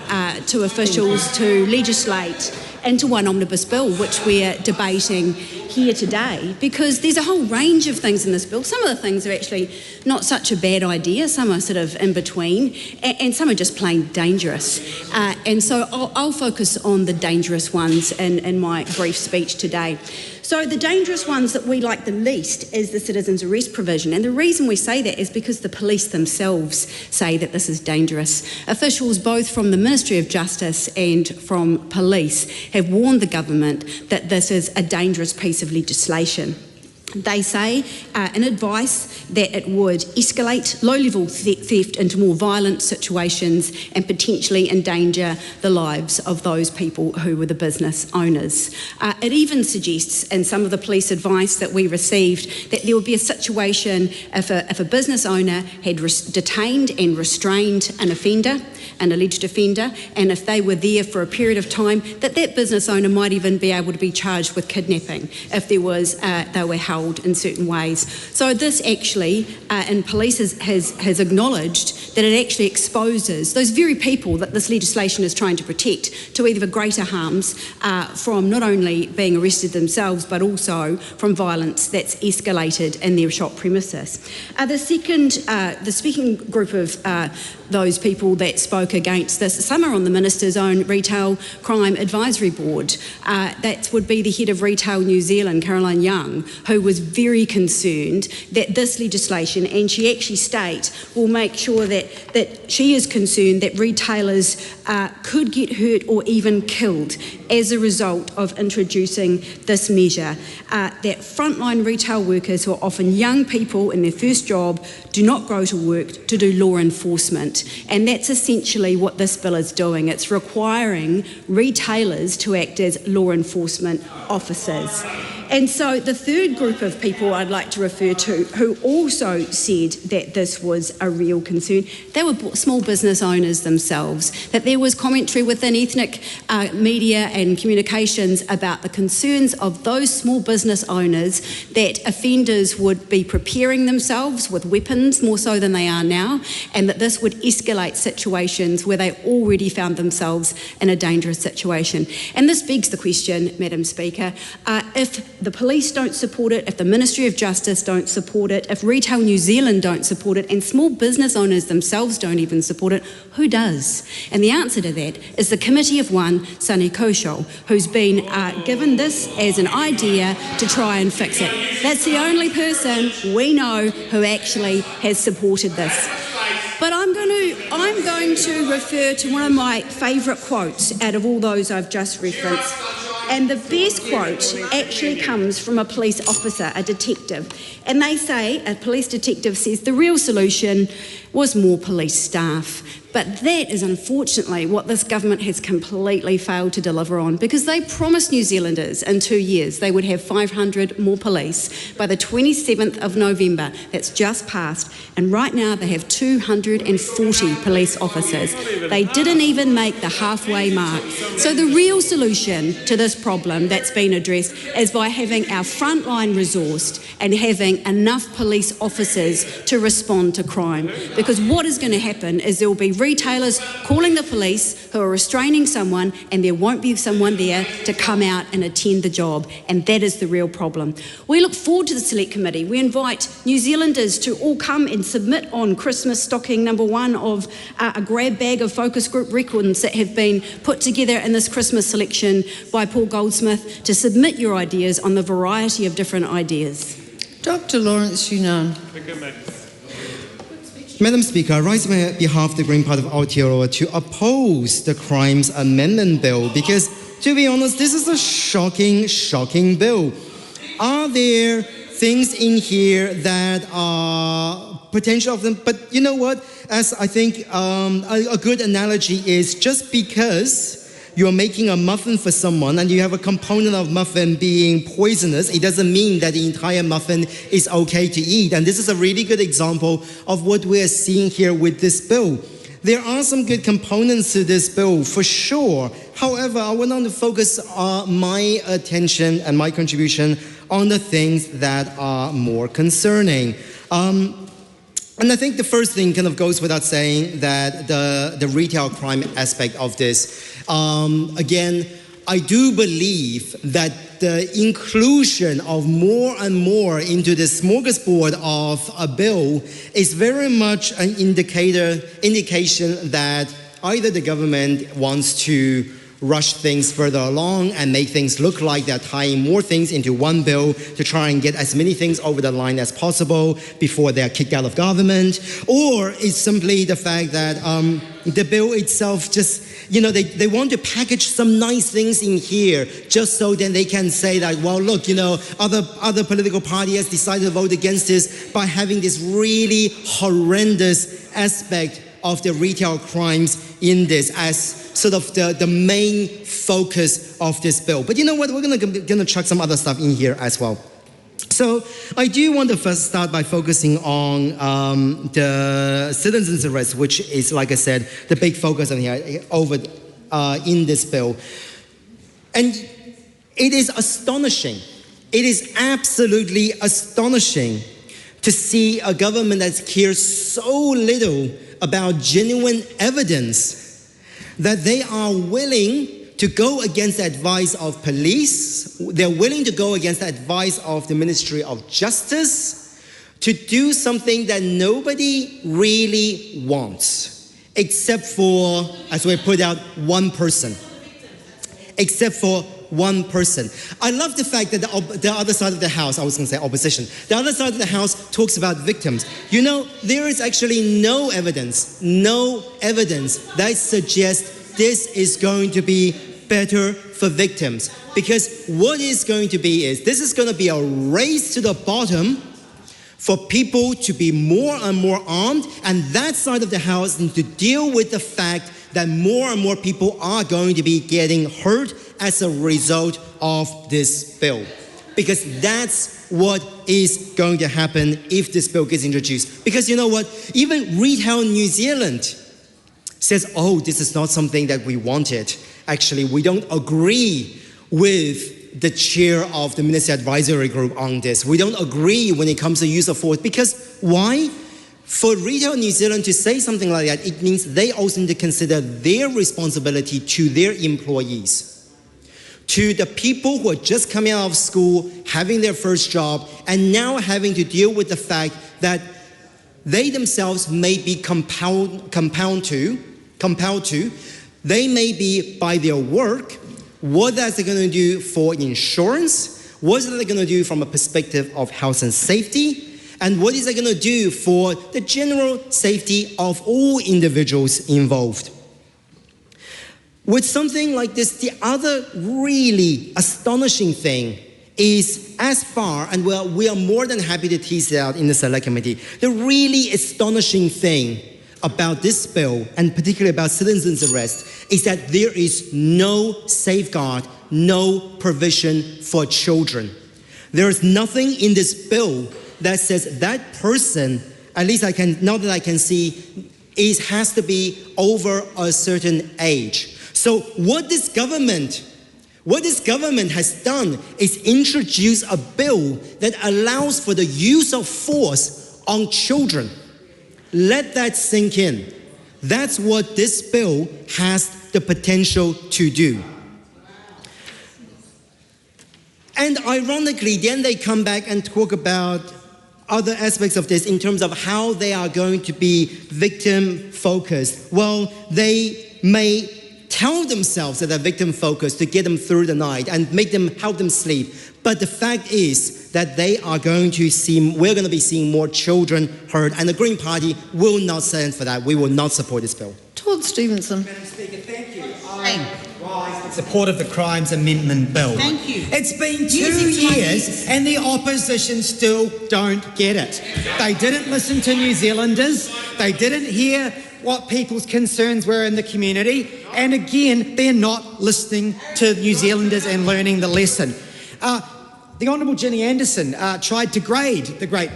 to officials to legislate into one omnibus bill, which we're debating here today, because there's a whole range of things in this bill. Some of the things are actually not such a bad idea, some are sort of in between, and some are just plain dangerous. And so I'll focus on the dangerous ones in my brief speech today. So the dangerous ones that we like the least is the citizens arrest provision, and the reason we say that is because the police themselves say that this is dangerous. Officials both from the Ministry of Justice and from police have warned the government that this is a dangerous piece of legislation. They say in advice that it would escalate low-level theft into more violent situations and potentially endanger the lives of those people who were the business owners. It even suggests in some of the police advice that we received that there would be a situation if a business owner had detained and restrained an offender, an alleged offender, and if they were there for a period of time, that business owner might even be able to be charged with kidnapping if there was they were held in certain ways. So this actually, and police has acknowledged that it actually exposes those very people that this legislation is trying to protect to either greater harms from not only being arrested themselves, but also from violence that's escalated in their shop premises. The second group of those people that spoke against this, some are on the Minister's own Retail Crime Advisory Board. That would be the head of Retail New Zealand, Caroline Young, who was very concerned that this legislation, and she actually states, will make sure that she is concerned that retailers could get hurt or even killed as a result of introducing this measure. That frontline retail workers, who are often young people in their first job, do not go to work to do law enforcement. And that's essentially what this bill is doing. It's requiring retailers to act as law enforcement officers. And so the third group of people I'd like to refer to who also said that this was a real concern, they were small business owners themselves, that there was commentary within ethnic media and communications about the concerns of those small business owners that offenders would be preparing themselves with weapons more so than they are now, and that this would escalate situations where they already found themselves in a dangerous situation. And this begs the question, Madam Speaker, if the police don't support it, if the Ministry of Justice don't support it, if Retail New Zealand don't support it, and small business owners themselves don't even support it, who does? And the answer to that is the Committee of One, Sunny Koshal, who's been given this as an idea to try and fix it. That's the only person we know who actually has supported this. But I'm going to refer to one of my favourite quotes out of all those I've just referenced. And the best quote actually comes from a police officer, a detective. And they say, a police detective says, the real solution was more police staff. But that is unfortunately what this government has completely failed to deliver on, because they promised New Zealanders in 2 years they would have 500 more police by the 27th of November. That's just passed. And right now they have 240 police officers. They didn't even make the halfway mark. So the real solution to this problem that's been addressed is by having our frontline resourced and having enough police officers to respond to crime. Because what is going to happen is there will be retailers calling the police who are restraining someone, and there won't be someone there to come out and attend the job, and that is the real problem. We look forward to the Select Committee. We invite New Zealanders to all come and submit on Christmas stocking number 1 of a grab bag of focus group records that have been put together in this Christmas selection by Paul Goldsmith, to submit your ideas on the variety of different ideas. Dr. Lawrence Yunnan. Madam Speaker, I rise on behalf of the Green Party of Aotearoa to oppose the Crimes Amendment Bill, because, to be honest, this is a shocking bill. Are there things in here that are potential of them? But you know what? As I think a good analogy is, just because you're making a muffin for someone and you have a component of muffin being poisonous, it doesn't mean that the entire muffin is okay to eat. And this is a really good example of what we're seeing here with this bill. There are some good components to this bill, for sure. However, I want to focus my attention and my contribution on the things that are more concerning. And I think the first thing kind of goes without saying, that the retail crime aspect of this, again, I do believe that the inclusion of more and more into the smorgasbord of a bill is very much an indication that either the government wants to rush things further along and make things look like they're tying more things into one bill to try and get as many things over the line as possible before they're kicked out of government, or it's simply the fact that the bill itself just, they want to package some nice things in here just so then they can say that, well, look, other political parties decided to vote against this by having this really horrendous aspect of the retail crimes in this as sort of the main focus of this bill. But you know what? We're gonna chuck some other stuff in here as well. So I do want to first start by focusing on the citizens' arrest, which is, like I said, the big focus in this bill. And it is astonishing. It is absolutely astonishing to see a government that cares so little about genuine evidence that they are willing to go against the advice of police, they're willing to go against the advice of the Ministry of Justice to do something that nobody really wants, except for, as we put out, one person. Except for one person. I love the fact that the other side of the House, I was going to say opposition, the other side of the House talks about victims. There is actually no evidence that suggests this is going to be better for victims. Because what is going to be is, this is going to be a race to the bottom for people to be more and more armed, and that side of the House needs to deal with the fact that more and more people are going to be getting hurt as a result of this bill. Because that's what is going to happen if this bill gets introduced. Because you know what? Even Retail New Zealand says, oh, this is not something that we wanted. Actually, we don't agree with the chair of the Ministry Advisory Group on this. We don't agree when it comes to use of force. Because why? For Retail New Zealand to say something like that, it means they also need to consider their responsibility to their employees, to the people who are just coming out of school, having their first job, and now having to deal with the fact that they themselves may be compelled to, they may be by their work, what are they going to do for insurance, what are they going to do from a perspective of health and safety, and what is it going to do for the general safety of all individuals involved? With something like this, the other really astonishing thing is and we are more than happy to tease it out in the Select Committee, the really astonishing thing about this bill, and particularly about citizens' arrest, is that there is no safeguard, no provision for children. There is nothing in this bill that says that person, at least now that I can see, has to be over a certain age. So what this government has done is introduce a bill that allows for the use of force on children. Let that sink in. That's what this bill has the potential to do. And ironically, then they come back and talk about other aspects of this in terms of how they are going to be victim-focused. Well, they may tell themselves that they're victim-focused to get them through the night and help them sleep. But the fact is that we're going to be seeing more children hurt, and the Green Party will not stand for that. We will not support this bill. Todd Stevenson. Madam Speaker, thank you. Rise in support of the Crimes Amendment Bill. Thank you. It's been 2 years and the opposition still don't get it. They didn't listen to New Zealanders. They didn't hear what people's concerns were in the community. And again, they're not listening to New Zealanders and learning the lesson. The Honourable Ginny Anderson tried to grade the great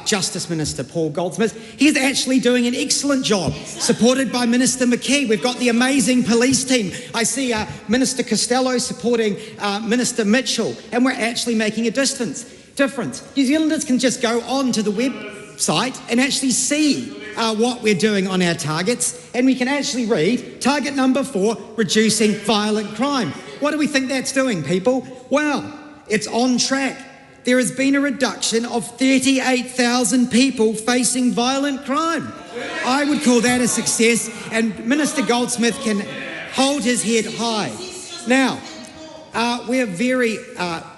Justice Minister Paul Goldsmith. He's actually doing an excellent job, supported by Minister McKee. We've got the amazing police team. I see Minister Costello supporting Minister Mitchell, and we're actually making a difference. New Zealanders can just go on to the website and actually see what we're doing on our targets, and we can actually read target number 4, reducing violent crime. What do we think that's doing, people? Well, it's on track. There has been a reduction of 38,000 people facing violent crime. I would call that a success, and Minister Goldsmith can hold his head high. Now, we're very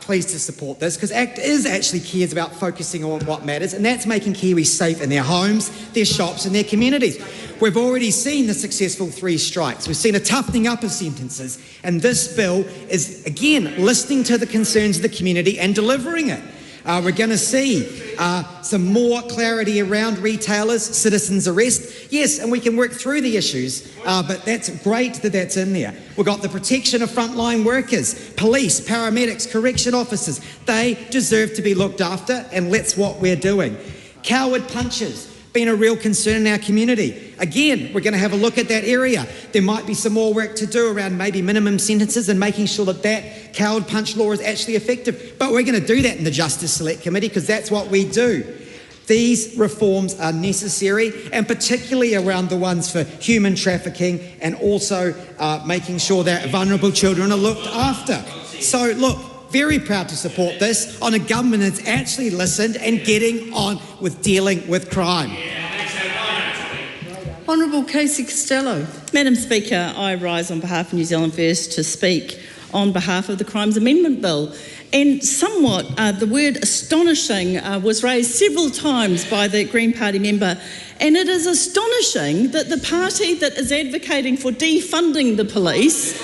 pleased to support this because ACT actually cares about focusing on what matters, and that's making Kiwis safe in their homes, their shops and their communities. We've already seen the successful 3 strikes. We've seen a toughening up of sentences, and this bill is, again, listening to the concerns of the community and delivering it. We're going to see some more clarity around retailers, citizens' arrest. Yes, and we can work through the issues, but that's great that that's in there. We've got the protection of frontline workers, police, paramedics, correction officers. They deserve to be looked after, and that's what we're doing. Coward punches, been a real concern in our community. Again, we're going to have a look at that area. There might be some more work to do around maybe minimum sentences and making sure that that coward punch law is actually effective. But we're going to do that in the Justice Select Committee because that's what we do. These reforms are necessary, and particularly around the ones for human trafficking and also making sure that vulnerable children are looked after. So look, very proud to support this on a government that's actually listened and getting on with dealing with crime. Honourable Casey Costello. Madam Speaker, I rise on behalf of New Zealand First to speak on behalf of the Crimes Amendment Bill. And somewhat, the word astonishing was raised several times by the Green Party member, and it is astonishing that the party that is advocating for defunding the police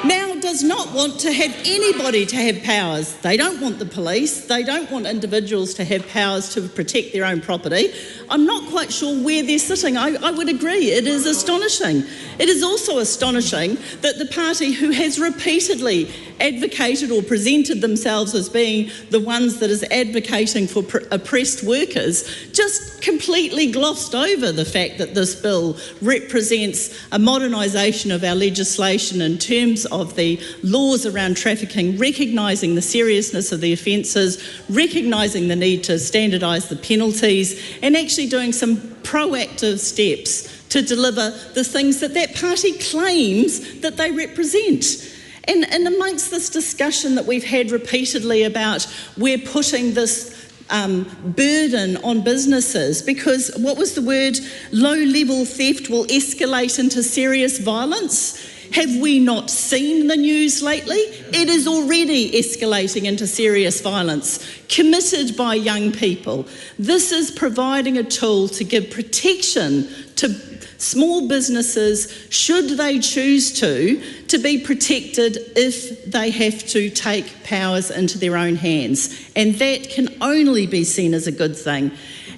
now does not want to have anybody to have powers. They don't want the police, they don't want individuals to have powers to protect their own property. I'm not quite sure where they're sitting. I would agree, it is astonishing. It is also astonishing that the party who has repeatedly advocated or presented themselves as being the ones that is advocating for oppressed workers just completely glossed over the fact that this bill represents a modernisation of our legislation in terms of the laws around trafficking, recognising the seriousness of the offences, recognising the need to standardise the penalties, and actually doing some proactive steps to deliver the things that that party claims that they represent. And amongst this discussion that we've had repeatedly about we're putting this burden on businesses because, what was the word, low-level theft will escalate into serious violence. Have we not seen the news lately? It is already escalating into serious violence, committed by young people. This is providing a tool to give protection to small businesses, should they choose to be protected if they have to take powers into their own hands. And that can only be seen as a good thing.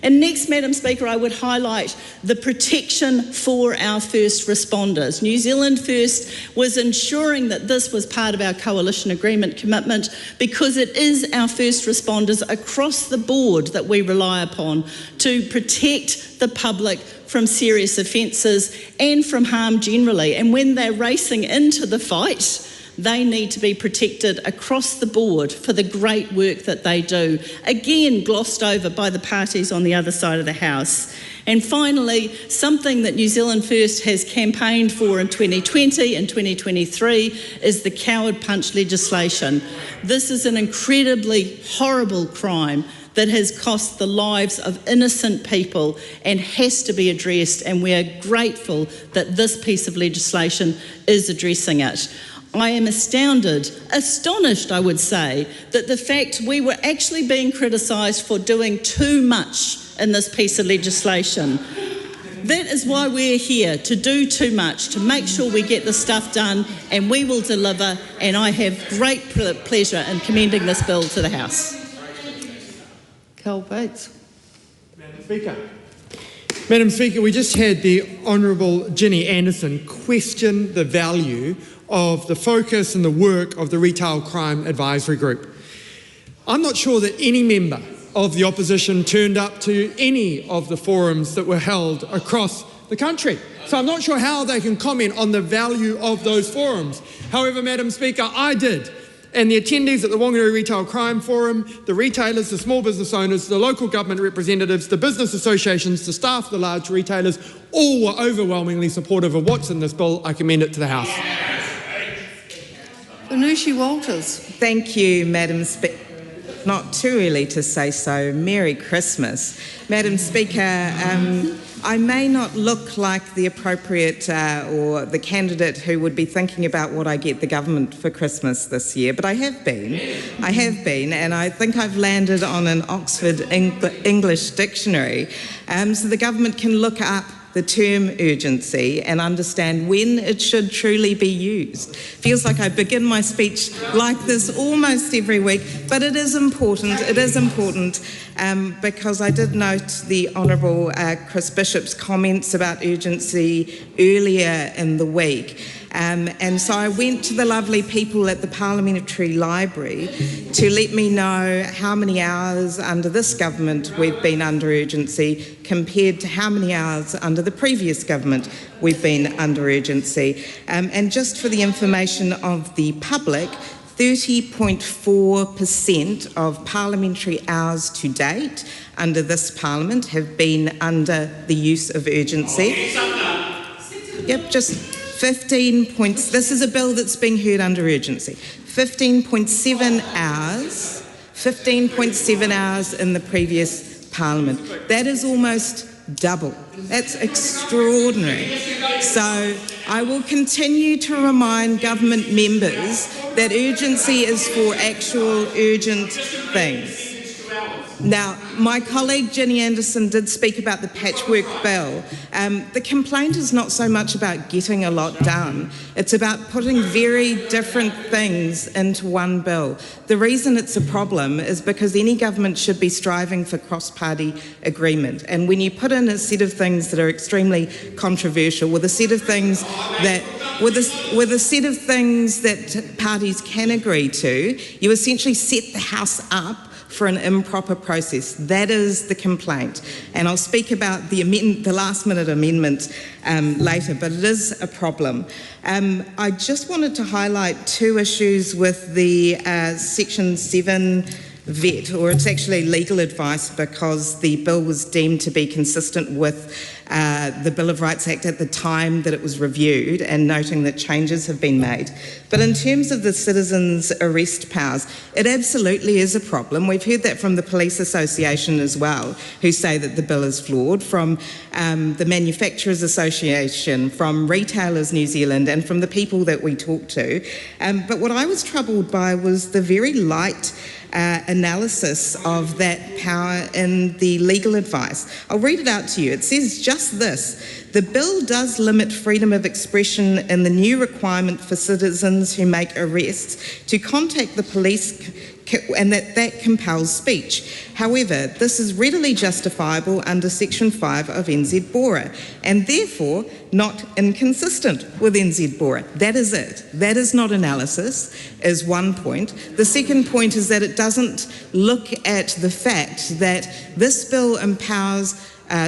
And next, Madam Speaker, I would highlight the protection for our first responders. New Zealand First was ensuring that this was part of our coalition agreement commitment because it is our first responders across the board that we rely upon to protect the public from serious offences and from harm generally. And when they're racing into the fight, they need to be protected across the board for the great work that they do, again glossed over by the parties on the other side of the House. And finally, something that New Zealand First has campaigned for in 2020 and 2023 is the coward punch legislation. This is an incredibly horrible crime that has cost the lives of innocent people and has to be addressed, and we are grateful that this piece of legislation is addressing it. I am astonished, I would say, that the fact we were actually being criticised for doing too much in this piece of legislation. That is why we're here, to do too much, to make sure we get the stuff done, and we will deliver, and I have great pleasure in commending this bill to the House. Carl Bates. Madam Speaker, we just had the Honourable Ginny Anderson question the value of the focus and the work of the Retail Crime Advisory Group. I'm not sure that any member of the opposition turned up to any of the forums that were held across the country. So I'm not sure how they can comment on the value of those forums. However, Madam Speaker, I did. And the attendees at the Whangarei Retail Crime Forum, the retailers, the small business owners, the local government representatives, the business associations, the staff of the large retailers, all were overwhelmingly supportive of what's in this bill. I commend it to the House. Venushi Walters. Thank you, Madam Speaker. Not too early to say so. Merry Christmas. Madam Speaker, I may not look like the appropriate or the candidate who would be thinking about what I get the government for Christmas this year, but I have been. And I think I've landed on an Oxford English dictionary. So the government can look up the term urgency and understand when it should truly be used. Feels like I begin my speech like this almost every week, but it is important. It is important because I did note the Honourable Chris Bishop's comments about urgency earlier in the week. And so I went to the lovely people at the Parliamentary Library to let me know how many hours under this government we've been under urgency compared to how many hours under the previous government we've been under urgency. And just for the information of the public, 30.4% of parliamentary hours to date under this Parliament have been under the use of urgency. Yep, just 15 points. This is a bill that's being heard under urgency. 15.7 hours in the previous Parliament. That is almost double. That's extraordinary. So I will continue to remind government members that urgency is for actual urgent things. Now, my colleague Ginny Anderson did speak about the patchwork bill. The complaint is not so much about getting a lot done. It's about putting very different things into one bill. The reason it's a problem is because any government should be striving for cross-party agreement. And when you put in a set of things that are extremely controversial, with a set of things that parties can agree to, you essentially set the House up for an improper process. That is the complaint. And I'll speak about the last-minute amendment later, but it is a problem. I just wanted to highlight two issues with the Section 7 vet, or it's actually legal advice because the bill was deemed to be consistent with the Bill of Rights Act at the time that it was reviewed, and noting that changes have been made. But in terms of the citizens' arrest powers, it absolutely is a problem. We've heard that from the Police Association as well, who say that the bill is flawed, from the Manufacturers Association, from Retailers New Zealand, and from the people that we talk to. But what I was troubled by was the very light analysis of that power in the legal advice. I'll read it out to you. It says just this: the bill does limit freedom of expression in the new requirement for citizens who make arrests to contact the police, and that compels speech. However, this is readily justifiable under Section 5 of NZ BORA, and therefore not inconsistent with NZ BORA. That is it. That is not analysis, is one point. The second point is that it doesn't look at the fact that this bill empowers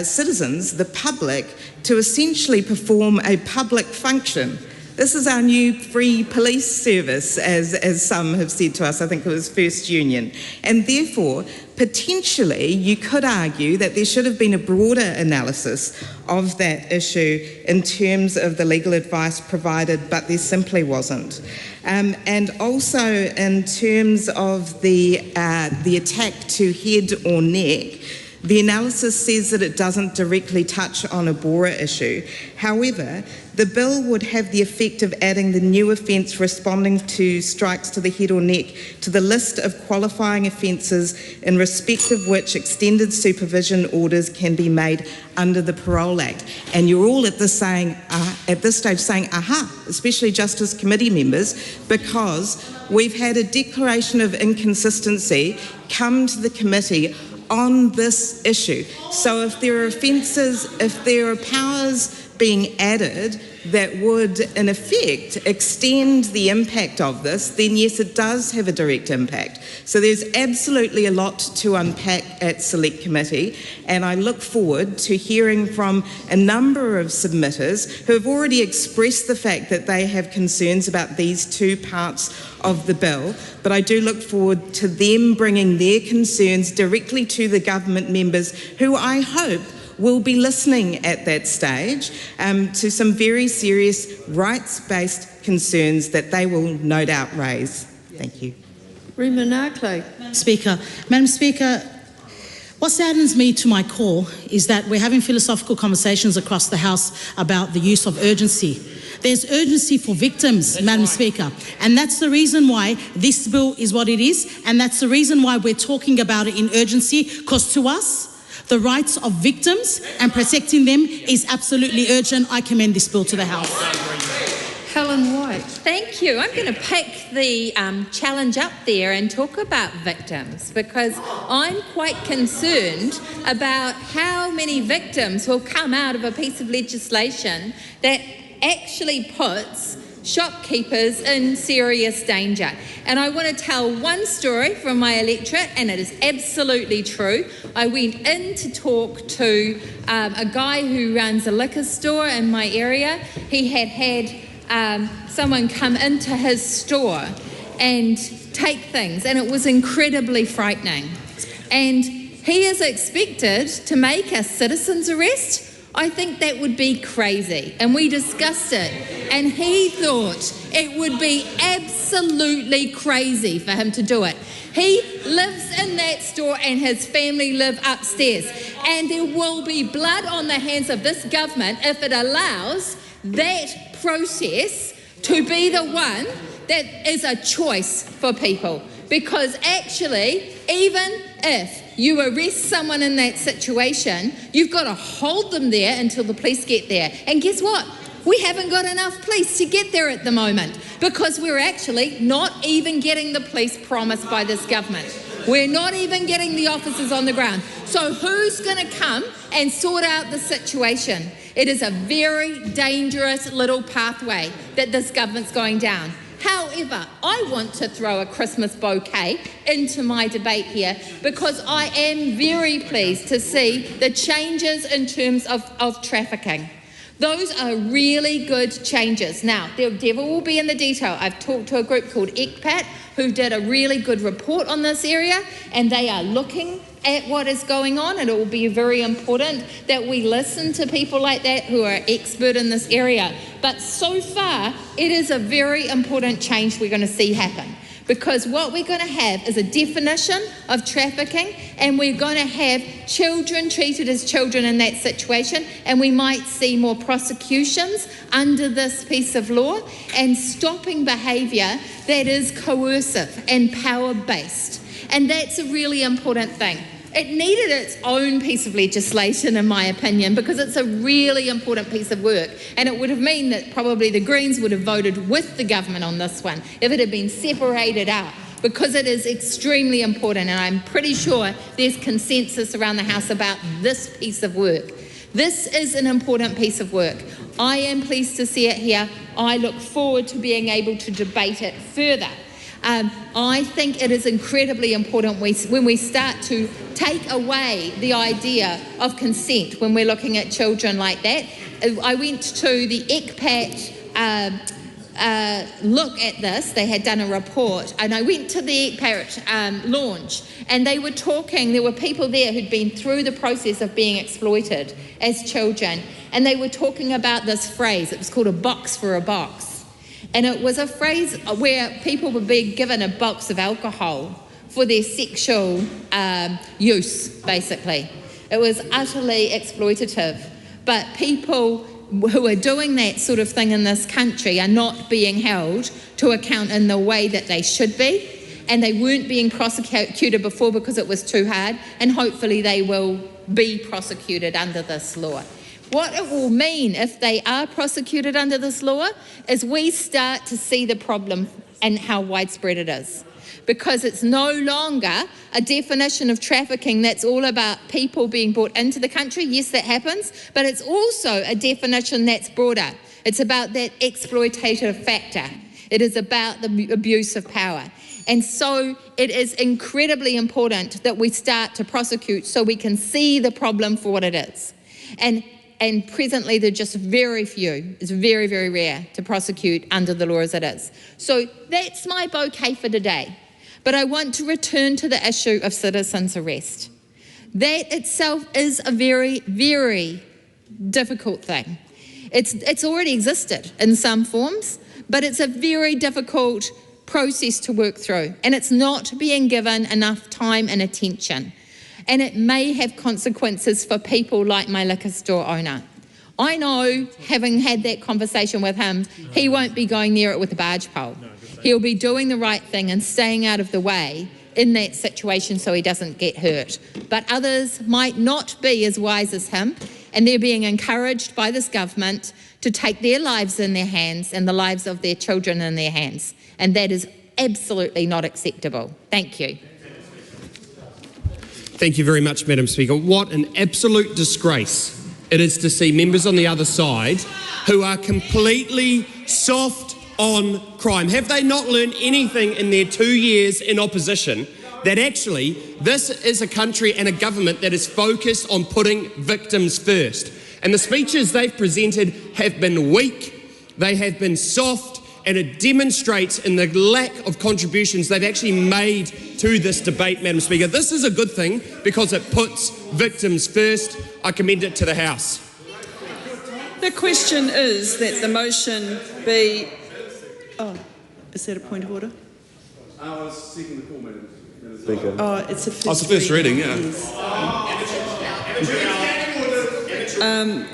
citizens, the public, to essentially perform a public function. This is our new free police service, as some have said to us. I think it was First Union. And therefore, potentially, you could argue that there should have been a broader analysis of that issue in terms of the legal advice provided, but there simply wasn't. And also in terms of the attack to head or neck, the analysis says that it doesn't directly touch on a BORA issue. However, the bill would have the effect of adding the new offence responding to strikes to the head or neck to the list of qualifying offences in respect of which extended supervision orders can be made under the Parole Act. And you're all at this stage saying, aha, especially Justice Committee members, because we've had a declaration of inconsistency come to the committee on this issue. So if there are offences, if there are powers being added that would, in effect, extend the impact of this, then yes, it does have a direct impact. So there's absolutely a lot to unpack at Select Committee, and I look forward to hearing from a number of submitters who have already expressed the fact that they have concerns about these two parts of the bill, but I do look forward to them bringing their concerns directly to the government members, who I hope will be listening at that stage to some very serious rights-based concerns that they will no doubt raise. Thank you. Rima Narkley. Madam Speaker, what saddens me to my core is that we're having philosophical conversations across the House about the use of urgency. There's urgency for victims, Madam Speaker, and that's the reason why this bill is what it is, and that's the reason why we're talking about it in urgency, because to us, the rights of victims and protecting them is absolutely urgent. I commend this bill to the House. Helen White. Thank you. I'm going to pick the challenge up there and talk about victims, because I'm quite concerned about how many victims will come out of a piece of legislation that actually puts shopkeepers in serious danger. And I want to tell one story from my electorate, and it is absolutely true. I went in to talk to a guy who runs a liquor store in my area. He had someone come into his store and take things, and it was incredibly frightening. And he is expected to make a citizen's arrest. I think that would be crazy, and we discussed it, and he thought it would be absolutely crazy for him to do it. He lives in that store and his family live upstairs, and there will be blood on the hands of this government if it allows that process to be the one that is a choice for people. Because actually, even if you arrest someone in that situation, you've got to hold them there until the police get there. And guess what? We haven't got enough police to get there at the moment, because we're actually not even getting the police promised by this government. We're not even getting the officers on the ground. So who's going to come and sort out the situation? It is a very dangerous little pathway that this government's going down. However, I want to throw a Christmas bouquet into my debate here, because I am very pleased to see the changes in terms of trafficking. Those are really good changes. Now, the devil will be in the detail. I've talked to a group called ECPAT who did a really good report on this area, and they are looking at what is going on, and it will be very important that we listen to people like that who are expert in this area. But so far, it is a very important change we're going to see happen, because what we're going to have is a definition of trafficking, and we're going to have children treated as children in that situation, and we might see more prosecutions under this piece of law, and stopping behaviour that is coercive and power-based. And that's a really important thing. It needed its own piece of legislation, in my opinion, because it's a really important piece of work, and it would have meant that probably the Greens would have voted with the government on this one if it had been separated out, because it is extremely important, and I'm pretty sure there's consensus around the House about this piece of work. This is an important piece of work. I am pleased to see it here. I look forward to being able to debate it further. I think it is incredibly important when we start to take away the idea of consent when we're looking at children like that. I went to the ECPAT look at this. They had done a report, and I went to the ECPAT launch, and they were talking. There were people there who'd been through the process of being exploited as children, and they were talking about this phrase. It was called a box for a box. And it was a phrase where people were being given a box of alcohol for their sexual use, basically. It was utterly exploitative. But people who are doing that sort of thing in this country are not being held to account in the way that they should be. And they weren't being prosecuted before because it was too hard. And hopefully they will be prosecuted under this law. What it will mean if they are prosecuted under this law is we start to see the problem and how widespread it is. Because it's no longer a definition of trafficking that's all about people being brought into the country. Yes, that happens, but it's also a definition that's broader. It's about that exploitative factor. It is about the abuse of power. And so it is incredibly important that we start to prosecute so we can see the problem for what it is. And presently, there are just very few. It's very, very rare to prosecute under the law as it is. So that's my bouquet for today. But I want to return to the issue of citizen's arrest. That itself is a very, very difficult thing. It's already existed in some forms, but it's a very difficult process to work through, and it's not being given enough time and attention. And it may have consequences for people like my liquor store owner. I know, having had that conversation with him, he won't be going near it with a barge pole. He'll be doing the right thing and staying out of the way in that situation so he doesn't get hurt. But others might not be as wise as him, and they're being encouraged by this government to take their lives in their hands and the lives of their children in their hands. And that is absolutely not acceptable. Thank you. Thank you very much, Madam Speaker. What an absolute disgrace it is to see members on the other side who are completely soft on crime. Have they not learned anything in their 2 years in opposition that actually this is a country and a government that is focused on putting victims first? And the speeches they've presented have been weak, they have been soft, and it demonstrates in the lack of contributions they've actually made to this debate, Madam Speaker. This is a good thing because it puts victims first. I commend it to the House. The question is that the motion be... Oh, is that a point of order? I was seeking the call, Madam Speaker. Oh, it's a first, it's a first reading, yeah.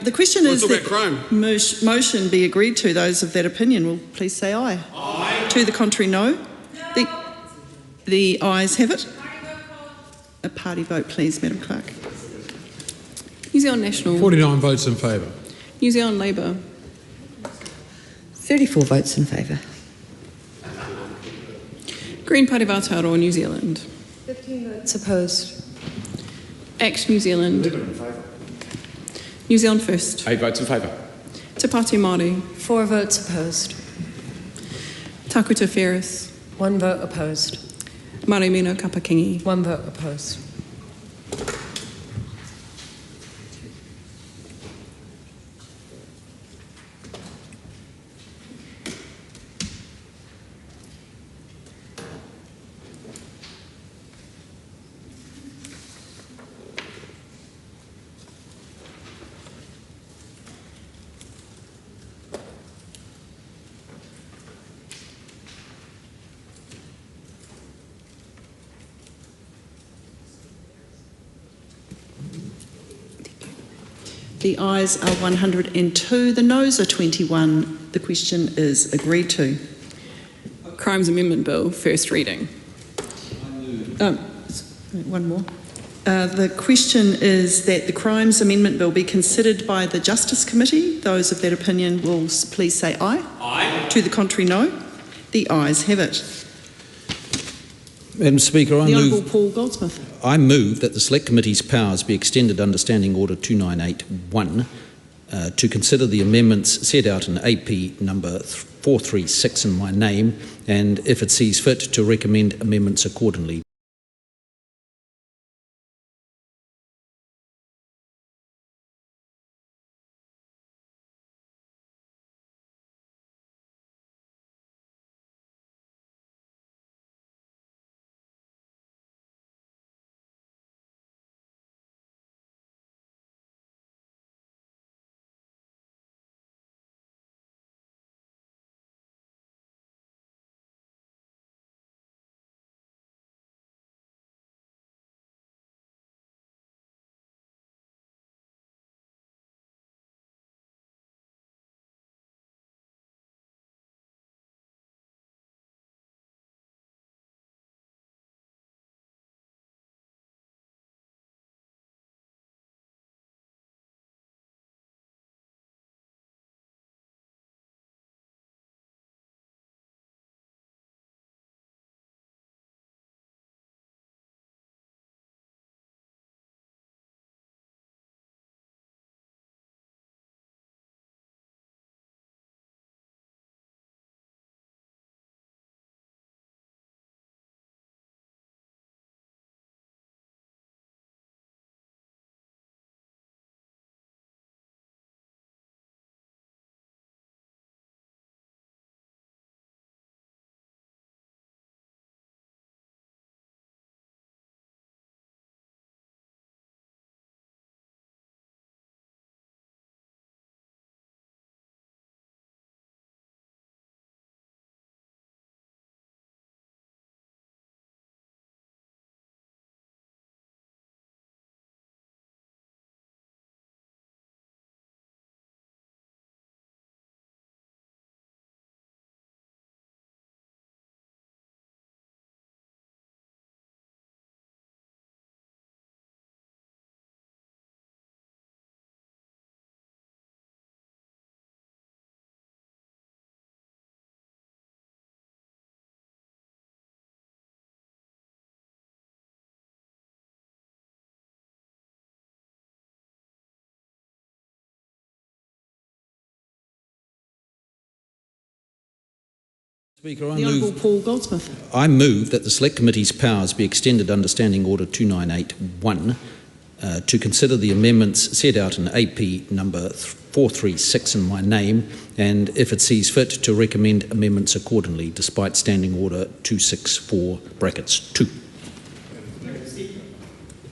The question is talk that about crime. Motion be agreed to. Those of that opinion will please say aye. Aye. To the contrary, no. The ayes have it. A party vote, please, Madam Clerk. New Zealand National. 49 votes in favour. New Zealand Labour. 34 votes in favour. Green Party of Aotearoa, New Zealand. 15 votes opposed. ACT New Zealand. New Zealand First. 8 votes in favour. Te Pāti Māori. 4 votes opposed. Takuta Ferris. 1 vote opposed. Māori Mino Kapakingi. 1 vote opposed. The ayes are 102, the noes are 21. The question is agreed to. Crimes Amendment Bill, first reading. One more. The question is that the Crimes Amendment Bill be considered by the Justice Committee. Those of that opinion will please say aye. Aye. To the contrary, no. The ayes have it. Madam Speaker, The Honourable Paul Goldsmith. I move that the Select Committee's powers be extended under Standing Order 2981 to consider the amendments set out in AP number 436 in my name, and if it sees fit to recommend amendments accordingly. Speaker, The Honourable Paul Goldsmith. I move that the Select Committee's powers be extended under Standing Order 2981 to consider the amendments set out in AP number 436 in my name, and if it sees fit to recommend amendments accordingly, despite Standing Order 264 brackets 2.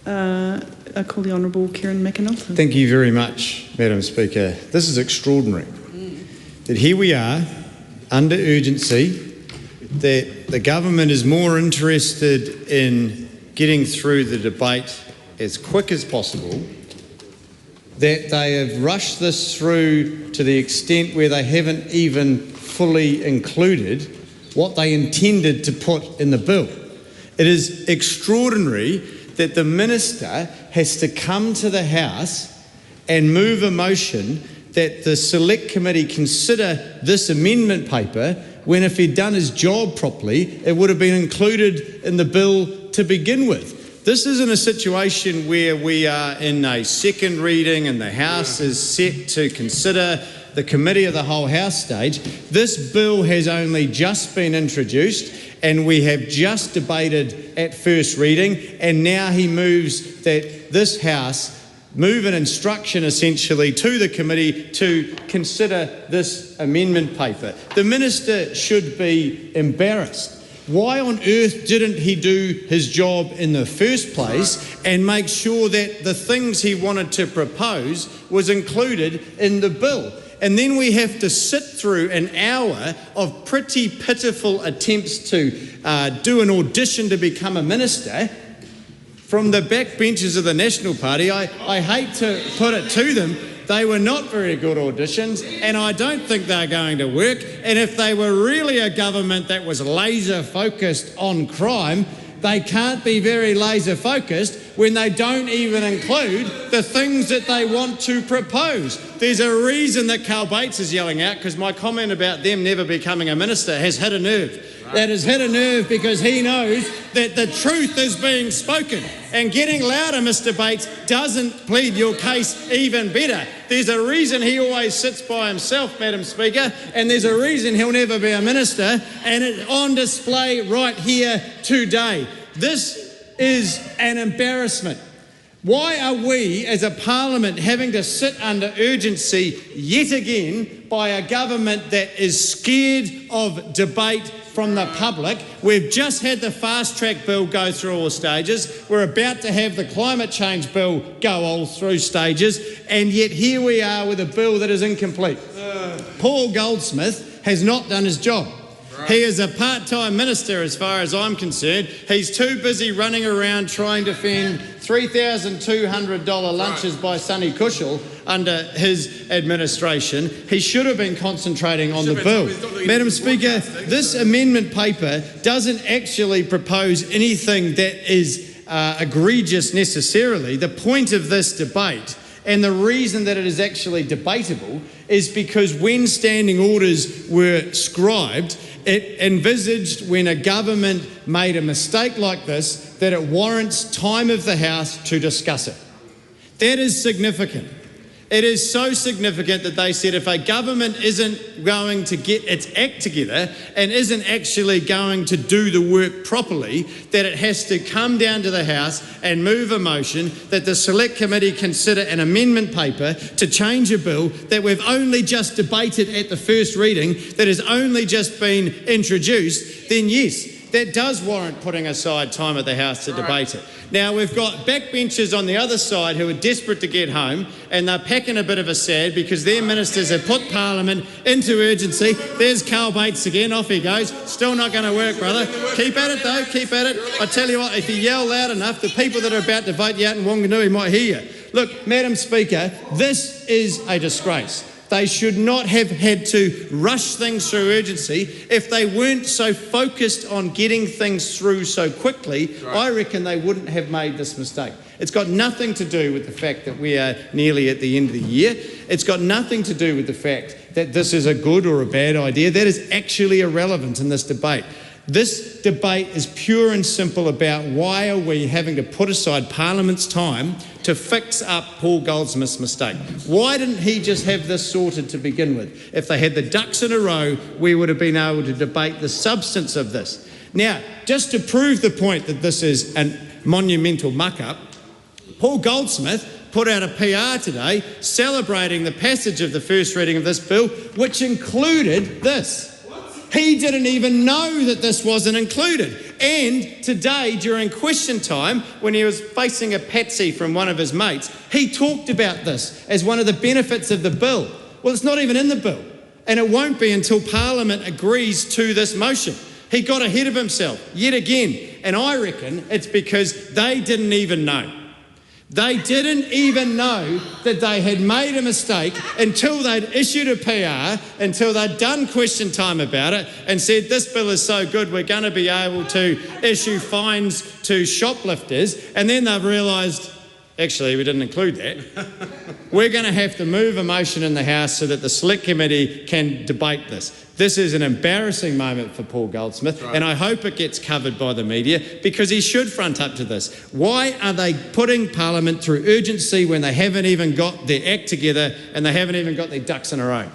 I call the Honourable Kieran McAnulty. Thank you very much, Madam Speaker. This is extraordinary. That here we are, under urgency, that the government is more interested in getting through the debate as quick as possible, that they have rushed this through to the extent where they haven't even fully included what they intended to put in the bill. It is extraordinary that the Minister has to come to the House and move a motion that the Select Committee consider this amendment paper, when if he'd done his job properly, it would have been included in the bill to begin with. This isn't a situation where we are in a second reading and the House is set to consider the Committee of the Whole House stage. This bill has only just been introduced and we have just debated at first reading, and now he moves that this House move an instruction essentially to the committee to consider this amendment paper. The Minister should be embarrassed. Why on earth didn't he do his job in the first place and make sure that the things he wanted to propose was included in the bill? And then we have to sit through an hour of pretty pitiful attempts to do an audition to become a minister from the backbenchers of the National Party. I hate to put it to them, they were not very good auditions, and I don't think they're going to work. And if they were really a government that was laser focused on crime, they can't be very laser focused when they don't even include the things that they want to propose. There's a reason that Carl Bates is yelling out, because my comment about them never becoming a minister has hit a nerve. That has hit a nerve because he knows that the truth is being spoken. And getting louder, Mr. Bates, doesn't plead your case even better. There's a reason he always sits by himself, Madam Speaker, and there's a reason he'll never be a minister, and it's on display right here today. This is an embarrassment. Why are we as a parliament having to sit under urgency yet again by a government that is scared of debate from the public? We've just had the fast track bill go through all stages. We're about to have the climate change bill go all through stages, and yet here we are with a bill that is incomplete. Paul Goldsmith has not done his job. He is a part-time minister as far as I'm concerned. He's too busy running around trying to fend $3,200 lunches by Sonny Cushel under his administration. He should have been concentrating on the bill. Madam Speaker, this amendment paper doesn't actually propose anything that is egregious necessarily. The point of this debate, and the reason that it is actually debatable, is because when standing orders were scribed, it envisaged when a government made a mistake like this that it warrants time of the House to discuss it. That is significant. It is so significant that they said if a government isn't going to get its act together and isn't actually going to do the work properly, that it has to come down to the House and move a motion that the Select Committee consider an amendment paper to change a bill that we've only just debated at the first reading, that has only just been introduced. Then yes, that does warrant putting aside time at the House to debate it. Now, we've got backbenchers on the other side who are desperate to get home, and they're packing a bit of a sad because their ministers have put Parliament into urgency. There's Carl Bates again, off he goes. Still not going to work, brother. Keep at it though, keep at it. I tell you what, if you yell loud enough, the people that are about to vote you out in Wanganui might hear you. Look, Madam Speaker, this is a disgrace. They should not have had to rush things through urgency. If they weren't so focused on getting things through so quickly, I reckon they wouldn't have made this mistake. It's got nothing to do with the fact that we are nearly at the end of the year. It's got nothing to do with the fact that this is a good or a bad idea. That is actually irrelevant in this debate. This debate is pure and simple about why are we having to put aside Parliament's time to fix up Paul Goldsmith's mistake. Why didn't he just have this sorted to begin with? If they had the ducks in a row, we would have been able to debate the substance of this. Now, just to prove the point that this is a monumental muck-up, Paul Goldsmith put out a PR today celebrating the passage of the first reading of this bill, which included this. He didn't even know that this wasn't included. And today, during question time, when he was facing a patsy from one of his mates, he talked about this as one of the benefits of the bill. Well, it's not even in the bill, and it won't be until Parliament agrees to this motion. He got ahead of himself yet again, and I reckon it's because they didn't even know. They didn't even know that they had made a mistake until they'd issued a PR, until they'd done question time about it and said, this bill is so good, we're going to be able to issue fines to shoplifters. And then they've realised, actually, we didn't include that. We're going to have to move a motion in the House so that the Select Committee can debate this. This is an embarrassing moment for Paul Goldsmith, and I hope it gets covered by the media because he should front up to this. Why are they putting Parliament through urgency when they haven't even got their act together and they haven't even got their ducks in a row?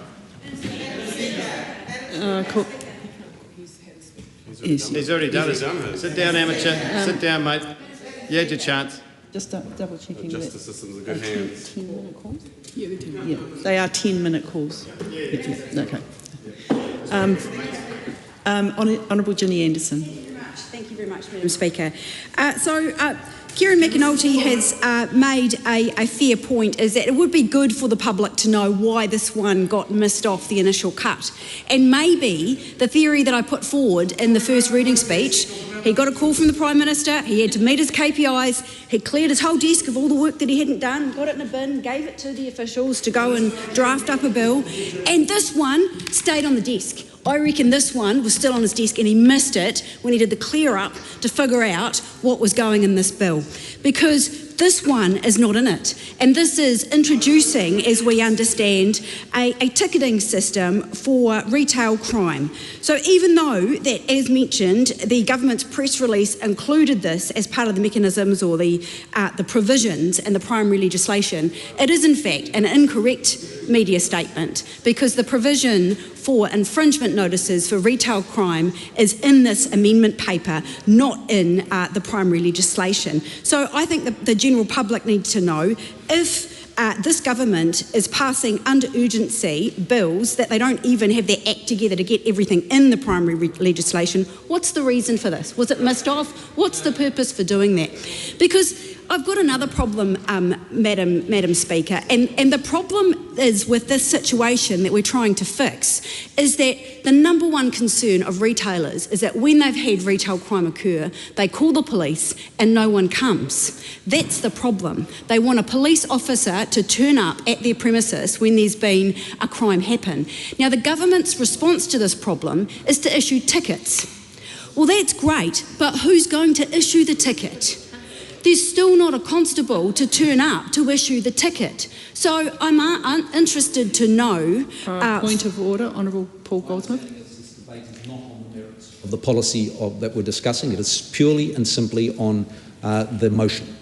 He's already done it. Sit down, amateur. Sit down, mate. You had your chance. Just double checking. The justice system's in good hands. 10-minute calls? Yeah, they are 10-minute calls. Okay. Honourable Ginny Anderson. Thank you very much, Madam Speaker. Kieran McAnulty has made a fair point, is that it would be good for the public to know why this one got missed off the initial cut. And maybe the theory that I put forward in the first reading speech, he got a call from the Prime Minister, he had to meet his KPIs, he cleared his whole desk of all the work that he hadn't done, got it in a bin, gave it to the officials to go and draft up a bill, and this one stayed on the desk. I reckon this one was still on his desk and he missed it when he did the clear up to figure out what was going in this bill. Because this one is not in it. And this is introducing, as we understand, a ticketing system for retail crime. So even though that, as mentioned, the government's press release included this as part of the mechanisms or the provisions in the primary legislation, it is in fact an incorrect media statement because the provision for infringement notices for retail crime is in this amendment paper, not in the primary legislation. So I think the general public need to know if this government is passing under urgency bills that they don't even have their act together to get everything in the primary legislation. What's the reason for this? Was it missed off? What's the purpose for doing that? Because I've got another problem, Madam Speaker, and the problem is with this situation that we're trying to fix is that the number one concern of retailers is that when they've had retail crime occur, they call the police and no one comes. That's the problem. They want a police officer to turn up at their premises when there's been a crime happen. Now, the government's response to this problem is to issue tickets. Well, that's great, but who's going to issue the ticket? There's still not a constable to turn up to issue the ticket. So I'm interested to know... point of order, Honourable Paul Goldsmith. This debate is not on the merits of the policy that we're discussing. It is purely and simply on the motion.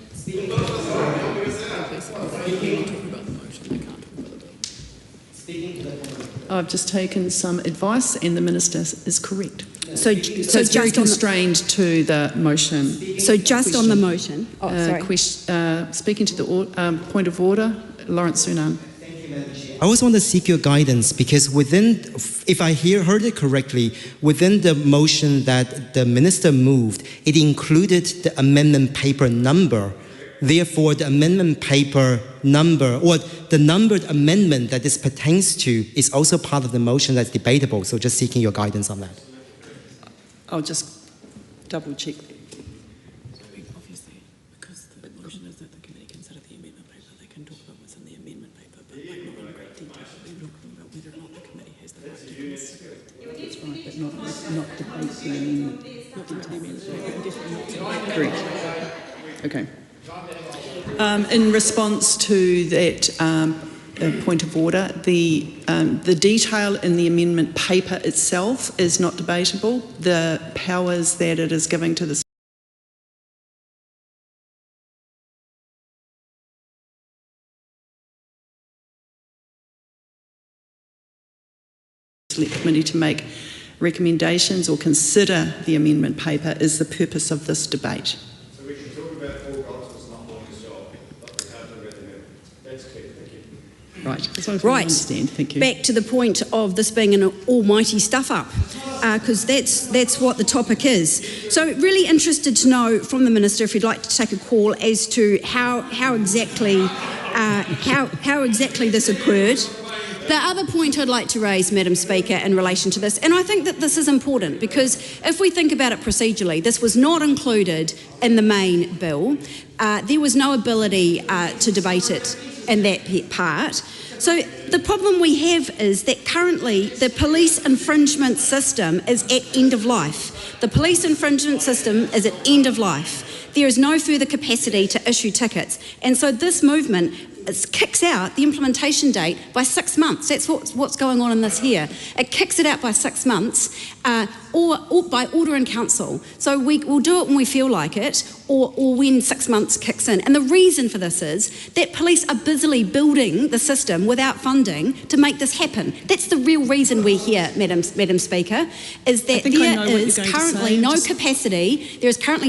I've just taken some advice and the Minister is correct. So it's very just constrained to the motion. So just on the motion. Speaking to the point of order, Lawrence Sunan. I also want to seek your guidance because if I heard it correctly, within the motion that the Minister moved, it included the amendment paper number. Therefore, the amendment paper number or the numbered amendment that this pertains to is also part of the motion that's debatable. So just seeking your guidance on that. I'll just double check. Obviously, because the motion is that the committee consider the amendment paper, they can talk about what's in the amendment paper, but like not in great detail. They're talking about whether or not the committee has the right to consider it. That's right, but not debate the amendment. Not into the amendment paper, definitely not. Correct. Okay. In response to that, point of order. The detail in the amendment paper itself is not debatable. The powers that it is giving to the Select Committee to make recommendations or consider the amendment paper is the purpose of this debate. So we should talk about Paul Goldsmith's not doing his job, but we can't talk about the amendment. That's clear, thank you. Right, as long as we understand, thank you. Back to the point of this being an almighty stuff-up, because that's what the topic is. So really interested to know from the Minister if you'd like to take a call as to how exactly this occurred. The other point I'd like to raise, Madam Speaker, in relation to this, and I think that this is important because if we think about it procedurally, this was not included in the main bill. There was no ability to debate it in that part. So the problem we have is that currently the police infringement system is at end of life. The police infringement system is at end of life. There is no further capacity to issue tickets. And so this movement kicks out the implementation date by 6 months. That's what's going on in this here. It kicks it out by 6 months or by order in council. So we'll do it when we feel like it or when 6 months kicks in. And the reason for this is that police are busily building the system without funding to make this happen. That's the real reason we're here, Madam Speaker, is that there is currently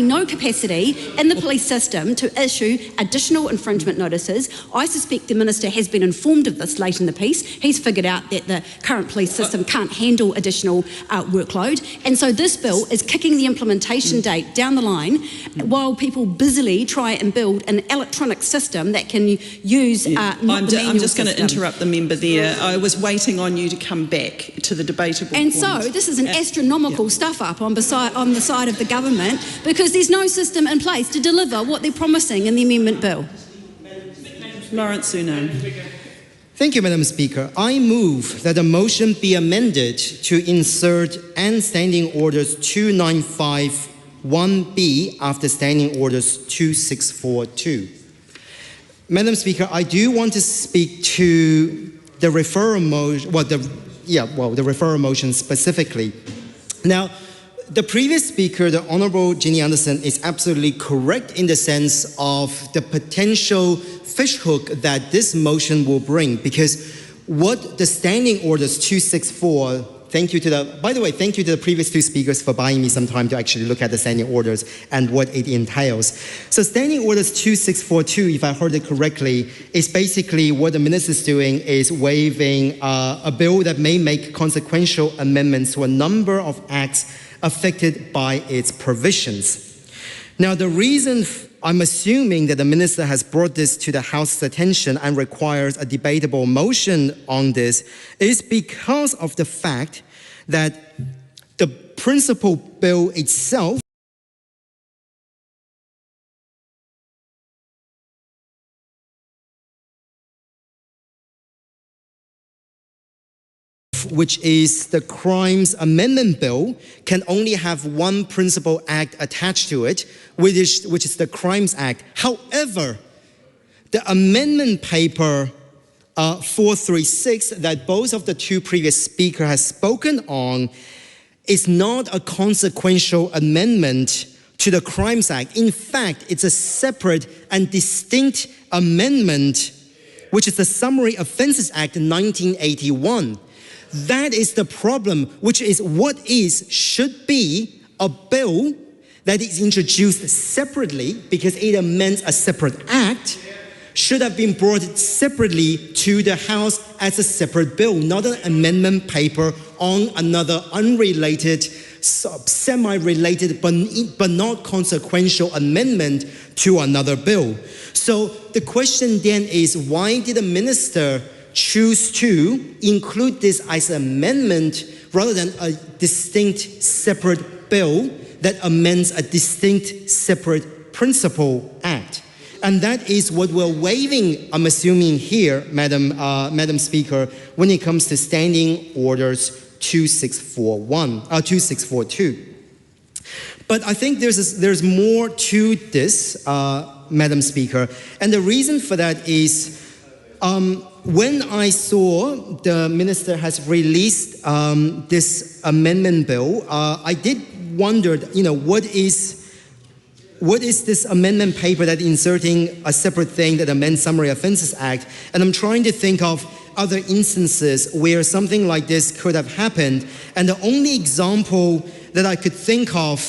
no capacity in the police system to issue additional infringement notices. I suspect the Minister has been informed of this late in the piece. He's figured out that the current police system can't handle additional workload. And so this bill is kicking the implementation date down the line while people busily try and build an electronic system that can use not the manual I'm just going to system. interrupt the member there. I was waiting on you to come back to the debatable And point. so this is an astronomical stuff up on the side of the government because there's no system in place to deliver what they're promising in the amendment bill. Lawrence Sunan. Thank you, Madam Speaker. I move that the motion be amended to insert and Standing Orders 2951B after Standing Orders 2642. Madam Speaker, I do want to speak to the referral motion, the referral motion specifically. Now, the previous speaker, the Honourable Ginny Anderson, is absolutely correct in the sense of the potential fishhook that this motion will bring, because what the Standing Orders 264, thank you to the previous two speakers for buying me some time to actually look at the Standing Orders and what it entails. So Standing Orders 2642, if I heard it correctly, is basically what the Minister is doing is waiving a bill that may make consequential amendments to a number of acts affected by its provisions. Now, the reason I'm assuming that the Minister has brought this to the House's attention and requires a debatable motion on this is because of the fact that the principal bill itself which is the Crimes Amendment Bill, can only have one principal act attached to it, which is the Crimes Act. However, the amendment paper 436 that both of the two previous speakers have spoken on is not a consequential amendment to the Crimes Act. In fact, it's a separate and distinct amendment, which is the Summary Offences Act 1981. That is the problem, which is should be a bill that is introduced separately because it amends a separate act, should have been brought separately to the House as a separate bill, not an amendment paper on another unrelated, semi-related, but not consequential amendment to another bill. So the question then is, why did the Minister choose to include this as an amendment rather than a distinct separate bill that amends a distinct separate principal act? And that is what we're waiving, I'm assuming here, Madam Speaker, when it comes to Standing Orders 2642. But I think there's more to this, Madam Speaker, and the reason for that is when I saw the minister has released this amendment bill, I did wonder, what is this amendment paper that inserting a separate thing that amends Summary Offences Act? And I'm trying to think of other instances where something like this could have happened. And the only example that I could think of,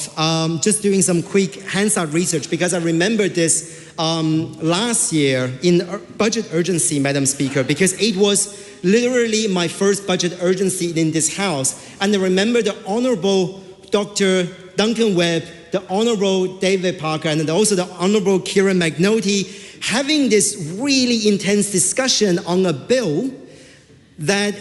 just doing some quick hands-out research, because I remember this last year in budget urgency, Madam Speaker, because it was literally my first budget urgency in this House. And I remember the Honourable Dr. Duncan Webb, the Honourable David Parker, and also the Honourable Kieran McNulty having this really intense discussion on a bill that,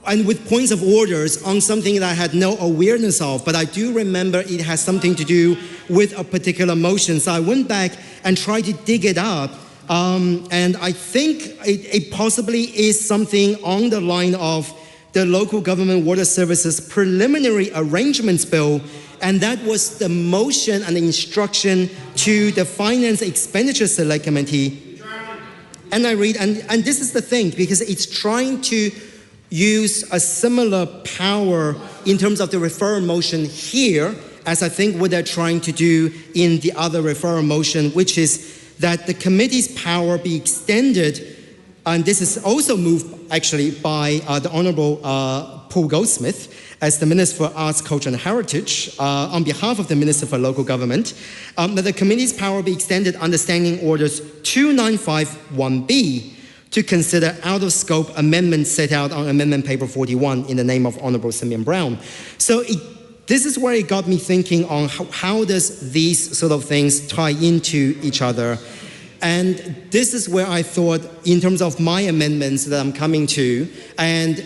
and with points of orders on something that I had no awareness of, but I do remember it has something to do with a particular motion. So I went back and tried to dig it up, and I think it possibly is something on the line of the Local Government Water Services Preliminary Arrangements Bill, and that was the motion and the instruction to the Finance Expenditure Select Committee. And I read, and this is the thing, because it's trying to use a similar power in terms of the referral motion here, as I think what they're trying to do in the other referral motion, which is that the committee's power be extended. And this is also moved actually by the Honourable Paul Goldsmith as the Minister for Arts, Culture and Heritage on behalf of the Minister for Local Government, that the committee's power be extended under Standing Orders 2951B to consider out-of-scope amendments set out on Amendment Paper 41 in the name of Honourable Simeon Brown. So this is where it got me thinking on how does these sort of things tie into each other. And this is where I thought, in terms of my amendments that I'm coming to, and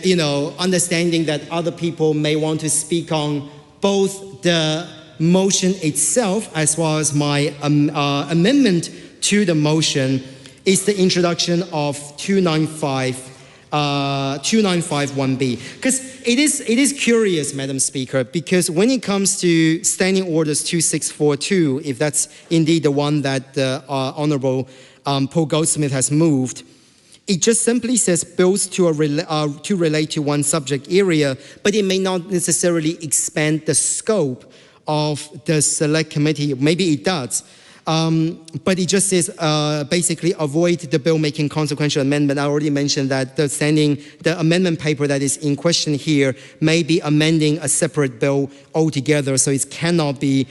understanding that other people may want to speak on both the motion itself as well as my amendment to the motion, is the introduction of 2951B. Because it is curious, Madam Speaker, because when it comes to Standing Orders 2642, if that's indeed the one that Honourable Paul Goldsmith has moved, it just simply says bills to relate to one subject area, but it may not necessarily expand the scope of the select committee. Maybe it does. But it just says basically avoid the bill making consequential amendment. I already mentioned that the amendment paper that is in question here may be amending a separate bill altogether, so it cannot be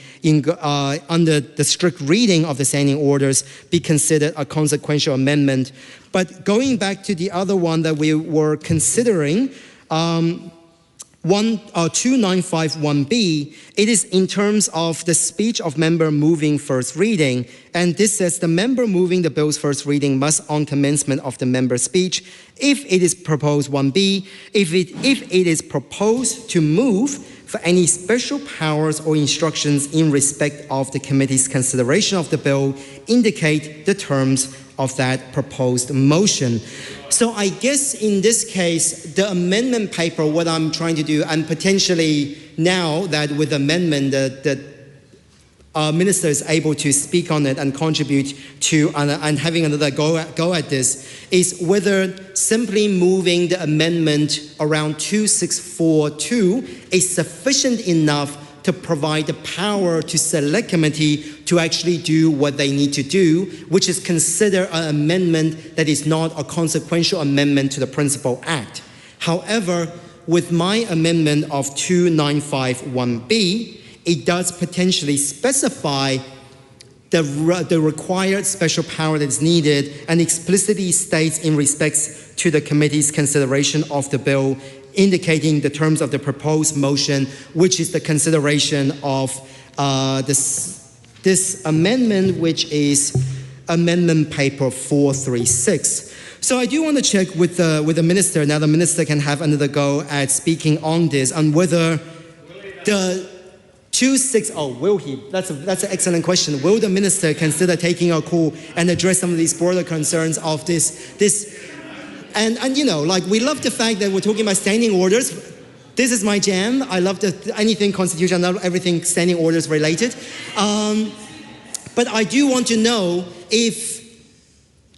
under the strict reading of the standing orders be considered a consequential amendment. But going back to the other one that we were considering, 2951B, it is in terms of the speech of member moving first reading. And this says the member moving the bill's first reading must, on commencement of the member's speech, if it is proposed 1B, if it is proposed to move for any special powers or instructions in respect of the committee's consideration of the bill, indicate the terms of that proposed motion. So I guess in this case, the amendment paper, what I'm trying to do, and potentially now that with amendment, the minister is able to speak on it and contribute to and having another go at this, is whether simply moving the amendment around 2642 is sufficient enough to provide the power to select committee to actually do what they need to do, which is consider an amendment that is not a consequential amendment to the Principal Act. However, with my amendment of 2951B, it does potentially specify the required special power that is needed and explicitly states in respects to the committee's consideration of the bill, indicating the terms of the proposed motion, which is the consideration of this amendment, which is amendment paper 436. So I do want to check with the minister. Now the minister can have another go at speaking on this, and whether the 260, will he? That's an excellent question. Will the minister consider taking a call and address some of these broader concerns of this? And we love the fact that we're talking about standing orders. This is my jam. I love anything constitutional, I love everything standing orders related. But I do want to know if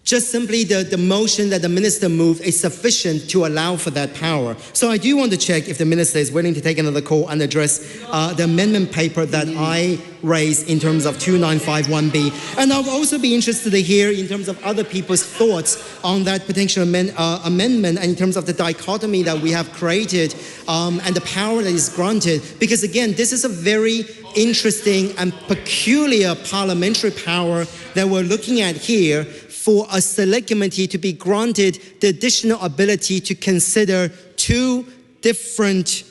just simply the motion that the minister moved is sufficient to allow for that power. So I do want to check if the minister is willing to take another call and address the amendment paper that I raised in terms of 2951B. And I'll also be interested to hear in terms of other people's thoughts on that potential amendment and in terms of the dichotomy that we have created and the power that is granted. Because again, this is a very interesting and peculiar parliamentary power that we're looking at here, for a select committee to be granted the additional ability to consider two different,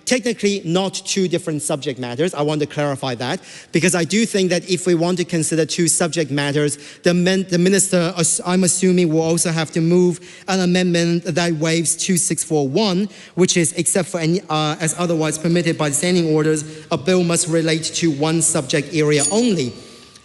technically not two different subject matters. I want to clarify that, because I do think that if we want to consider two subject matters, the minister, I'm assuming, will also have to move an amendment that waives 2641, which is, except for any, as otherwise permitted by the standing orders, a bill must relate to one subject area only.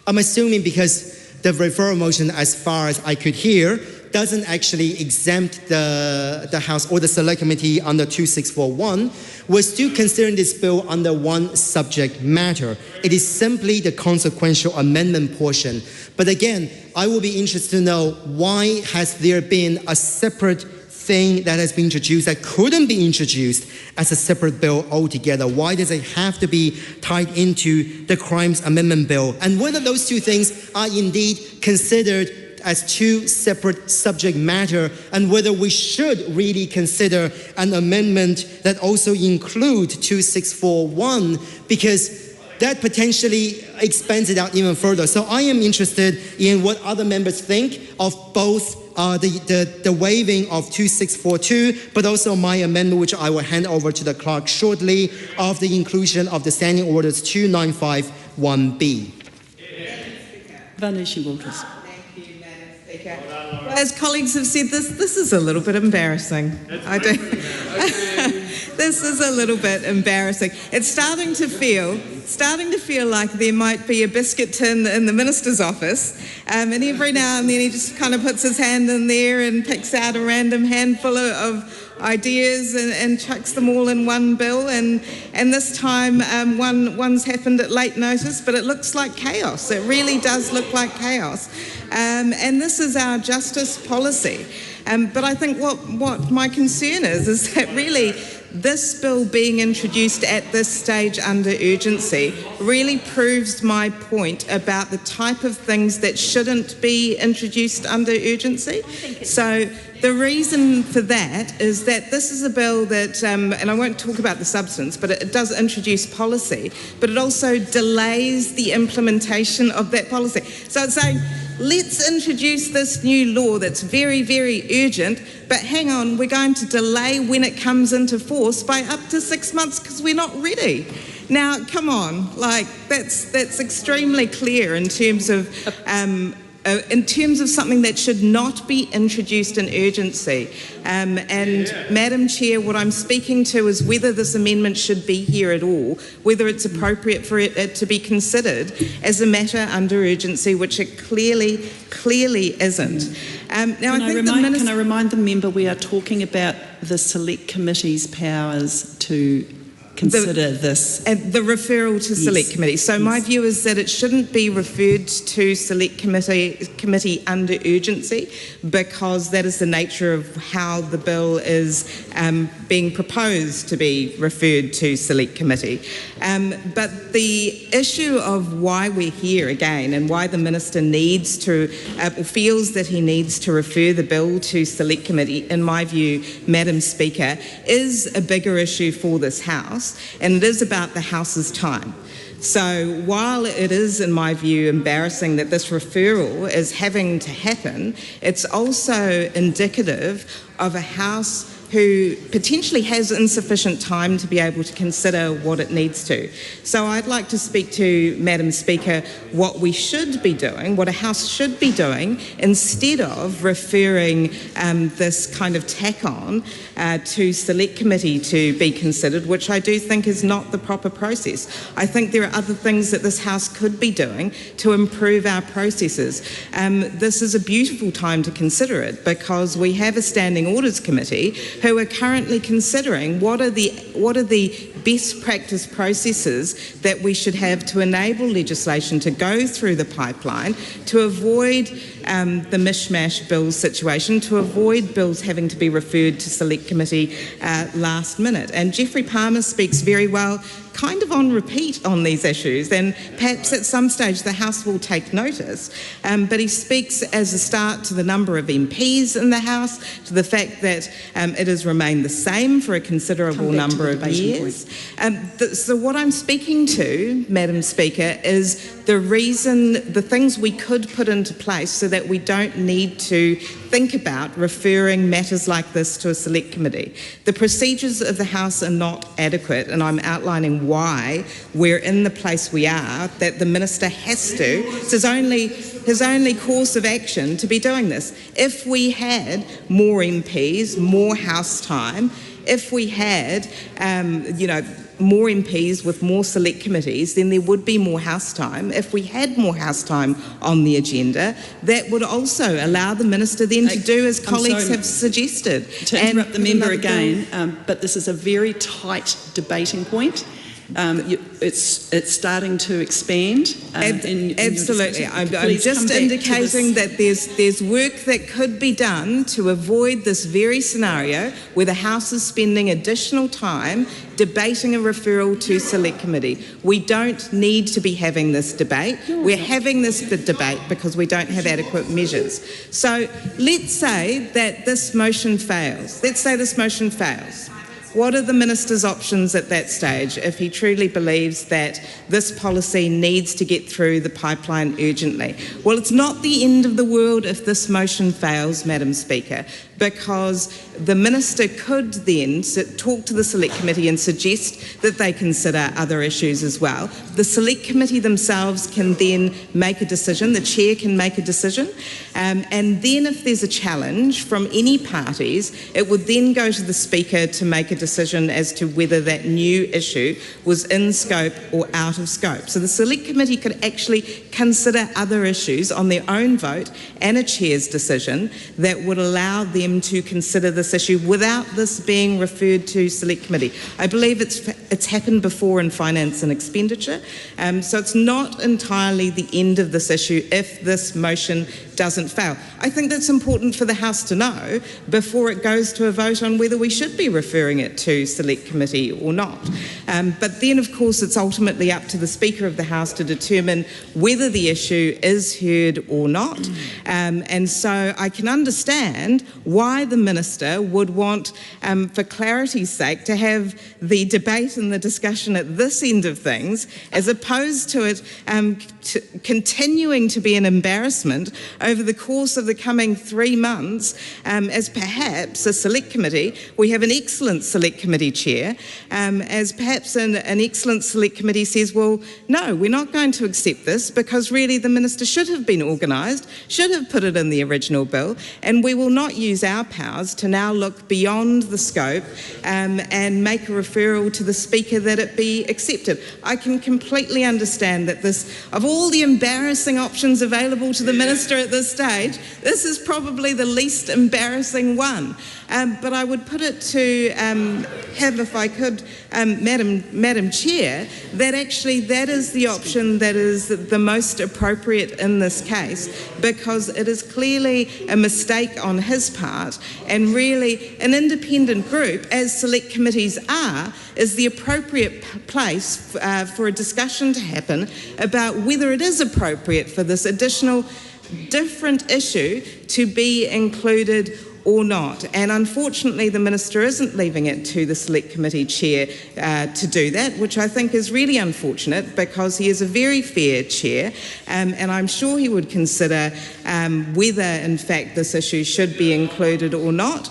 I'm assuming because the referral motion, as far as I could hear, doesn't actually exempt the House or the Select Committee under 2641. We're still considering this bill under one subject matter. It is simply the consequential amendment portion. But again, I will be interested to know, why has there been a separate thing that has been introduced that couldn't be introduced as a separate bill altogether? Why does it have to be tied into the Crimes Amendment Bill? And whether those two things are indeed considered as two separate subject matter, and whether we should really consider an amendment that also include 2641, because that potentially expands it out even further. So I am interested in what other members think of both the waiving of 2642, but also my amendment, which I will hand over to the clerk shortly, of the inclusion of the Standing Orders 2951B. Vanushi Walters. Thank you, Madam Speaker. Well, as colleagues have said, this is a little bit embarrassing. This is a little bit embarrassing. It's starting to feel like there might be a biscuit tin in the minister's office, and every now and then he just kind of puts his hand in there and picks out a random handful of ideas and chucks them all in one bill, and this time one's happened at late notice, but it looks like chaos. It really does look like chaos, and this is our justice policy. But I think what my concern is that really this bill being introduced at this stage under urgency really proves my point about the type of things that shouldn't be introduced under urgency. So the reason for that is that this is a bill that, and I won't talk about the substance, but it does introduce policy, but it also delays the implementation of that policy. So it's saying, let's introduce this new law that's very, very urgent, but hang on, we're going to delay when it comes into force by up to 6 months because we're not ready. Now, come on, like that's extremely clear in terms of something that should not be introduced in urgency. And Madam Chair, what I'm speaking to is whether this amendment should be here at all, whether it's appropriate for it to be considered as a matter under urgency, which it clearly isn't. Now, Can I remind the member we are talking about the Select Committee's powers to consider this. The referral to Select Committee. So my view is that it shouldn't be referred to Select Committee under urgency, because that is the nature of how the bill is being proposed to be referred to Select Committee. But the issue of why we're here again and why the Minister needs to, feels that he needs to refer the bill to Select Committee, in my view, Madam Speaker, is a bigger issue for this House, and it is about the House's time. So while it is, in my view, embarrassing that this referral is having to happen, it's also indicative of a House who potentially has insufficient time to be able to consider what it needs to. So I'd like to speak to Madam Speaker what we should be doing, what a House should be doing, instead of referring this kind of tack-on to Select Committee to be considered, which I do think is not the proper process. I think there are other things that this House could be doing to improve our processes. This is a beautiful time to consider it, because we have a Standing Orders Committee who are currently considering what are the best practice processes that we should have to enable legislation to go through the pipeline to avoid the mishmash bills situation, to avoid bills having to be referred to select committee last minute. And Geoffrey Palmer speaks very well, kind of on repeat on these issues, and perhaps at some stage the House will take notice, but he speaks as a start to the number of MPs in the House, to the fact that it has remained the same for a considerable number of years. So what I'm speaking to, Madam Speaker, is the things we could put into place so that we don't need to think about referring matters like this to a select committee. The procedures of the House are not adequate, and I'm outlining why we're in the place we are, that the Minister has to. It's his only course of action to be doing this. If we had more MPs, more House time, if we had, more MPs with more select committees, then there would be more House time. If we had more House time on the agenda, that would also allow the Minister then to do as colleagues have suggested. To interrupt the member again, but this is a very tight debating point. It's starting to expand. Absolutely. I'm just indicating that there's work that could be done to avoid this very scenario where the House is spending additional time debating a referral to select committee. We don't need to be having this debate. We're having this debate because we don't have adequate measures. So let's say that this motion fails. Let's say this motion fails. What are the Minister's options at that stage if he truly believes that this policy needs to get through the pipeline urgently? Well, it's not the end of the world if this motion fails, Madam Speaker, because the Minister could then talk to the Select Committee and suggest that they consider other issues as well. The Select Committee themselves can then make a decision, the Chair can make a decision, and then if there's a challenge from any parties, it would then go to the Speaker to make a decision as to whether that new issue was in scope or out of scope. So the Select Committee could actually consider other issues on their own vote and a Chair's decision that would allow them to consider this issue without this being referred to Select Committee. I believe it's happened before in Finance and Expenditure, so it's not entirely the end of this issue if this motion doesn't fail. I think that's important for the House to know before it goes to a vote on whether we should be referring it to Select Committee or not. But then, of course, it's ultimately up to the Speaker of the House to determine whether the issue is heard or not. And so I can understand why the Minister would want, for clarity's sake, to have the debate and the discussion at this end of things, as opposed to it continuing to be an embarrassment over the course of the coming 3 months, as perhaps a Select Committee, we have an excellent Select Committee Chair, as perhaps an excellent Select Committee says, well, no, we're not going to accept this because really the Minister should have been organised, should have put it in the original bill, and we will not use our powers to now look beyond the scope and make a referral to the Speaker that it be accepted. I can completely understand that of all the embarrassing options available to the Minister at this stage, this is probably the least embarrassing one. But I would put it to if I could, Madam Chair, that actually that is the option that is the most appropriate in this case, because it is clearly a mistake on his part, and really an independent group, as select committees are, is the appropriate place for a discussion to happen about whether it is appropriate for this additional different issue to be included or not. And unfortunately the Minister isn't leaving it to the Select Committee Chair to do that, which I think is really unfortunate, because he is a very fair Chair, and I'm sure he would consider whether in fact this issue should be included or not.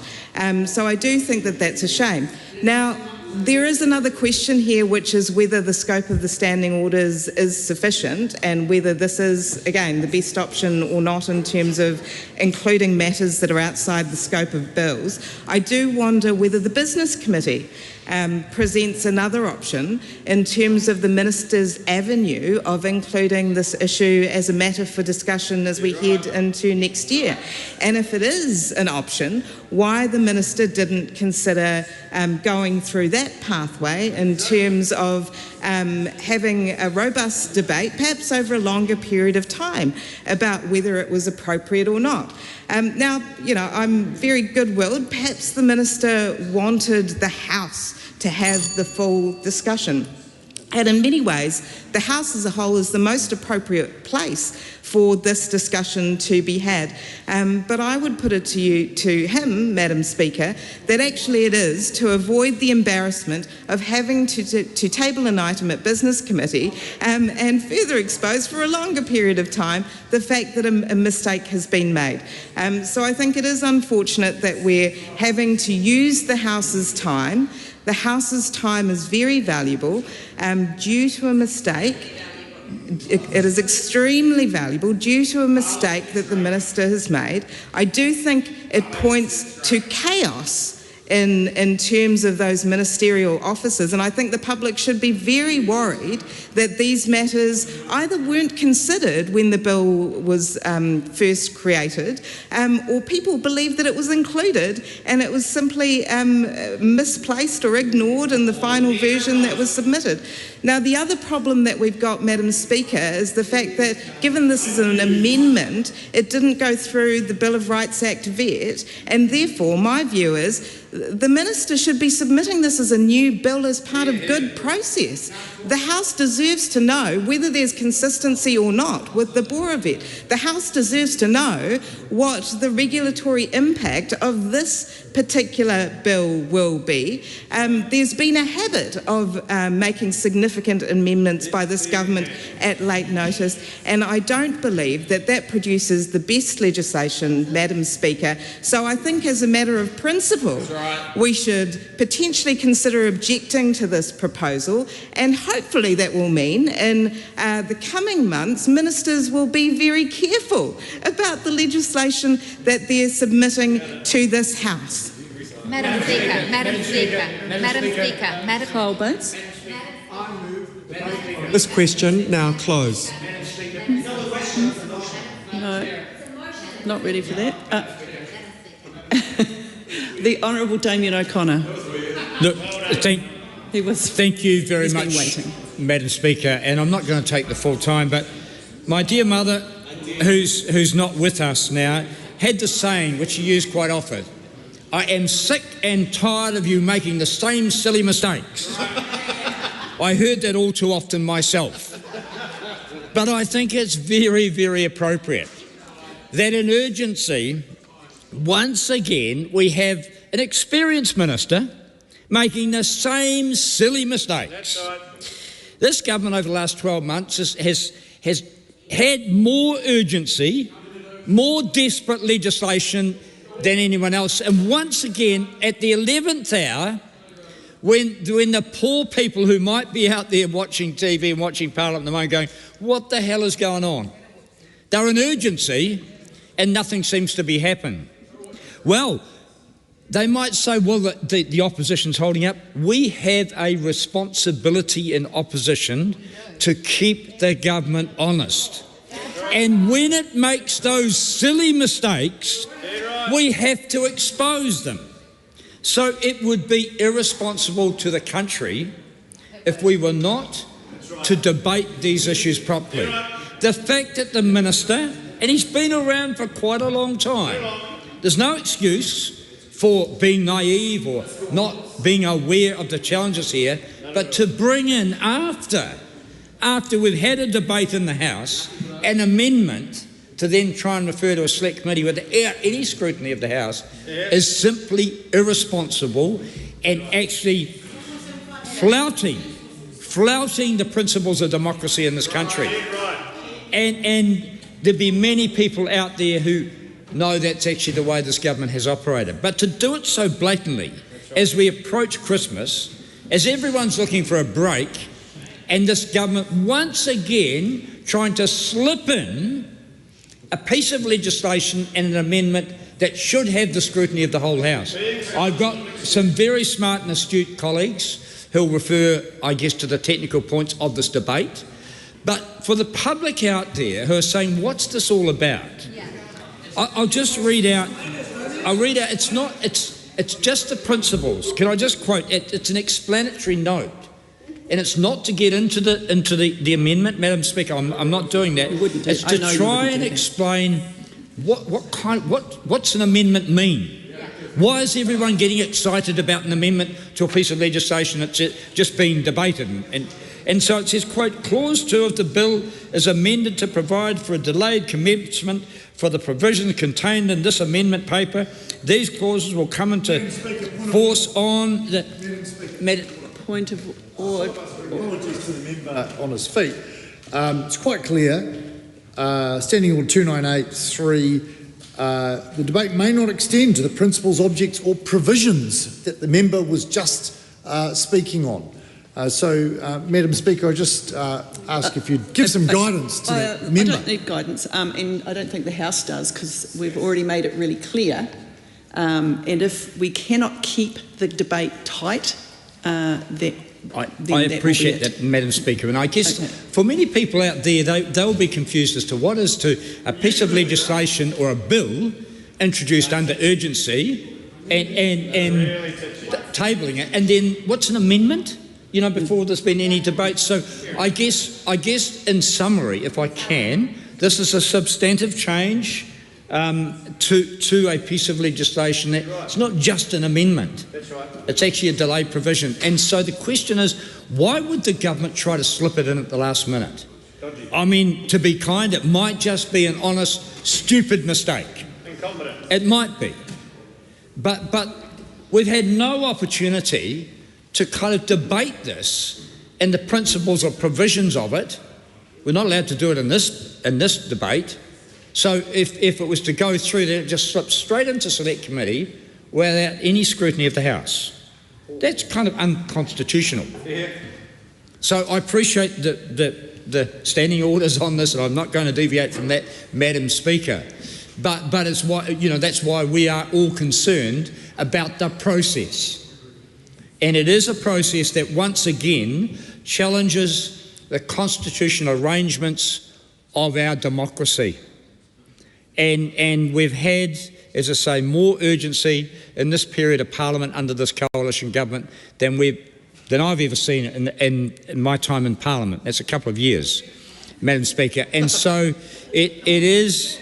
So I do think that that's a shame. Now, there is another question here, which is whether the scope of the standing orders is sufficient and whether this is, again, the best option or not in terms of including matters that are outside the scope of bills. I do wonder whether the Business Committee presents another option in terms of the Minister's avenue of including this issue as a matter for discussion as we head into next year. And if it is an option, why the Minister didn't consider going through that pathway in terms of having a robust debate, perhaps over a longer period of time, about whether it was appropriate or not. Now, you know, I'm very good-willed. Perhaps the Minister wanted the House to have the full discussion. And in many ways, the House as a whole is the most appropriate place for this discussion to be had. But I would put it to him, Madam Speaker, that actually it is to avoid the embarrassment of having to table an item at Business Committee and further expose for a longer period of time the fact that a mistake has been made. So I think it is unfortunate that we're having to use the House's time. The House's time is very valuable due to a mistake. It is extremely valuable due to a mistake that the Minister has made. I do think it points to chaos in terms of those ministerial offices, and I think the public should be very worried that these matters either weren't considered when the bill was first created, or people believe that it was included and it was simply misplaced or ignored in the final version that was submitted. Now, the other problem that we've got, Madam Speaker, is the fact that given this is an amendment, it didn't go through the Bill of Rights Act vet, and therefore my view is the Minister should be submitting this as a new bill as part of good process. The House deserves to know whether there's consistency or not with the Bora vet. The House deserves to know what the regulatory impact of this particular bill will be. There's been a habit of making significant amendments by this government at late notice, and I don't believe that that produces the best legislation, Madam Speaker. So I think as a matter of principle, we should potentially consider objecting to this proposal, and hopefully that will mean in the coming months ministers will be very careful about the legislation that they're submitting to this House. Madam Speaker. Colbert. This question now closed. No, not ready for that. The Honourable Damien O'Connor. Look, thank you very much, Madam Speaker, and I'm not going to take the full time, but my dear mother, who's not with us now, had this saying, which she used quite often: I am sick and tired of you making the same silly mistakes. I heard that all too often myself. But I think it's very, very appropriate that in urgency, once again, we have an experienced minister making the same silly mistakes. This government over the last 12 months has had more urgency, more desperate legislation than anyone else. And once again, at the 11th hour, when the poor people who might be out there watching TV and watching Parliament at the moment going, what the hell is going on? They're in urgency and nothing seems to be happening. Well, they might say, well, the opposition's holding up. We have a responsibility in opposition to keep the government honest. And when it makes those silly mistakes, we have to expose them. So it would be irresponsible to the country if we were not to debate these issues properly. The fact that the minister, and he's been around for quite a long time, there's no excuse for being naive or not being aware of the challenges here, but to bring in after we've had a debate in the House, an amendment to then try and refer to a select committee without any scrutiny of the House is simply irresponsible and actually flouting the principles of democracy in this country. And there'll be many people out there who know that's actually the way this government has operated. But to do it so blatantly as we approach Christmas, as everyone's looking for a break, and this government once again trying to slip in a piece of legislation and an amendment that should have the scrutiny of the whole House. I've got some very smart and astute colleagues who'll refer, I guess, to the technical points of this debate. But for the public out there who are saying, what's this all about? I'll just read out, it's just the principles. Can I just quote, it's an explanatory note. And it's not to get into the amendment, Madam Speaker, I'm not doing that. It's to try and explain what's an amendment mean? Why is everyone getting excited about an amendment to a piece of legislation that's just being debated? And so it says, quote, Clause 2 of the bill is amended to provide for a delayed commencement for the provisions contained in this amendment paper. These clauses will come into force on the... Point of order. Apologies to the member on his feet. It's quite clear, Standing Order 298.3, the debate may not extend to the principles, objects or provisions that the member was just speaking on. Madam Speaker, I just ask if you'd give some guidance to the member. I don't need guidance, and I don't think the House does, because we've already made it really clear. And if we cannot keep the debate tight, I appreciate that, Madam Speaker, and I guess for many people out there, they'll be confused as to what is to a piece of legislation or a bill introduced under urgency and tabling it, and then what's an amendment? You know, before there's been any debate. So I guess in summary, if I can, this is a substantive change to a piece of legislation. It's not just an amendment. That's right. It's actually a delayed provision. And so the question is, why would the government try to slip it in at the last minute? I mean, to be kind, it might just be an honest, stupid mistake. Incompetent. It might be. But we've had no opportunity to kind of debate this and the principles or provisions of it. We're not allowed to do it in this debate. So if it was to go through, then it just slips straight into select committee without any scrutiny of the House. That's kind of unconstitutional. Yeah. So I appreciate the standing orders on this, and I'm not going to deviate from that, Madam Speaker. But it's why, you know, that's why we are all concerned about the process. And it is a process that once again challenges the constitutional arrangements of our democracy. And we've had, as I say, more urgency in this period of Parliament under this coalition government than I've ever seen in my time in Parliament. That's a couple of years, Madam Speaker. And so it is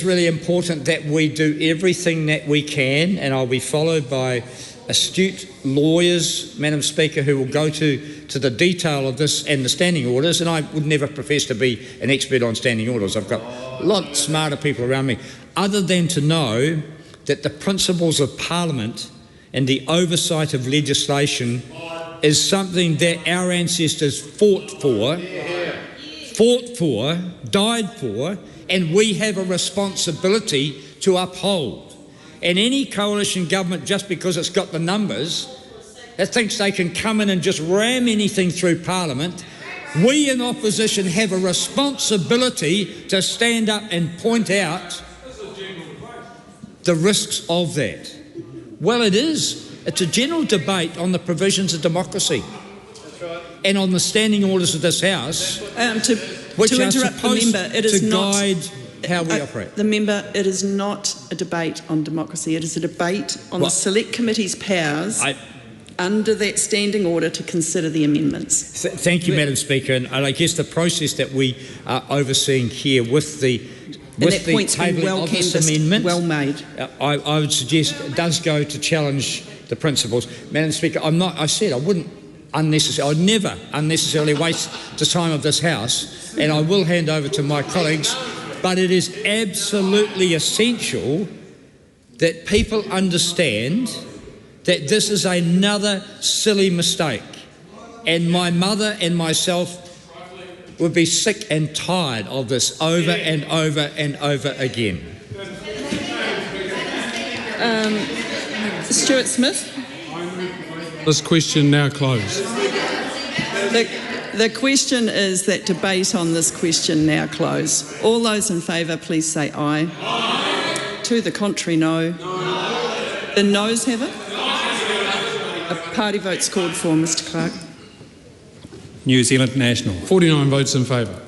really important that we do everything that we can, and I'll be followed by astute lawyers, Madam Speaker, who will go to the detail of this and the standing orders, and I would never profess to be an expert on standing orders. I've got a lot smarter people around me, other than to know that the principles of Parliament and the oversight of legislation is something that our ancestors fought for, died for, and we have a responsibility to uphold. And any coalition government, just because it's got the numbers, that thinks they can come in and just ram anything through Parliament, we in opposition have a responsibility to stand up and point out the risks of that. Well, it is. It's a general debate on the provisions of democracy. That's right. And on the standing orders of this House, which to are supposed to guide how we operate. The member, it is not a debate on democracy. It is a debate on the Select Committee's powers under that standing order to consider the amendments. Thank you, Madam Speaker. And I guess the process that we are overseeing here with the tabling of this amendment, well made. I would suggest it does go to challenge the principles. Madam Speaker, I'd never unnecessarily waste the time of this House, and I will hand over to my colleagues. But it is absolutely essential that people understand that this is another silly mistake. And my mother and myself would be sick and tired of this over and over and over again. Stuart Smith. This question now closed. The question is that debate on this question now close. All those in favour, please say aye. Aye. To the contrary, no. No. The noes have it. A party vote's called for, Mr Clerk. New Zealand National. 49 votes in favour.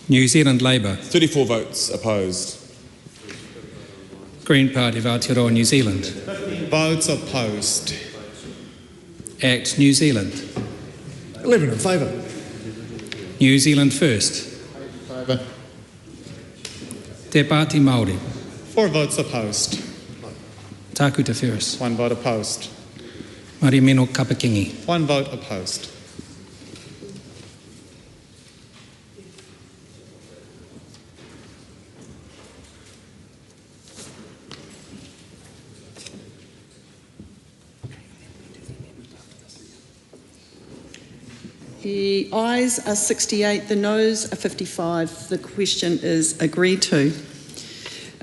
New Zealand Labour. 34 votes opposed. Green Party of Aotearoa, New Zealand. Votes opposed. ACT New Zealand. 11 in favour. New Zealand First. Favour. Te Pāti Māori. 4 votes opposed. Tāku Te Whereas. 1 vote opposed. Marimeno Kapakingi. 1 vote opposed. The ayes are 68, the noes are 55. The question is agreed to.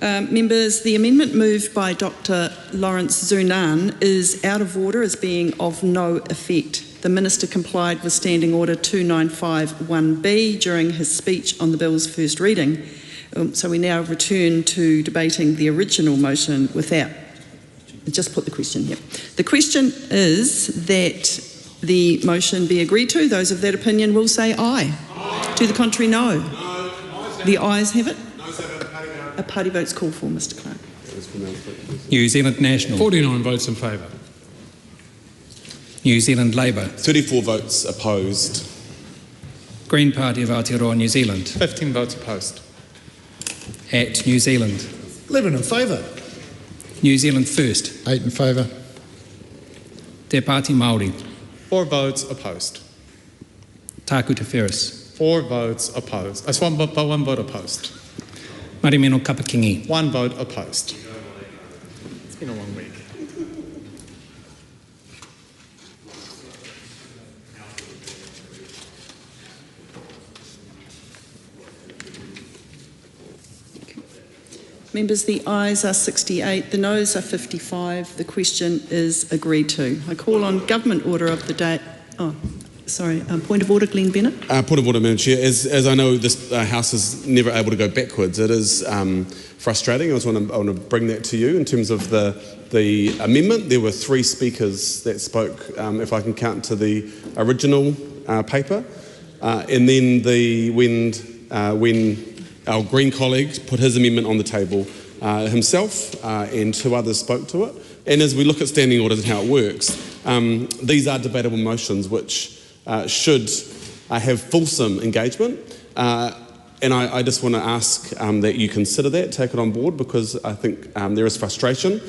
Members, the amendment moved by Dr Lawrence Zunan is out of order as being of no effect. The Minister complied with Standing Order 2951B during his speech on the bill's first reading. So we now return to debating the original motion without... Just put the question here. The question is that the motion be agreed to. Those of that opinion will say aye. Aye. To the contrary, no. No. The ayes have it. A party vote's called for, Mr Clerk. New Zealand National. 49 votes in favour. New Zealand Labour. 34 votes opposed. Green Party of Aotearoa, New Zealand. 15 votes opposed. ACT New Zealand. 11 in favour. New Zealand First. 8 in favour. Te Pāti Māori. 4 votes opposed. Tāku Te Whereas. 4 votes opposed. That's one vote opposed. Marimeno Kapakingi. 1 vote opposed. It's been a long week. Members, the ayes are 68, the noes are 55. The question is agreed to. I call on Government Order of the Day. Oh, sorry, point of order, Glenn Bennett. Point of order, Madam Chair. As I know, this House is never able to go backwards. It is frustrating. I want to bring that to you in terms of the amendment. There were 3 speakers that spoke, if I can count to the original paper, and then when our Green colleague put his amendment on the table himself, and 2 others spoke to it. And as we look at standing orders and how it works, these are debatable motions which should have fulsome engagement. And I just want to ask that you consider that, take it on board, because I think there is frustration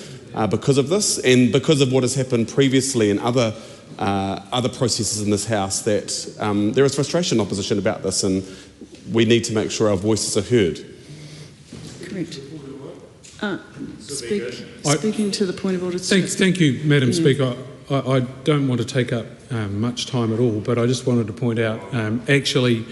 because of this, and because of what has happened previously in other processes in this House, that there is frustration and opposition about this, and we need to make sure our voices are heard. Correct. Speaking to the point of order. Thank you, Madam Speaker. I don't want to take up much time at all, but I just wanted to point out, actually,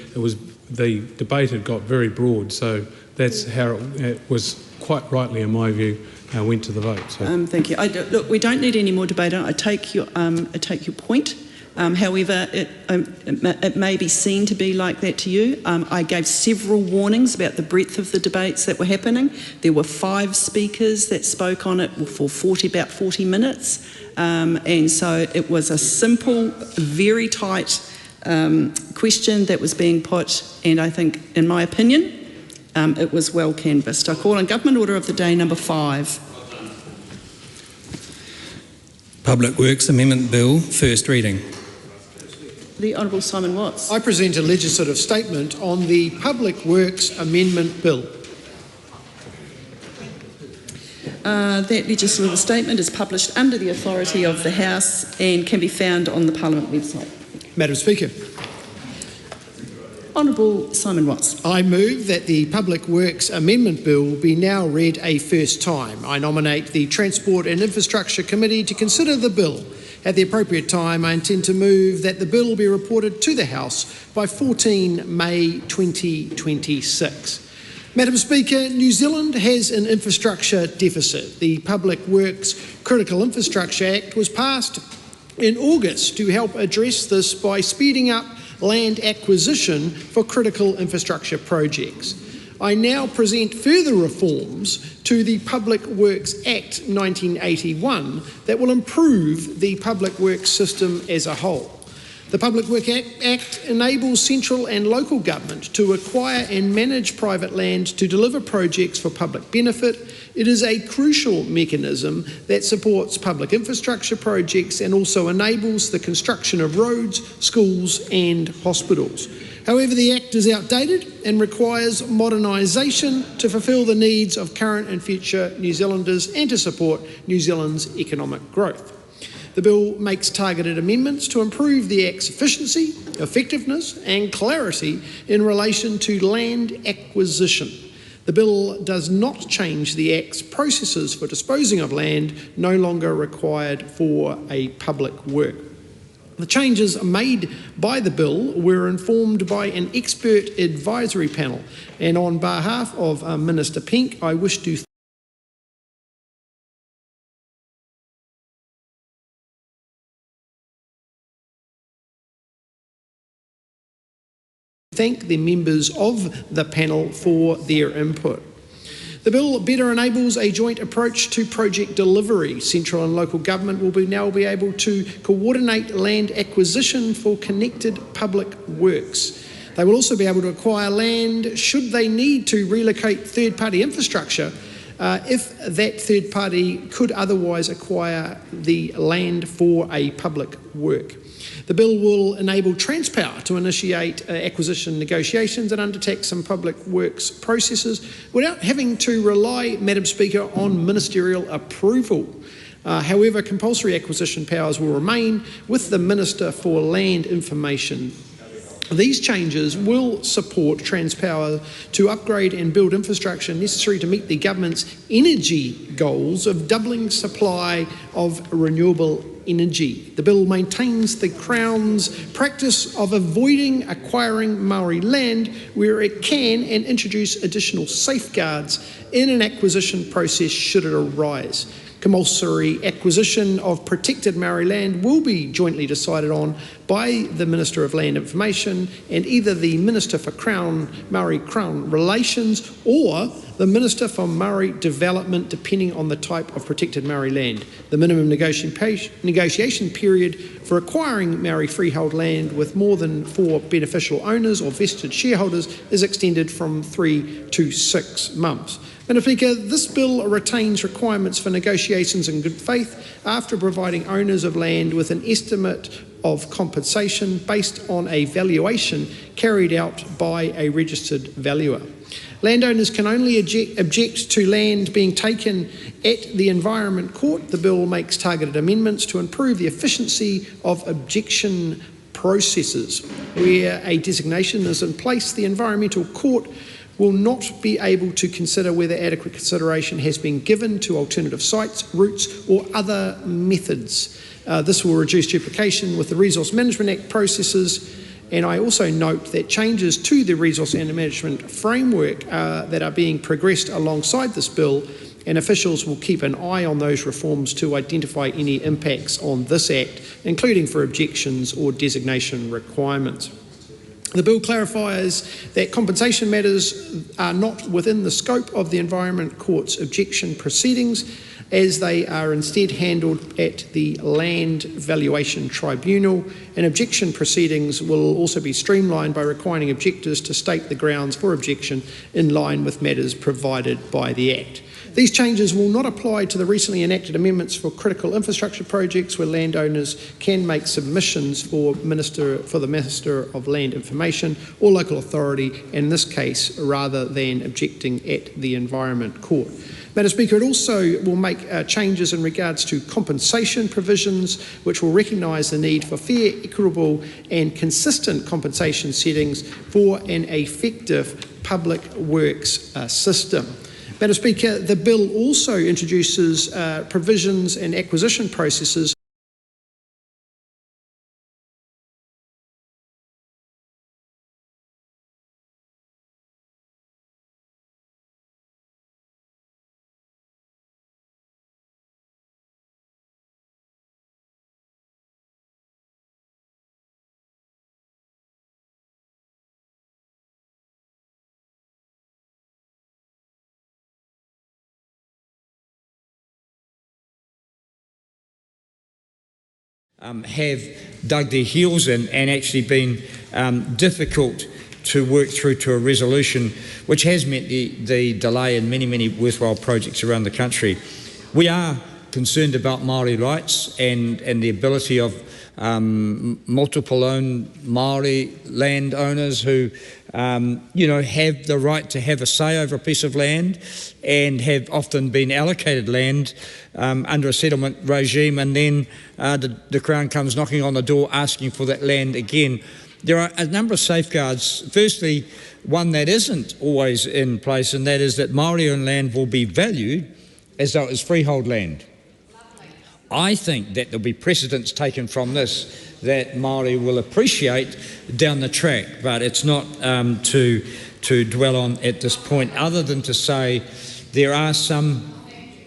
the debate had got very broad, so that's how it was quite rightly, in my view, went to the vote. So. Thank you. Look, we don't need any more debate. I take your point. However, it may be seen to be like that to you. I gave several warnings about the breadth of the debates that were happening. There were 5 speakers that spoke on it for about 40 minutes. And so it was a simple, very tight question that was being put, and I think, in my opinion, it was well canvassed. I call on Government Order of the Day number 5. Public Works Amendment Bill, first reading. The Honourable Simon Watts. I present a legislative statement on the Public Works Amendment Bill. That legislative statement is published under the authority of the House and can be found on the Parliament website. Madam Speaker. Honourable Simon Watts. I move that the Public Works Amendment Bill be now read a first time. I nominate the Transport and Infrastructure Committee to consider the bill. At the appropriate time, I intend to move that the bill be reported to the House by 14 May 2026. Madam Speaker, New Zealand has an infrastructure deficit. The Public Works Critical Infrastructure Act was passed in August to help address this by speeding up land acquisition for critical infrastructure projects. I now present further reforms to the Public Works Act 1981 that will improve the public works system as a whole. The Public Works Act enables central and local government to acquire and manage private land to deliver projects for public benefit. It is a crucial mechanism that supports public infrastructure projects and also enables the construction of roads, schools and hospitals. However, the Act is outdated and requires modernisation to fulfil the needs of current and future New Zealanders and to support New Zealand's economic growth. The bill makes targeted amendments to improve the Act's efficiency, effectiveness and clarity in relation to land acquisition. The bill does not change the Act's processes for disposing of land no longer required for a public work. The changes made by the bill were informed by an expert advisory panel, and on behalf of Minister Pink, I wish to thank the members of the panel for their input. The bill better enables a joint approach to project delivery. Central and local government will now be able to coordinate land acquisition for connected public works. They will also be able to acquire land should they need to relocate third-party infrastructure if that third party could otherwise acquire the land for a public work. The bill will enable Transpower to initiate acquisition negotiations and undertake some public works processes without having to rely, Madam Speaker, on ministerial approval. However, compulsory acquisition powers will remain with the Minister for Land Information. These changes will support Transpower to upgrade and build infrastructure necessary to meet the government's energy goals of doubling supply of renewable energy. The bill maintains the Crown's practice of avoiding acquiring Maori land where it can and introduce additional safeguards in an acquisition process should it arise. Compulsory acquisition of protected Maori land will be jointly decided on by the Minister of Land Information and either the Minister for Maori Crown Relations or the Minister for Maori Development, depending on the type of protected Maori land. The minimum negotiation period for acquiring Maori freehold land with more than 4 beneficial owners or vested shareholders is extended from 3 to 6 months. Madam Speaker, this bill retains requirements for negotiations in good faith after providing owners of land with an estimate of compensation based on a valuation carried out by a registered valuer. Landowners can only object to land being taken at the Environment Court. The bill makes targeted amendments to improve the efficiency of objection processes. Where a designation is in place, the Environmental Court will not be able to consider whether adequate consideration has been given to alternative sites, routes or other methods. This will reduce duplication with the Resource Management Act processes, and I also note that changes to the Resource Management Framework that are being progressed alongside this bill, and officials will keep an eye on those reforms to identify any impacts on this Act, including for objections or designation requirements. The bill clarifies that compensation matters are not within the scope of the Environment Court's objection proceedings, as they are instead handled at the Land Valuation Tribunal, and objection proceedings will also be streamlined by requiring objectors to state the grounds for objection in line with matters provided by the Act. These changes will not apply to the recently enacted amendments for critical infrastructure projects where landowners can make submissions for the Minister of Land Information or local authority, in this case, rather than objecting at the Environment Court. Madam Speaker, it also will make changes in regards to compensation provisions, which will recognise the need for fair, equitable and consistent compensation settings for an effective public works system. Madam Speaker, the bill also introduces provisions and acquisition processes have dug their heels in and actually been difficult to work through to a resolution, which has meant the delay in many, many worthwhile projects around the country. We are concerned about Māori rights and the ability of multiple owned Māori landowners who have the right to have a say over a piece of land and have often been allocated land under a settlement regime, and then the Crown comes knocking on the door asking for that land again. There are a number of safeguards. Firstly, one that isn't always in place, and that is that Māori-owned land will be valued as though it was freehold land. I think that there'll be precedents taken from this that Māori will appreciate down the track, but it's not to dwell on at this point, other than to say there are some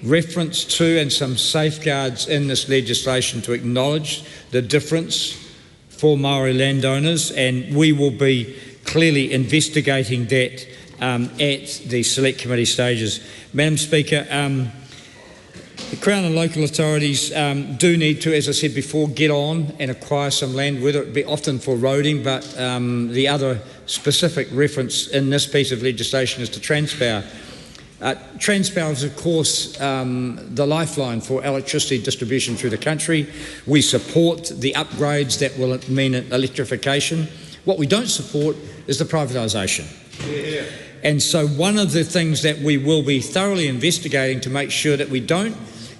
reference to and some safeguards in this legislation to acknowledge the difference for Māori landowners, and we will be clearly investigating that at the select committee stages. Madam Speaker, the Crown and local authorities do need to, as I said before, get on and acquire some land, whether it be often for roading, but the other specific reference in this piece of legislation is to Transpower. Transpower is, of course, the lifeline for electricity distribution through the country. We support the upgrades that will mean electrification. What we don't support is the privatisation. Yeah. And so one of the things that we will be thoroughly investigating to make sure that we don't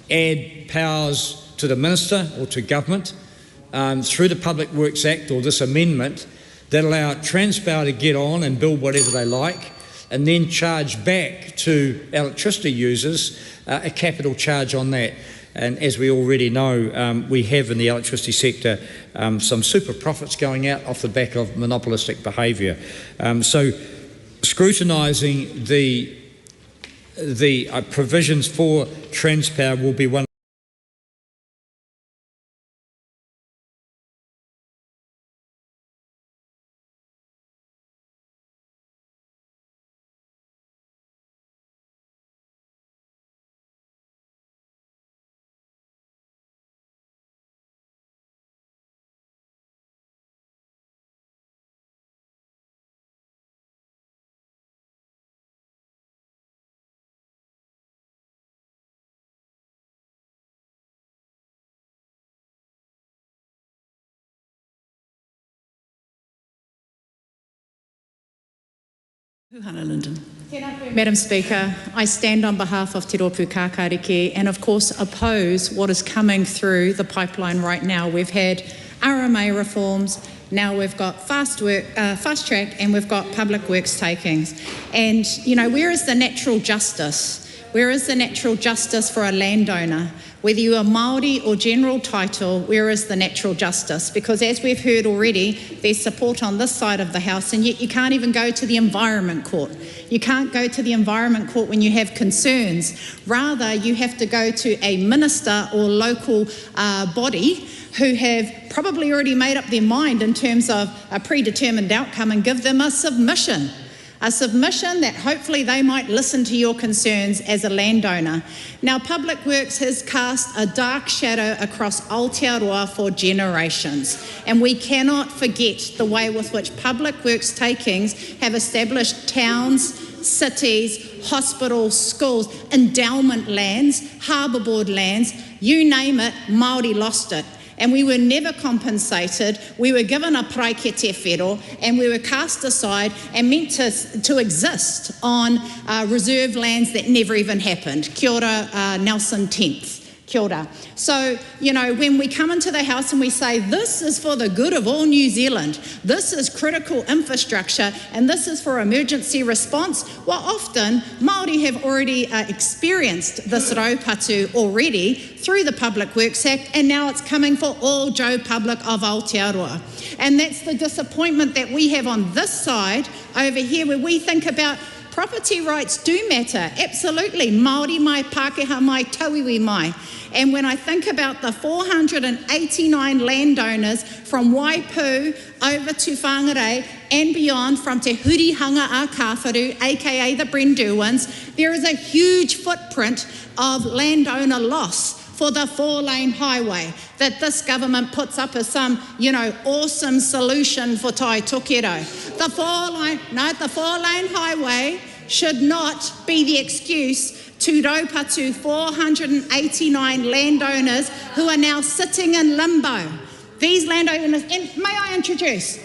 add powers to the Minister or to government through the Public Works Act or this amendment that allow Transpower to get on and build whatever they like, and then charge back to electricity users a capital charge on that. And as we already know, we have in the electricity sector some super profits going out off the back of monopolistic behaviour. So scrutinising the provisions for Transpower will be one. Madam Speaker, I stand on behalf of Te Rōpū Kākāreke and of course oppose what is coming through the pipeline right now. We've had RMA reforms, now we've got fast track, and we've got public works takings. And, you know, where is the natural justice? Where is the natural justice for a landowner? Whether you are Māori or general title, where is the natural justice? Because as we've heard already, there's support on this side of the House, and yet you can't even go to the Environment Court. You can't go to the Environment Court when you have concerns. Rather, you have to go to a minister or local body who have probably already made up their mind in terms of a predetermined outcome and give them a submission that hopefully they might listen to your concerns as a landowner. Now, Public Works has cast a dark shadow across Aotearoa for generations, and we cannot forget the way with which Public Works takings have established towns, cities, hospitals, schools, endowment lands, harbour board lands, you name it, Māori lost it. And we were never compensated. We were given a prae ke te whero, and we were cast aside and meant to exist on reserve lands that never even happened. Kia ora, Nelson 10th. Kia ora. So, you know, when we come into the House and we say this is for the good of all New Zealand, this is critical infrastructure, and this is for emergency response, well, often Māori have already experienced this raupatu already through the Public Works Act, and now it's coming for all Joe Public of Aotearoa. And that's the disappointment that we have on this side over here, where we think about property rights do matter, absolutely. Māori mai, Pākehā mai, Tauiwi mai. And when I think about the 489 landowners from Waipu over to Whangarei and beyond, from Te Hurihanga a Kāwharu, aka the Brenduans, there is a huge footprint of landowner loss for the 4-lane highway that this government puts up as some, awesome solution for Tai Tokerau. The 4-lane highway should not be the excuse to raupatu 489 landowners who are now sitting in limbo. These landowners, and may I introduce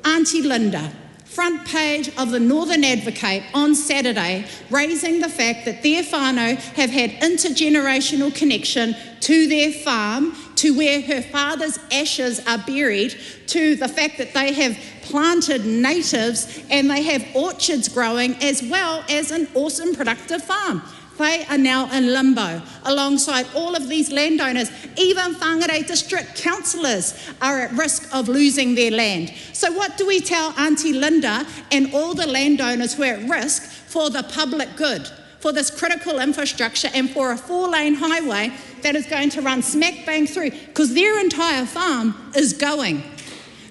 Auntie Linda, front page of the Northern Advocate on Saturday, raising the fact that their whānau have had intergenerational connection to their farm, to where her father's ashes are buried, to the fact that they have planted natives and they have orchards growing, as well as an awesome productive farm. They are now in limbo alongside all of these landowners. Even Whangarei district councillors are at risk of losing their land. So what do we tell Auntie Linda and all the landowners who are at risk for the public good, for this critical infrastructure and for a 4-lane highway that is going to run smack bang through? Because their entire farm is going.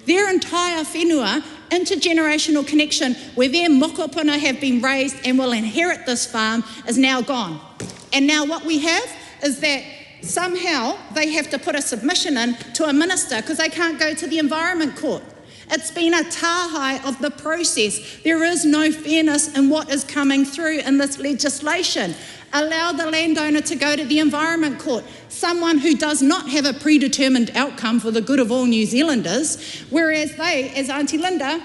Their entire whenua, intergenerational connection where their mokopuna have been raised and will inherit this farm, is now gone. And now what we have is that somehow they have to put a submission in to a minister because they can't go to the Environment Court. It's been a tāhai of the process. There is no fairness in what is coming through in this legislation. Allow the landowner to go to the Environment Court, someone who does not have a predetermined outcome for the good of all New Zealanders, whereas they, as Auntie Linda,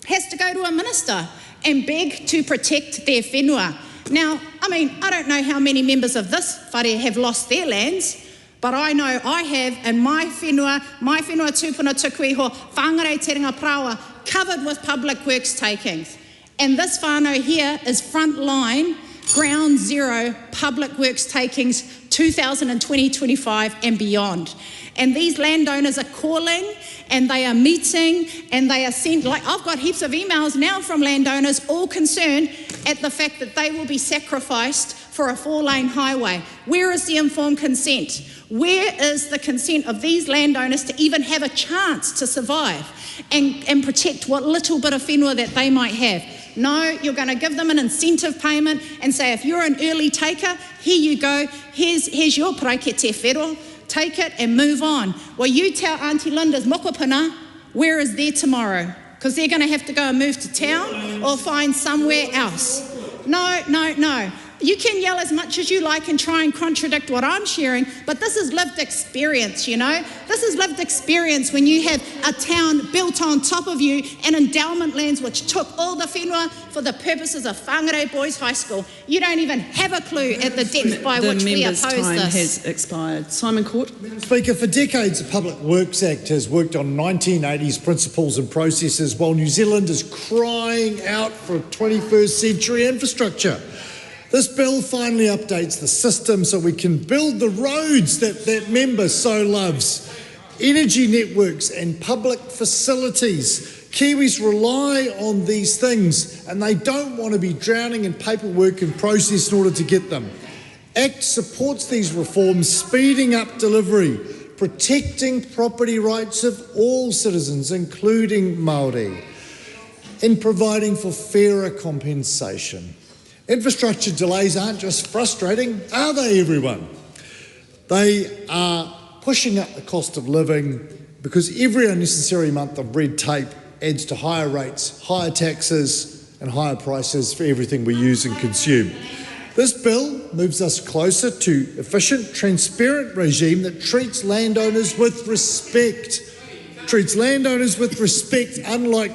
has to go to a minister and beg to protect their whenua. Now, I don't know how many members of this whare have lost their lands, but I know I have, and my whenua tūpuna tukuiho, Whangarei Terenga Prawa, covered with public works takings. And this whānau here is front line, ground zero public works takings 2020-25 and beyond. And these landowners are calling and they are meeting and they are sent, I've got heaps of emails now from landowners all concerned at the fact that they will be sacrificed for a 4-lane highway. Where is the informed consent? Where is the consent of these landowners to even have a chance to survive and protect what little bit of whenua that they might have? No, you're going to give them an incentive payment and say, if you're an early taker, here you go, here's your praikete whero, take it and move on. Well, you tell Auntie Linda's mokopuna, where is their tomorrow? Because they're going to have to go and move to town or find somewhere else. No. You can yell as much as you like and try and contradict what I'm sharing, but this is lived experience, This is lived experience when you have a town built on top of you and endowment lands which took all the whenua for the purposes of Whangarei Boys High School. You don't even have a clue at the depth by which we oppose this. The member's time has expired. Simon Court. Speaker, for decades the Public Works Act has worked on 1980s principles and processes while New Zealand is crying out for 21st century infrastructure. This bill finally updates the system so we can build the roads that member so loves, energy networks and public facilities. Kiwis rely on these things and they don't want to be drowning in paperwork and process in order to get them. ACT supports these reforms, speeding up delivery, protecting property rights of all citizens, including Māori, and providing for fairer compensation. Infrastructure delays aren't just frustrating, are they, everyone? They are pushing up the cost of living because every unnecessary month of red tape adds to higher rates, higher taxes and higher prices for everything we use and consume. This bill moves us closer to efficient, transparent regime that treats landowners with respect. Unlike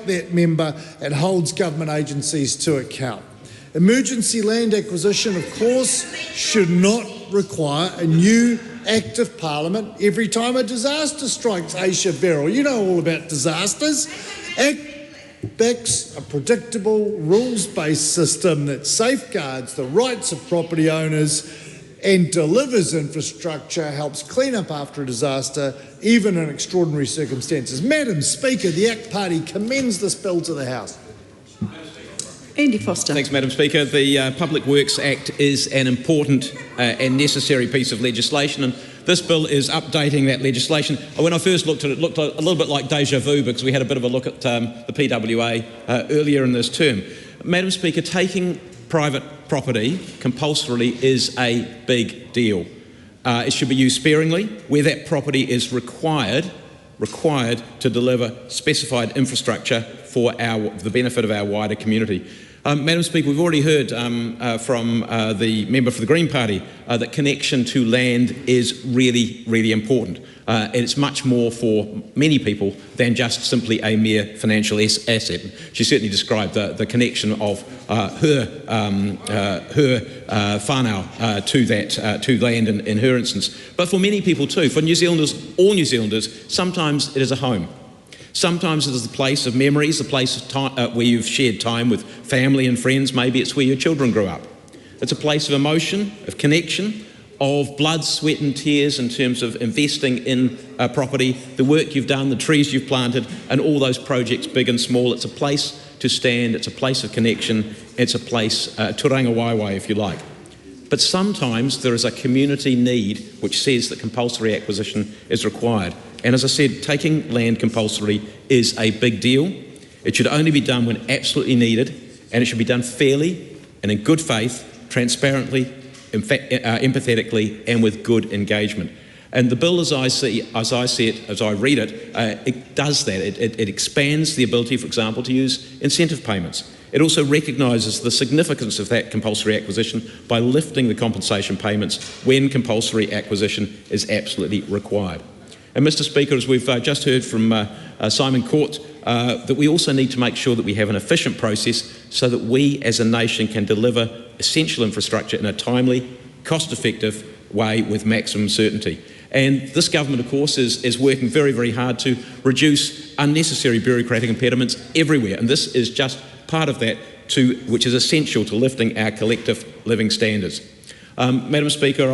that member, and holds government agencies to account. Emergency land acquisition, of course, should not require a new Act of Parliament every time a disaster strikes. Aisha Beryl, you know all about disasters. ACT backs a predictable, rules-based system that safeguards the rights of property owners and delivers infrastructure, helps clean up after a disaster, even in extraordinary circumstances. Madam Speaker, the ACT Party commends this bill to the House. Andy Foster. Thanks, Madam Speaker. The Public Works Act is an important and necessary piece of legislation, and this bill is updating that legislation. When I first looked at it, it looked a little bit like déjà vu because we had a bit of a look at the PWA earlier in this term. Madam Speaker, taking private property compulsorily is a big deal. It should be used sparingly where that property is required to deliver specified infrastructure for the benefit of our wider community. Madam Speaker, we've already heard from the member for the Green Party that connection to land is really, really important. And it's much more for many people than just simply a mere financial asset. She certainly described the connection of her whānau to land in her instance. But for many people too, for New Zealanders, all New Zealanders, sometimes it is a home. Sometimes it is a place of memories, a place of time, where you've shared time with family and friends. Maybe it's where your children grew up. It's a place of emotion, of connection, of blood, sweat and tears in terms of investing in property, the work you've done, the trees you've planted, and all those projects, big and small. It's a place to stand, it's a place of connection, it's a place, turanga waiwai if you like. But sometimes there is a community need which says that compulsory acquisition is required. And as I said, taking land compulsory is a big deal. It should only be done when absolutely needed, and it should be done fairly and in good faith, transparently, empathetically, and with good engagement. And the bill, as I read it, it does that. It expands the ability, for example, to use incentive payments. It also recognises the significance of that compulsory acquisition by lifting the compensation payments when compulsory acquisition is absolutely required. And Mr Speaker, as we've just heard from Simon Court, that we also need to make sure that we have an efficient process so that we as a nation can deliver essential infrastructure in a timely, cost-effective way with maximum certainty. And this government, of course, is working very, very hard to reduce unnecessary bureaucratic impediments everywhere. And this is just part of that, which is essential to lifting our collective living standards. Madam Speaker,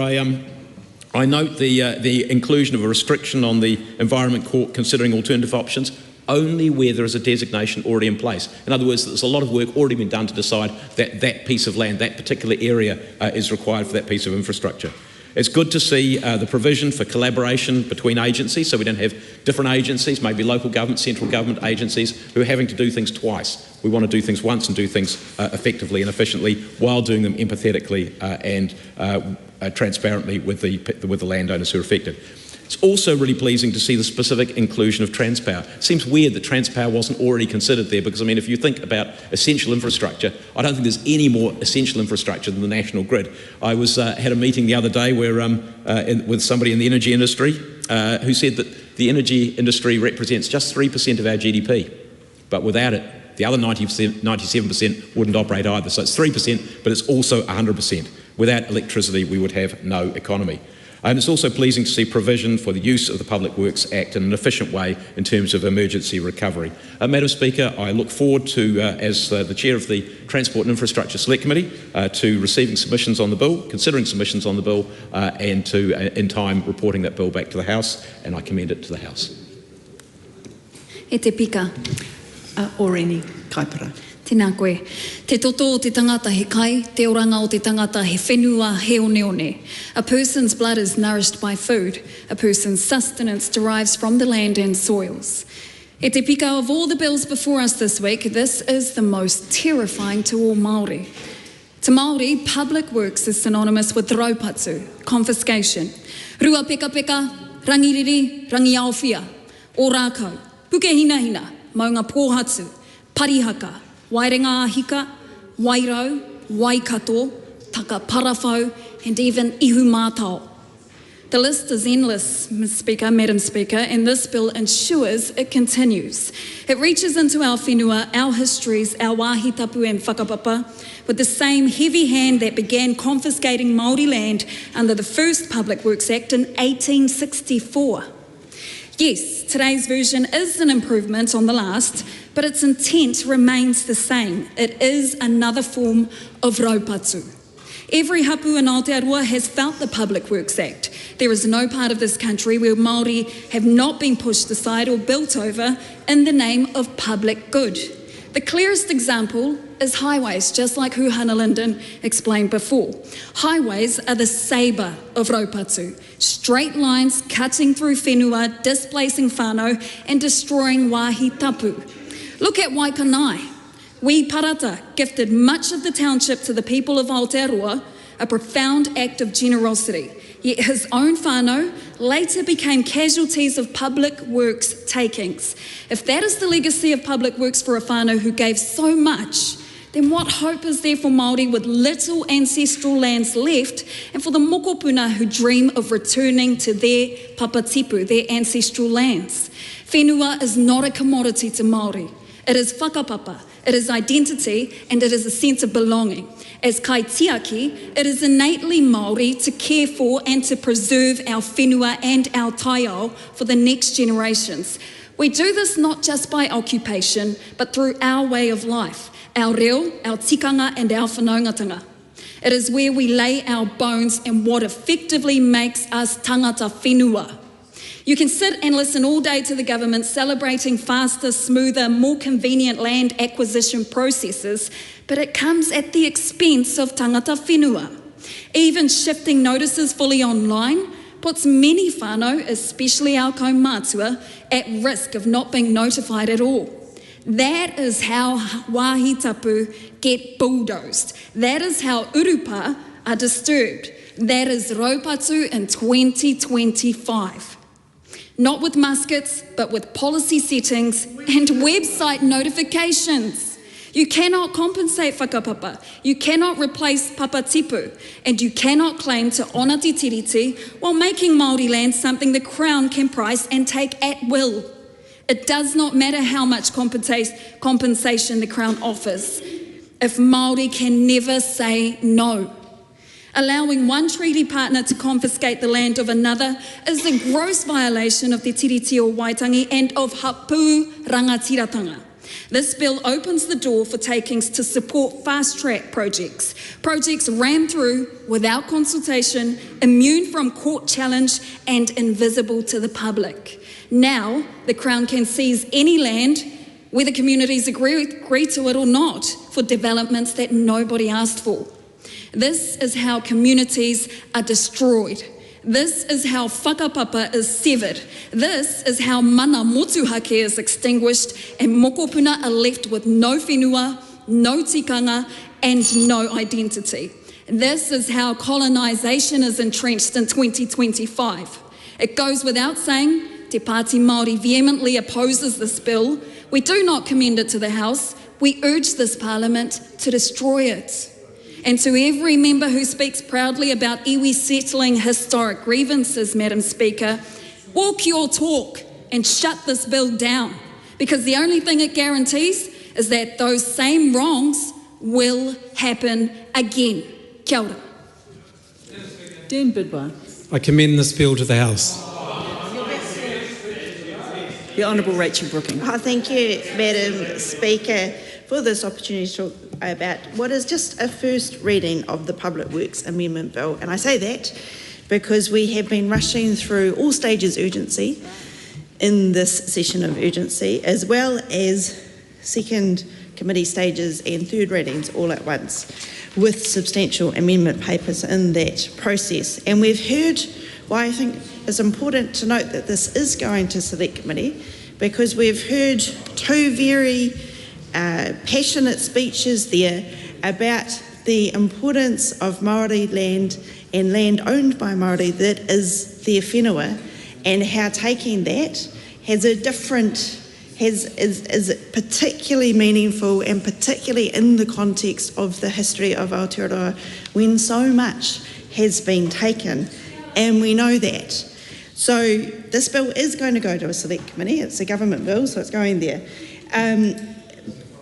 I note the inclusion of a restriction on the Environment Court considering alternative options only where there is a designation already in place. In other words, there's a lot of work already been done to decide that that piece of land, that particular area is required for that piece of infrastructure. It's good to see the provision for collaboration between agencies, so we don't have different agencies, maybe local government, central government agencies, who are having to do things twice. We want to do things once and do things effectively and efficiently while doing them empathetically and transparently with the landowners who are affected. It's also really pleasing to see the specific inclusion of Transpower. It seems weird that Transpower wasn't already considered there because, I mean, if you think about essential infrastructure, I don't think there's any more essential infrastructure than the national grid. I had a meeting the other day where with somebody in the energy industry who said that the energy industry represents just 3% of our GDP, but without it, the other 97% wouldn't operate either. So it's 3%, but it's also 100%. Without electricity, we would have no economy. And it's also pleasing to see provision for the use of the Public Works Act in an efficient way in terms of emergency recovery. Madam Speaker, I look forward to, as the Chair of the Transport and Infrastructure Select Committee, to receiving submissions on the bill, considering submissions on the bill, and to, in time, reporting that bill back to the House, and I commend it to the House. E te pika. Oreni kaipara. Tēnā koe. Te toto o te tangata he kai, te oranga o te tangata he whenua he one. A person's blood is nourished by food. A person's sustenance derives from the land and soils. E te pika of all the bills before us this week, this is the most terrifying to all Māori. To Māori, public works is synonymous with raupatu, confiscation. Rua peka peka, rangiriri, rangi aowhia, o rākau, puke hina hina, maunga pōhatu, parihaka, wairenga ahika, wairau, waikato, taka parawhau, and even ihu mātao. The list is endless, Ms. Speaker, Madam Speaker, and this bill ensures it continues. It reaches into our whenua, our histories, our wāhi tapu and whakapapa, with the same heavy hand that began confiscating Māori land under the first Public Works Act in 1864. Yes, today's version is an improvement on the last, but its intent remains the same. It is another form of raupatu. Every hapu in Aotearoa has felt the Public Works Act. There is no part of this country where Māori have not been pushed aside or built over in the name of public good. The clearest example is highways, just like Huhana Linden explained before. Highways are the sabre of raupatu, straight lines cutting through whenua, displacing whānau and destroying wāhi tapu. Look at Waikanai. We Parata gifted much of the township to the people of Aotearoa, a profound act of generosity. yet his own whānau later became casualties of public works takings. If that is the legacy of public works for a whānau who gave so much, then what hope is there for Māori with little ancestral lands left, and for the mokopuna who dream of returning to their papatipu, their ancestral lands? Whenua is not a commodity to Māori. It is whakapapa, it is identity, and it is a sense of belonging. As kaitiaki, it is innately Māori to care for and to preserve our whenua and our taiao for the next generations. We do this not just by occupation, but through our way of life, our reo, our tikanga, and our whanaungatanga. It is where we lay our bones and what effectively makes us tangata whenua. You can sit and listen all day to the government celebrating faster, smoother, more convenient land acquisition processes, but it comes at the expense of tangata whenua. Even shifting notices fully online puts many whānau, especially our kaumātua, at risk of not being notified at all. That is how wāhi tapu get bulldozed. That is how urupa are disturbed. That is raupatu in 2025. Not with muskets, but with policy settings and website notifications. You cannot compensate whakapapa, you cannot replace papatipu, and you cannot claim to honour te tiriti while making Māori land something the Crown can price and take at will. It does not matter how much compensation the Crown offers if Māori can never say no. Allowing one treaty partner to confiscate the land of another is a gross violation of Te Tiriti o Waitangi and of Hapu Rangatiratanga. This bill opens the door for takings to support fast-track projects rammed through without consultation, immune from court challenge and invisible to the public. Now, the Crown can seize any land, whether communities agree to it or not, for developments that nobody asked for. This is how communities are destroyed. This is how whakapapa is severed. This is how mana motuhake is extinguished and mokopuna are left with no whenua, no tikanga and no identity. This is how colonisation is entrenched in 2025. It goes without saying, Te Pāti Māori vehemently opposes this bill. We do not commend it to the House. We urge this Parliament to destroy it. And to every member who speaks proudly about iwi settling historic grievances, Madam Speaker, walk your talk and shut this bill down, because the only thing it guarantees is that those same wrongs will happen again. Kia ora. Dan Bidwell. I commend this bill to the House. The Honourable Rachel Brooking. Thank you, Madam Speaker, for this opportunity to talk about what is just a first reading of the Public Works Amendment Bill. And I say that because we have been rushing through all stages urgency in this session of urgency, as well as second committee stages and third readings all at once, with substantial amendment papers in that process. And we've heard why I think it's important to note that this is going to select committee, because we've heard two very passionate speeches there about the importance of Māori land and land owned by Māori that is their whenua, and how taking that has a different, is particularly meaningful, and particularly in the context of the history of Aotearoa, when so much has been taken, and we know that. So this bill is going to go to a select committee. It's a government bill, so it's going there.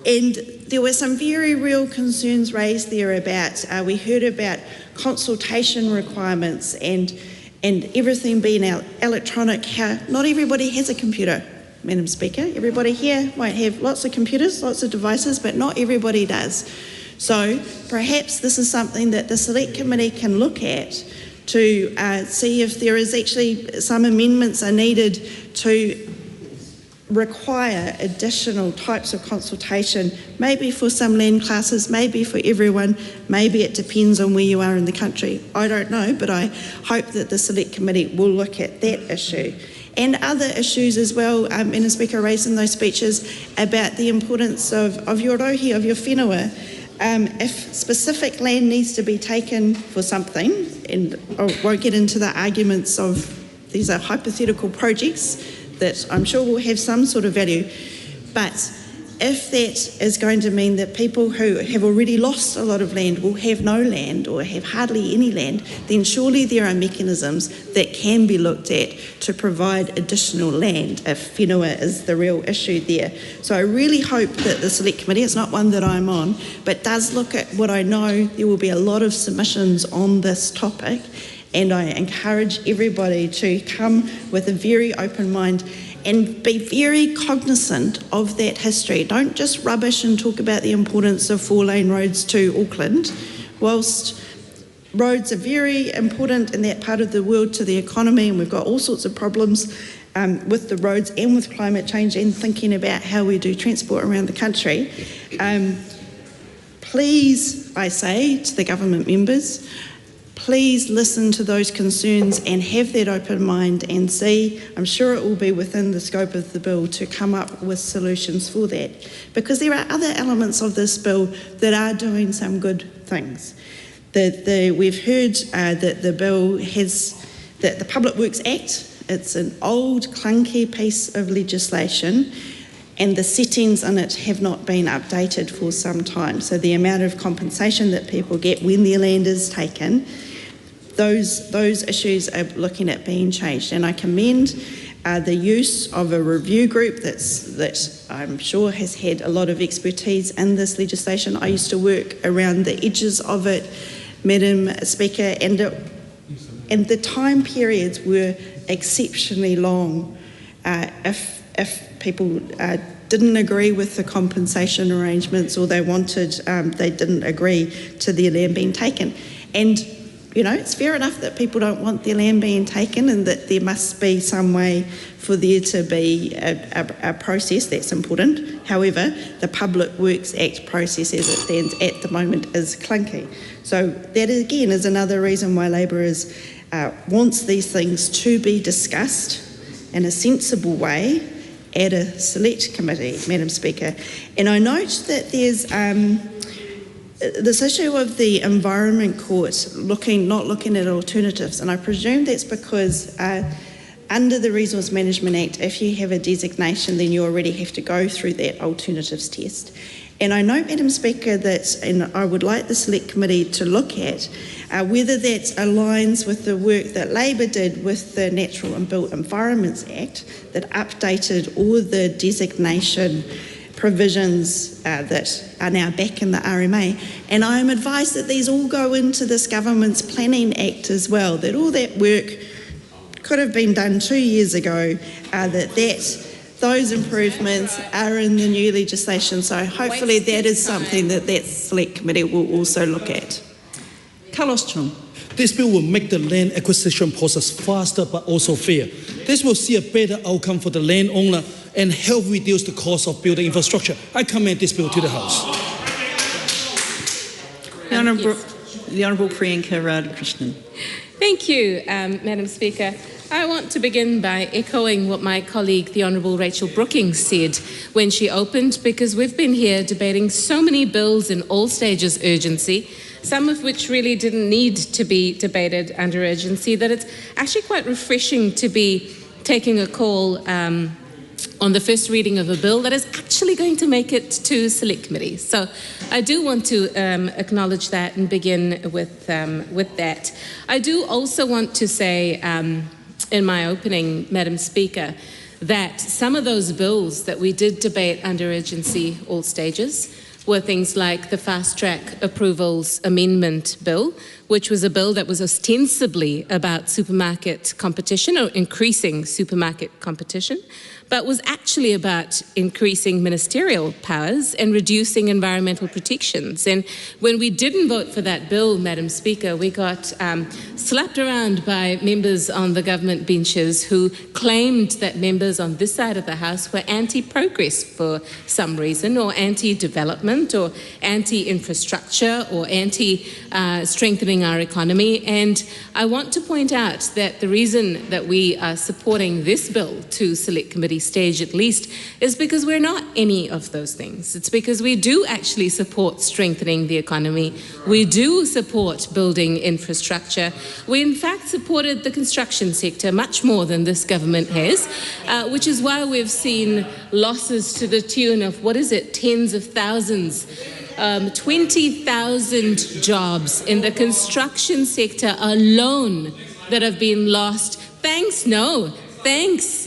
And there were some very real concerns raised there about, we heard about consultation requirements and everything being electronic. How not everybody has a computer, Madam Speaker. Everybody here might have lots of computers, lots of devices, but not everybody does. So perhaps this is something that the Select Committee can look at to see if there is actually some amendments are needed to require additional types of consultation, maybe for some land classes, maybe for everyone, maybe it depends on where you are in the country. I don't know, but I hope that the Select Committee will look at that issue. And other issues as well, Madam Speaker raised in those speeches about the importance of your rohi, of your whenua, If specific land needs to be taken for something, and I won't get into the arguments of these are hypothetical projects that I'm sure will have some sort of value, but if that is going to mean that people who have already lost a lot of land will have no land or have hardly any land, then surely there are mechanisms that can be looked at to provide additional land if whenua is the real issue there. So I really hope that the Select Committee, it's not one that I'm on, but does look at what I know there will be a lot of submissions on this topic, and I encourage everybody to come with a very open mind and be very cognizant of that history. Don't just rubbish and talk about the importance of 4-lane roads to Auckland. Whilst roads are very important in that part of the world to the economy, and we've got all sorts of problems with the roads and with climate change and thinking about how we do transport around the country, please, I say to the government members, please listen to those concerns and have that open mind and see. I'm sure it will be within the scope of the bill to come up with solutions for that, because there are other elements of this bill that are doing some good things. We've heard that the bill has, that the Public Works Act, it's an old clunky piece of legislation, and the settings in it have not been updated for some time. So the amount of compensation that people get when their land is taken, those issues are looking at being changed. And I commend the use of a review group that I'm sure has had a lot of expertise in this legislation. I used to work around the edges of it, Madam Speaker, and the time periods were exceptionally long. If people didn't agree with the compensation arrangements, or they didn't agree to their land being taken. And, you know, it's fair enough that people don't want their land being taken, and that there must be some way for there to be a process that's important. However, the Public Works Act process as it stands at the moment is clunky. So that again is another reason why Labour wants these things to be discussed in a sensible way at a Select Committee, Madam Speaker. And I note that there's this issue of the Environment Court not looking at alternatives, and I presume that's because under the Resource Management Act, if you have a designation, then you already have to go through that alternatives test. And I note, Madam Speaker, and I would like the Select Committee to look at whether that aligns with the work that Labour did with the Natural and Built Environments Act that updated all the designation provisions that are now back in the RMA. And I am advised that these all go into this Government's Planning Act as well, that all that work could have been done 2 years ago, those improvements are in the new legislation. So hopefully that is something that Select Committee will also look at. Carlos Chung. This bill will make the land acquisition process faster but also fair. This will see a better outcome for the landowner and help reduce the cost of building infrastructure. I commend this bill to the House. The Honourable Priyanka Radhakrishnan. Thank you, Madam Speaker. I want to begin by echoing what my colleague, the Honourable Rachel Brookings, said when she opened, because we've been here debating so many bills in all stages urgency, some of which really didn't need to be debated under urgency, that it's actually quite refreshing to be taking a call on the first reading of a bill that is actually going to make it to Select Committee. So I do want to acknowledge that and begin with that. I do also want to say in my opening, Madam Speaker, that some of those bills that we did debate under urgency all stages were things like the Fast Track Approvals Amendment Bill, which was a bill that was ostensibly about supermarket competition or increasing supermarket competition, but was actually about increasing ministerial powers and reducing environmental protections. And when we didn't vote for that bill, Madam Speaker, we got slapped around by members on the government benches who claimed that members on this side of the House were anti-progress for some reason, or anti-development, or anti-infrastructure, or anti-strengthening strengthening our economy. And I want to point out that the reason that we are supporting this bill to Select Committee stage at least is because we're not any of those things. It's because we do actually support strengthening the economy. We do support building infrastructure. We in fact supported the construction sector much more than this government has, which is why we've seen losses to the tune of, what is it, tens of thousands. 20,000 jobs in the construction sector alone that have been lost. Thanks,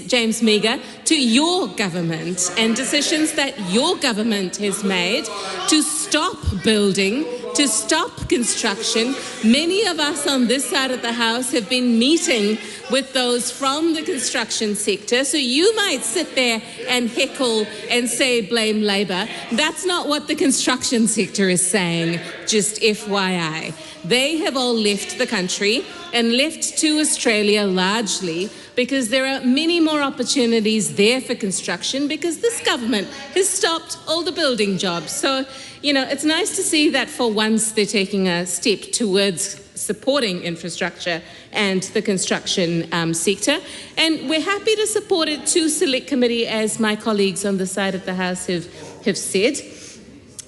James Meagher, to your government and decisions that your government has made to stop building, to stop construction. Many of us on this side of the House have been meeting with those from the construction sector. So you might sit there and heckle and say blame Labour. That's not what the construction sector is saying, just FYI. They have all left the country and left to Australia largely because there are many more opportunities there for construction because this government has stopped all the building jobs. So, you know, it's nice to see that for once they're taking a step towards supporting infrastructure and the construction sector. And we're happy to support it to Select Committee, as my colleagues on the side of the House have said.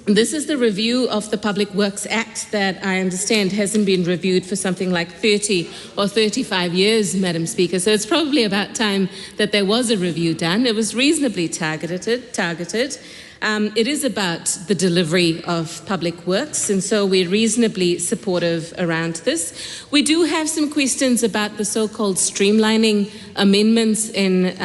This is the review of the Public Works Act that I understand hasn't been reviewed for something like 30 or 35 years, Madam Speaker. So it's probably about time that there was a review done. It was reasonably targeted. It is about the delivery of public works, and so we're reasonably supportive around this. We do have some questions about the so-called streamlining amendments in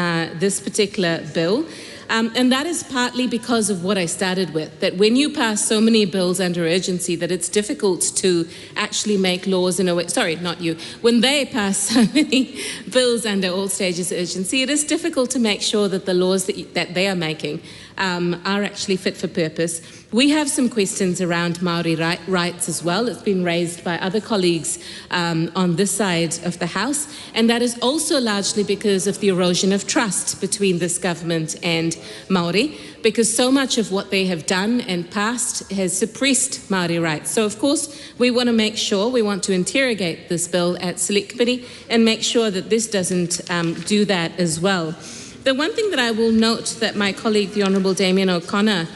this particular bill. And that is partly because of what I started with, that when you pass so many bills under urgency that it's difficult to actually make laws in a way, sorry, not you, when they pass so many bills under all stages of urgency, it is difficult to make sure that the laws that they are making are actually fit for purpose. We have some questions around Māori rights as well. It's been raised by other colleagues on this side of the House, and that is also largely because of the erosion of trust between this government and Māori, because so much of what they have done and passed has suppressed Māori rights. So of course we want to make sure, we want to interrogate this bill at Select Committee and make sure that this doesn't do that as well. The one thing that I will note that my colleague, the Honourable Damien O'Connor,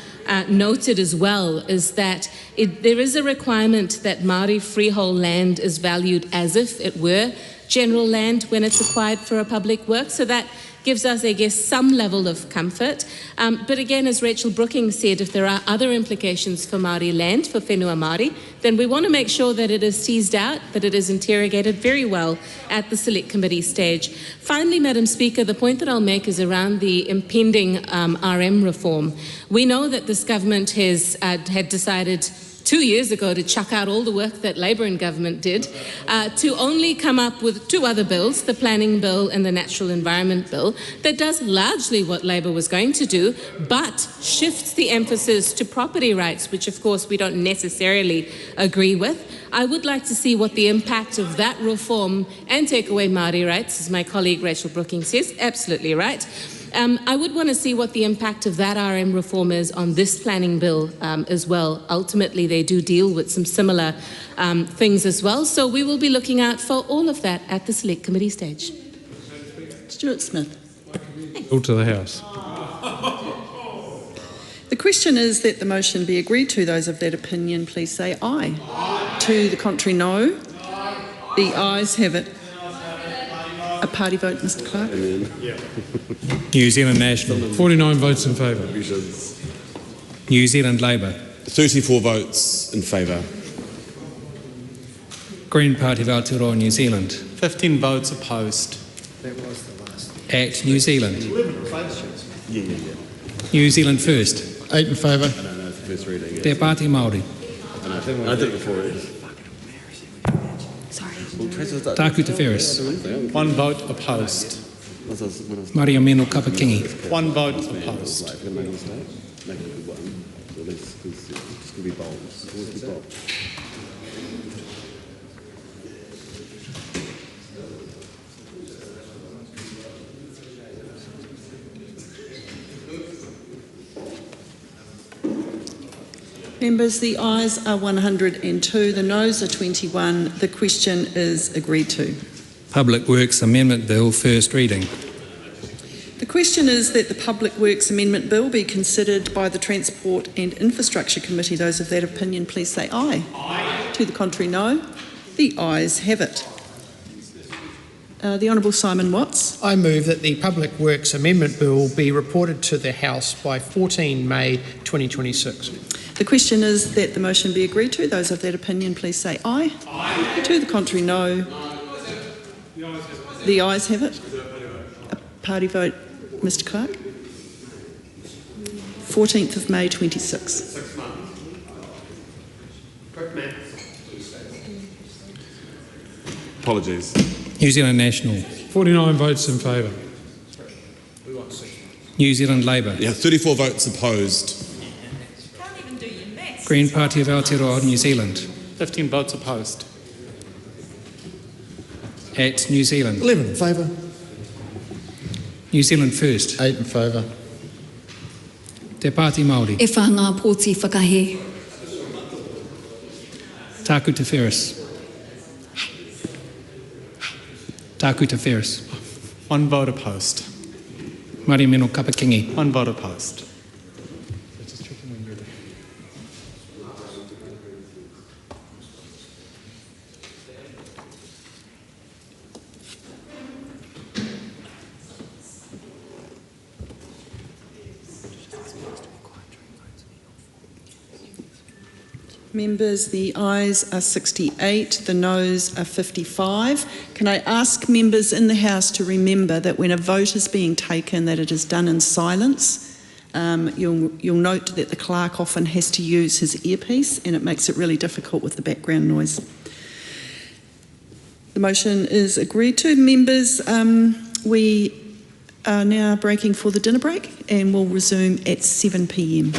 noted as well is that there is a requirement that Māori freehold land is valued as if it were general land when it's acquired for a public work. So that gives us, I guess, some level of comfort. But again, as Rachel Brookings said, if there are other implications for Māori land, for whenua Māori, then we want to make sure that it is teased out, that it is interrogated very well at the Select Committee stage. Finally, Madam Speaker, the point that I'll make is around the impending RM reform. We know that this government has had decided 2 years ago to chuck out all the work that Labor and government did, to only come up with two other bills, the Planning Bill and the Natural Environment Bill, that does largely what Labor was going to do, but shifts the emphasis to property rights, which of course we don't necessarily agree with. I would like to see what the impact of that reform and take away Māori rights, as my colleague Rachel Brookings says, absolutely right. I would want to see what the impact of that RM reform is on this planning bill as well. Ultimately, they do deal with some similar things as well. So we will be looking out for all of that at the Select Committee stage. Stuart Smith. All to the House. The question is that the motion be agreed to. Those of that opinion, please say aye. Aye. To the contrary, no. The ayes have it. A party vote, Mr Clark? New Zealand National. 49 votes in favour. New Zealand Labour. 34 votes in favour. Green Party of Aotearoa, New Zealand. 15 votes opposed. That was the last. ACT New Zealand. 11 in favour. Yeah. New Zealand First. 8 in favour. No, it's the first reading. Te Pāti Māori. I did it before. Taku Te Ferris. 1 vote opposed. Mario Meno Kapakingi. 1 vote opposed. Members, the ayes are 102, the noes are 21. The question is agreed to. Public Works Amendment Bill, first reading. The question is that the Public Works Amendment Bill be considered by the Transport and Infrastructure Committee. Those of that opinion, please say aye. Aye. To the contrary, no. The ayes have it. The Honourable Simon Watts. I move that the Public Works Amendment Bill be reported to the House by 14 May 2026. The question is that the motion be agreed to. Those of that opinion, please say aye. Aye. To the contrary, no. The ayes have it. A party vote, Mr Clark. 14th of May 26. Apologies. New Zealand National. 49 votes in favour. New Zealand Labour. Yeah, 34 votes opposed. Green Party of Aotearoa, New Zealand. 15 votes opposed. At New Zealand. 11 in favour. New Zealand First. 8 in favour. Te Pāti Māori. E whanga pōti whakahe. Tāku Te Wheres. Tāku Te Wheres. 1 vote opposed. Mari Mino Kapakingi. 1 vote opposed. Members, the ayes are 68, the noes are 55. Can I ask members in the House to remember that when a vote is being taken, that it is done in silence. You'll note that the clerk often has to use his earpiece and it makes it really difficult with the background noise. The motion is agreed to. Members, we are now breaking for the dinner break and we'll resume at 7 p.m.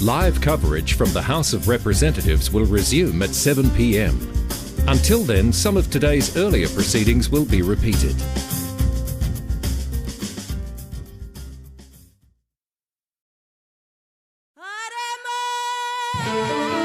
Live coverage from the House of Representatives will resume at 7 p.m. Until then, some of today's earlier proceedings will be repeated. Harmless!